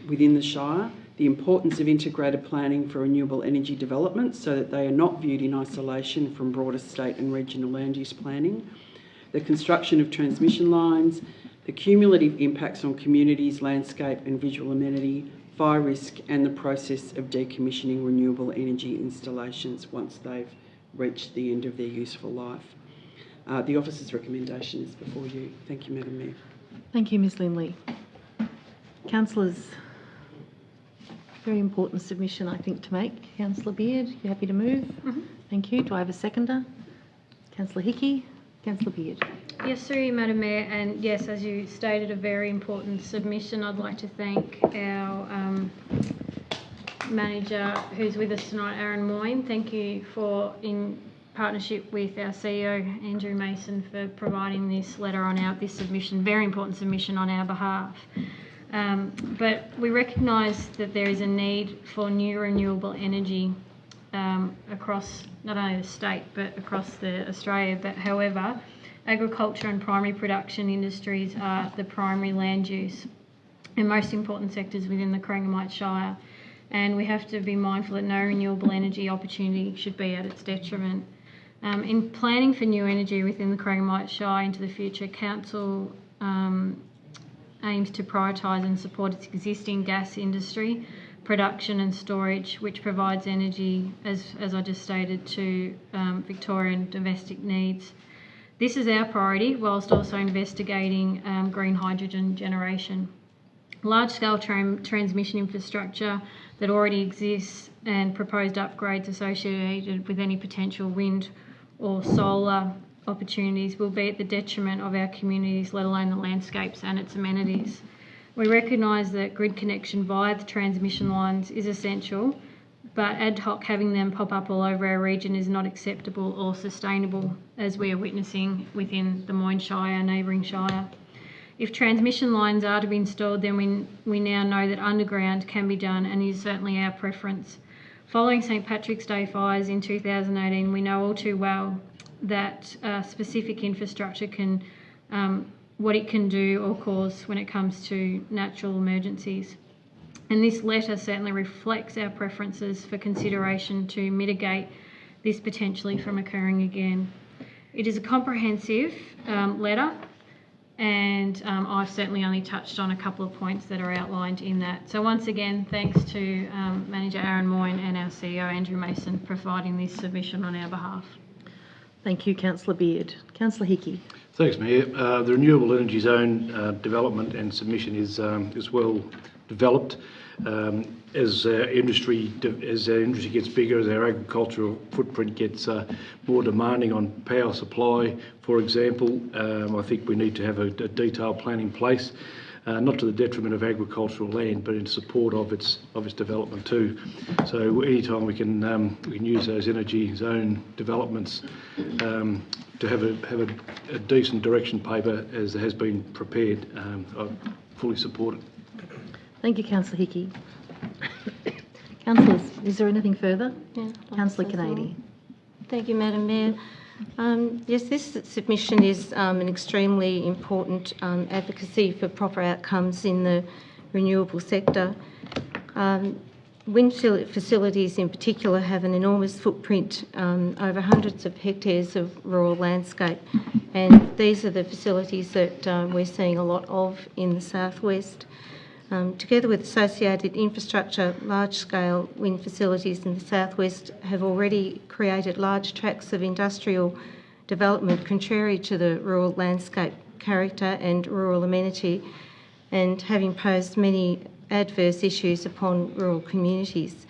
within the Shire, the importance of integrated planning for renewable energy development so that they are not viewed in isolation from broader state and regional land use planning, the construction of transmission lines, the cumulative impacts on communities, landscape and visual amenity, fire risk, and the process of decommissioning renewable energy installations once they've reached the end of their useful life. The officer's recommendation is before you. Thank you, Madam Mayor.
Thank you, Ms Lindley. Councillors, very important submission, I think, to make. Councillor Beard, you happy to move?
Mm-hmm.
Thank you. Do I have a seconder? Councillor Hickey. Councillor Beard.
Yes, through you, Madam Mayor, and yes, as you stated, a very important submission. I'd like to thank our manager who's with us tonight, Aaron Moyne. Thank you for, in partnership with our CEO, Andrew Mason, for providing this letter on this submission, very important submission on our behalf. But we recognise that there is a need for new renewable energy across not only the state but across Australia. But however, agriculture and primary production industries are the primary land use and most important sectors within the Corangamite Shire, and we have to be mindful that no renewable energy opportunity should be at its detriment. In planning for new energy within the Corangamite Shire into the future, Council aims to prioritise and support its existing gas industry, production and storage, which provides energy, as I just stated, to Victorian domestic needs. This is our priority, whilst also investigating green hydrogen generation. Large-scale transmission infrastructure that already exists and proposed upgrades associated with any potential wind or solar opportunities will be at the detriment of our communities, let alone the landscapes and its amenities. We recognise that grid connection via the transmission lines is essential, but ad hoc having them pop up all over our region is not acceptable or sustainable, as we are witnessing within the Moyne Shire, neighbouring shire. If transmission lines are to be installed, then we now know that underground can be done, and is certainly our preference. Following St Patrick's Day fires in 2018, we know all too well that specific infrastructure can, what it can do or cause when it comes to natural emergencies. And this letter certainly reflects our preferences for consideration to mitigate this potentially from occurring again. It is a comprehensive letter, and I've certainly only touched on a couple of points that are outlined in that. So once again, thanks to Manager Aaron Moyne and our CEO Andrew Mason for providing this submission on our behalf.
Thank you, Councillor Beard. Councillor Hickey.
Thanks, Mayor. The Renewable Energy Zone development and submission is well developed. As our industry gets bigger, as our agricultural footprint gets more demanding on power supply, for example, I think we need to have a detailed plan in place, not to the detriment of agricultural land, but in support of its development too. So anytime we can use those energy zone developments to have a decent direction paper as has been prepared, I fully support it.
Thank you, Councillor Hickey. Councillors, is there anything further?
Yeah,
Councillor Kennedy.
Thank you, Madam Mayor. Yes, this submission is an extremely important advocacy for proper outcomes in the renewable sector. Wind facilities in particular have an enormous footprint over hundreds of hectares of rural landscape, and these are the facilities that we're seeing a lot of in the southwest. Together with associated infrastructure, large-scale wind facilities in the southwest have already created large tracts of industrial development contrary to the rural landscape character and rural amenity, and have imposed many adverse issues upon rural communities.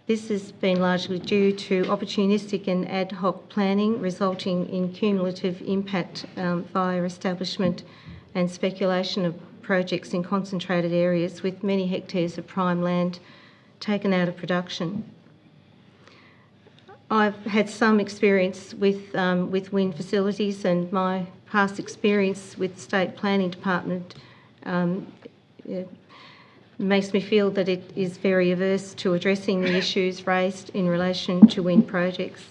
This has been largely due to opportunistic and ad hoc planning, resulting in cumulative impact via establishment and speculation of projects in concentrated areas, with many hectares of prime land taken out of production. I've had some experience with wind facilities, and my past experience with the State Planning Department makes me feel that it is very averse to addressing the issues raised in relation to wind projects.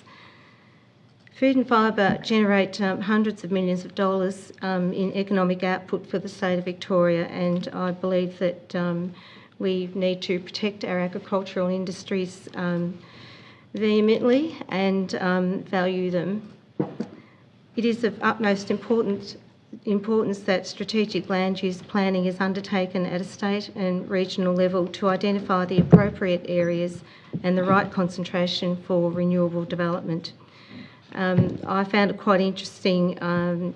Food and fibre generate hundreds of millions of dollars in economic output for the state of Victoria, and I believe that we need to protect our agricultural industries vehemently and value them. It is of utmost importance that strategic land use planning is undertaken at a state and regional level to identify the appropriate areas and the right concentration for renewable development. I found it quite interesting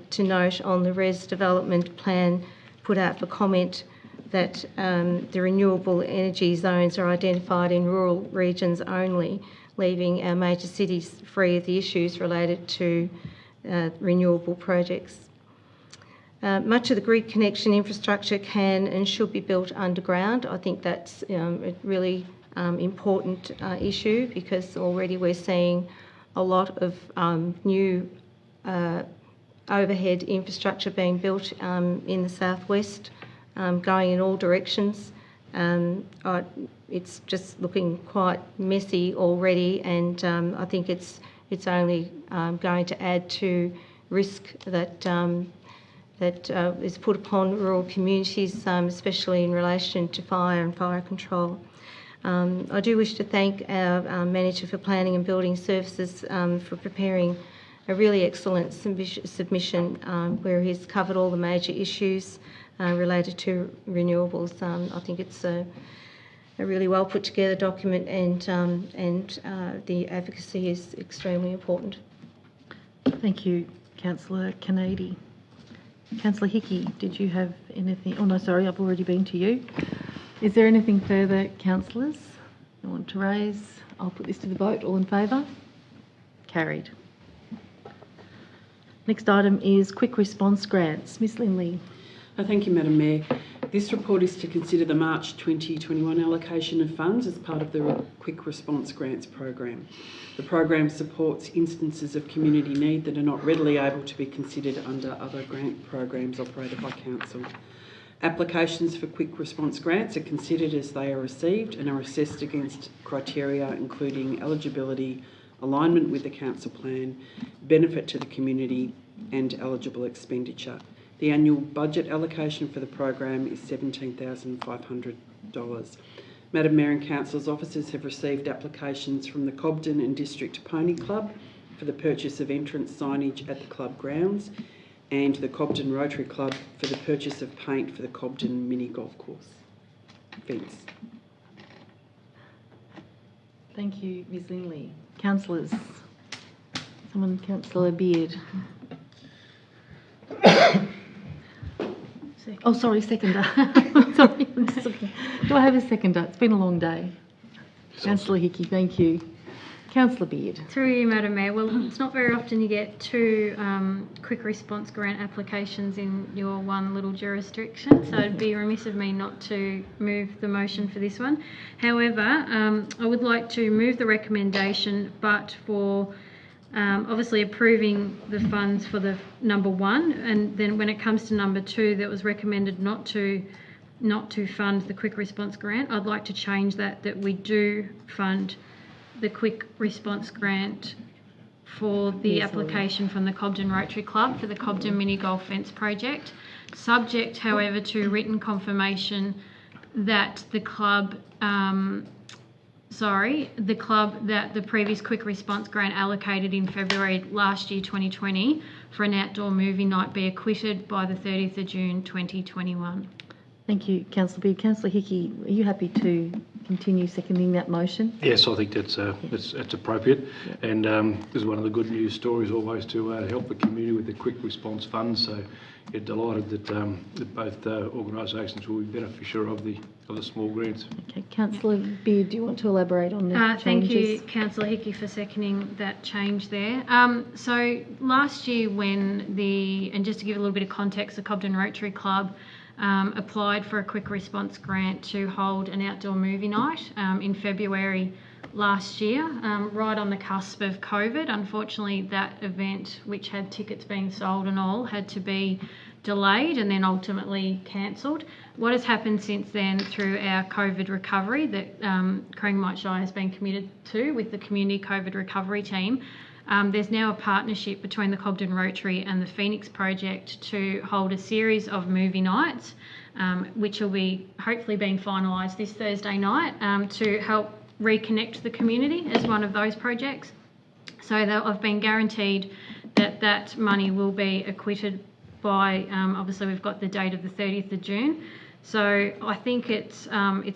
to note on the RES development plan put out for comment that the renewable energy zones are identified in rural regions only, leaving our major cities free of the issues related to renewable projects. Much of the grid connection infrastructure can and should be built underground. I think that's a really important issue, because already we're seeing a lot of new overhead infrastructure being built in the southwest, going in all directions. It's just looking quite messy already, and I think it's only going to add to risk that is put upon rural communities, especially in relation to fire and fire control. I do wish to thank our Manager for Planning and Building Services for preparing a really excellent submission where he's covered all the major issues related to renewables. I think it's a really well put together document, and the advocacy is extremely important.
Thank you, Councillor Kennedy. Councillor Hickey, did you have anything? Oh no, sorry, I've already been to you. Is there anything further, councillors, you want to raise? I'll put this to the vote. All in favour? Carried. Next item is quick response grants. Ms Lindley.
Thank you, Madam Mayor. This report is to consider the March 2021 allocation of funds as part of the Quick Response Grants program. The program supports instances of community need that are not readily able to be considered under other grant programs operated by Council. Applications for quick response grants are considered as they are received and are assessed against criteria including eligibility, alignment with the council plan, benefit to the community and eligible expenditure. The annual budget allocation for the program is $17,500. Madam Mayor and Councillors, officers have received applications from the Cobden and District Pony Club for the purchase of entrance signage at the club grounds and the Cobden Rotary Club for the purchase of paint for the Cobden mini golf course fence.
Thank you, Ms Lindley. Councillors. Councillor Beard. Oh, sorry, seconder. Sorry, do I have a seconder? It's been a long day. Councillor Hickey, thank you. Councillor Beard.
Through you, Madam Mayor. Well, it's not very often you get two quick response grant applications in your one little jurisdiction, so it'd be remiss of me not to move the motion for this one. However, I would like to move the recommendation, but for obviously approving the funds for the number one, and then when it comes to number two, that was recommended not to fund the quick response grant. I'd like to change that we do fund the quick response grant for the application from the Cobden Rotary Club for the Cobden mini golf fence project, subject, however, to written confirmation that the club that the previous quick response grant allocated in February last year, 2020, for an outdoor movie night be acquitted by the 30th of June 2021.
Thank you, Councillor Beard. Councillor Hickey, are you happy to continue seconding that motion?
Yes, I think that's appropriate. Yeah. And this is one of the good news stories always to help the community with the quick response funds. So you're delighted that both organisations will be beneficiary of the small grants. Okay, Councillor Beard, do you want to elaborate on the changes?
Thank you, Councillor Hickey, for seconding that change there. So last year and just to give a little bit of context, the Cobden Rotary Club applied for a quick response grant to hold an outdoor movie night in February last year, right on the cusp of COVID. Unfortunately, that event, which had tickets being sold and all, had to be delayed and then ultimately cancelled. What has happened since then through our COVID recovery that Corangamite Shire has been committed to with the Community COVID Recovery Team, there's now a partnership between the Cobden Rotary and the Phoenix Project to hold a series of movie nights, which will be hopefully being finalised this Thursday night to help reconnect the community as one of those projects. So I've been guaranteed that money will be acquitted by, obviously we've got the date of the 30th of June. So I think it's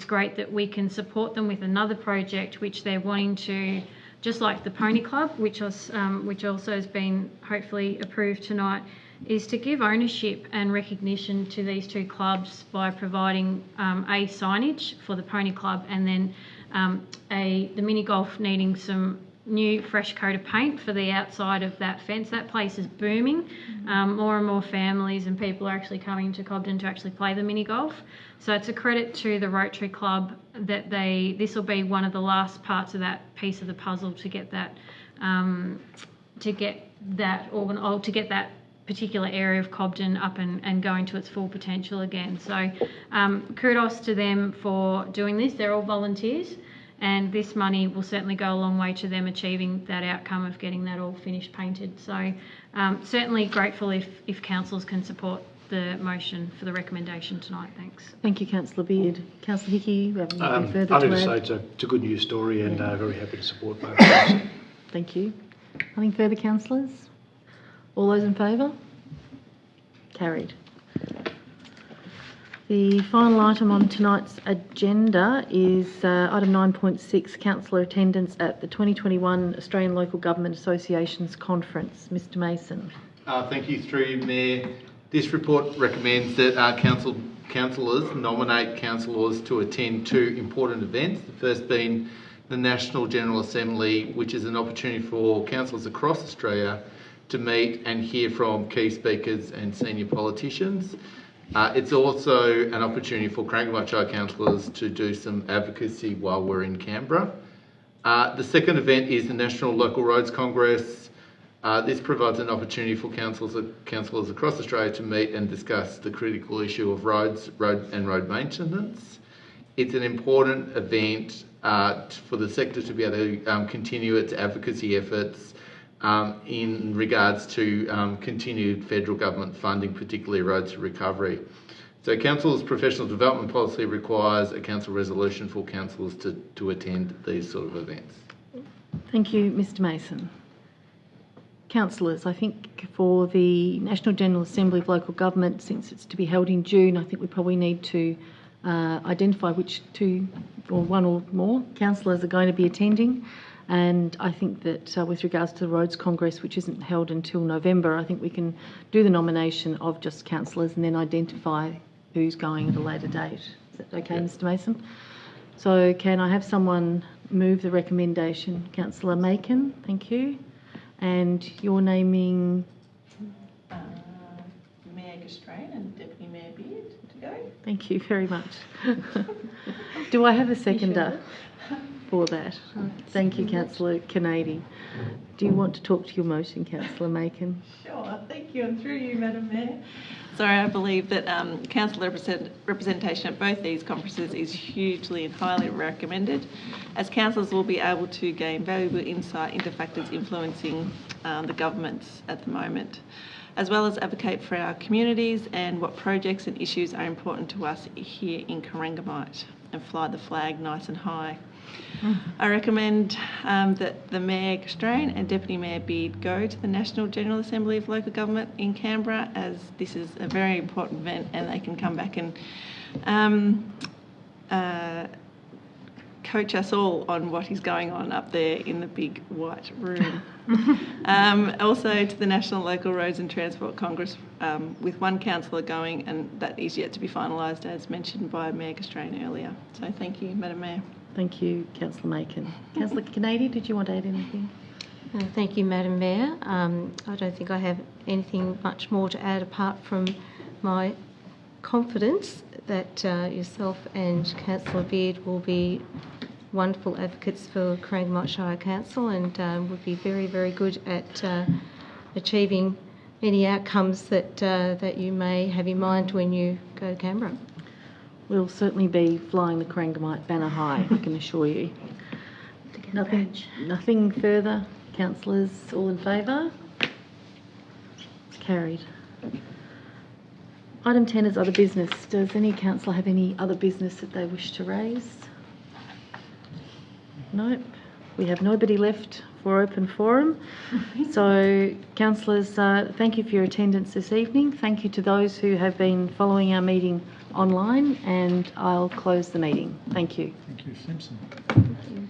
great that we can support them with another project which they're wanting to, just like the Pony Club, which also has been hopefully approved tonight, is to give ownership and recognition to these two clubs by providing signage for the Pony Club and then the mini golf needing some new fresh coat of paint for the outside of that fence. That place is booming. More and more families and people are actually coming to Cobden to actually play the mini golf. So it's a credit to the Rotary Club that this will be one of the last parts of that piece of the puzzle to get that particular area of Cobden up and going to its full potential again. So kudos to them for doing this. They're all volunteers, and this money will certainly go a long way to them achieving that outcome of getting that all finished painted. So certainly grateful if councillors can support the motion for the recommendation tonight. Thanks.
Thank you, Councillor Beard. Councillor Hickey, you have anything further to add?
I'm going to say it's a good news story and very happy to support both of those.
Thank you. Anything further, councillors? All those in favour? Carried. The final item on tonight's agenda is item 9.6, councillor attendance at the 2021 Australian Local Government Associations Conference. Mr Mason.
Thank you, through you, Mayor. This report recommends that councillors nominate councillors to attend two important events, the first being the National General Assembly, which is an opportunity for councillors across Australia to meet and hear from key speakers and senior politicians. It's also an opportunity for Corangamite Shire councillors to do some advocacy while we're in Canberra. The second event is the National Local Roads Congress. This provides an opportunity for councillors across Australia to meet and discuss the critical issue of road maintenance. It's an important event for the sector to be able to continue its advocacy efforts in regards to continued federal government funding, particularly roads to recovery. So council's professional development policy requires a council resolution for councillors to attend these sort of events.
Thank you, Mr Mason. Councillors, I think for the National General Assembly of Local Government, since it's to be held in June, I think we probably need to identify which two or one or more councillors are going to be attending. And I think that with regards to the Roads Congress, which isn't held until November, I think we can do the nomination of just councillors and then identify who's going at a later date. Is that okay, Mr Mason? So can I have someone move the recommendation? Councillor Macon, thank you. And you're naming?
Mayor Gastrain and Deputy Mayor Beard to go.
Thank you very much. Do I have a seconder for that? Thank you, Councillor Kennedy. Do you want to talk to your motion, Councillor Macon?
Sure, thank you, and through you, Madam Mayor. Sorry, I believe that council representation at both these conferences is hugely and highly recommended, as councillors will be able to gain valuable insight into factors influencing the governments at the moment, as well as advocate for our communities and what projects and issues are important to us here in Corangamite, and fly the flag nice and high. I recommend that the Mayor Gastrain and Deputy Mayor Beard go to the National General Assembly of Local Government in Canberra, as this is a very important event and they can come back and coach us all on what is going on up there in the big white room. Also to the National Local Roads and Transport Congress, with one councillor going, and that is yet to be finalised, as mentioned by Mayor Gastrain earlier. So thank you, Madam Mayor.
Thank you, Councillor Macon. Councillor Kennedy, did you want to add anything?
Thank you, Madam Mayor. I don't think I have anything much more to add apart from my confidence that yourself and Councillor Beard will be wonderful advocates for Corangamite Shire Council and would be very, very good at achieving any outcomes that you may have in mind when you go to Canberra.
We'll certainly be flying the Corangamite banner high, I can assure you. Nothing further. Councillors, all in favour? It's carried. Item 10 is other business. Does any councillor have any other business that they wish to raise? Nope. We have nobody left for open forum. So, councillors, thank you for your attendance this evening. Thank you to those who have been following our meeting online, and I'll close the meeting. Thank you.
Thank you, Simpson.
Thank you.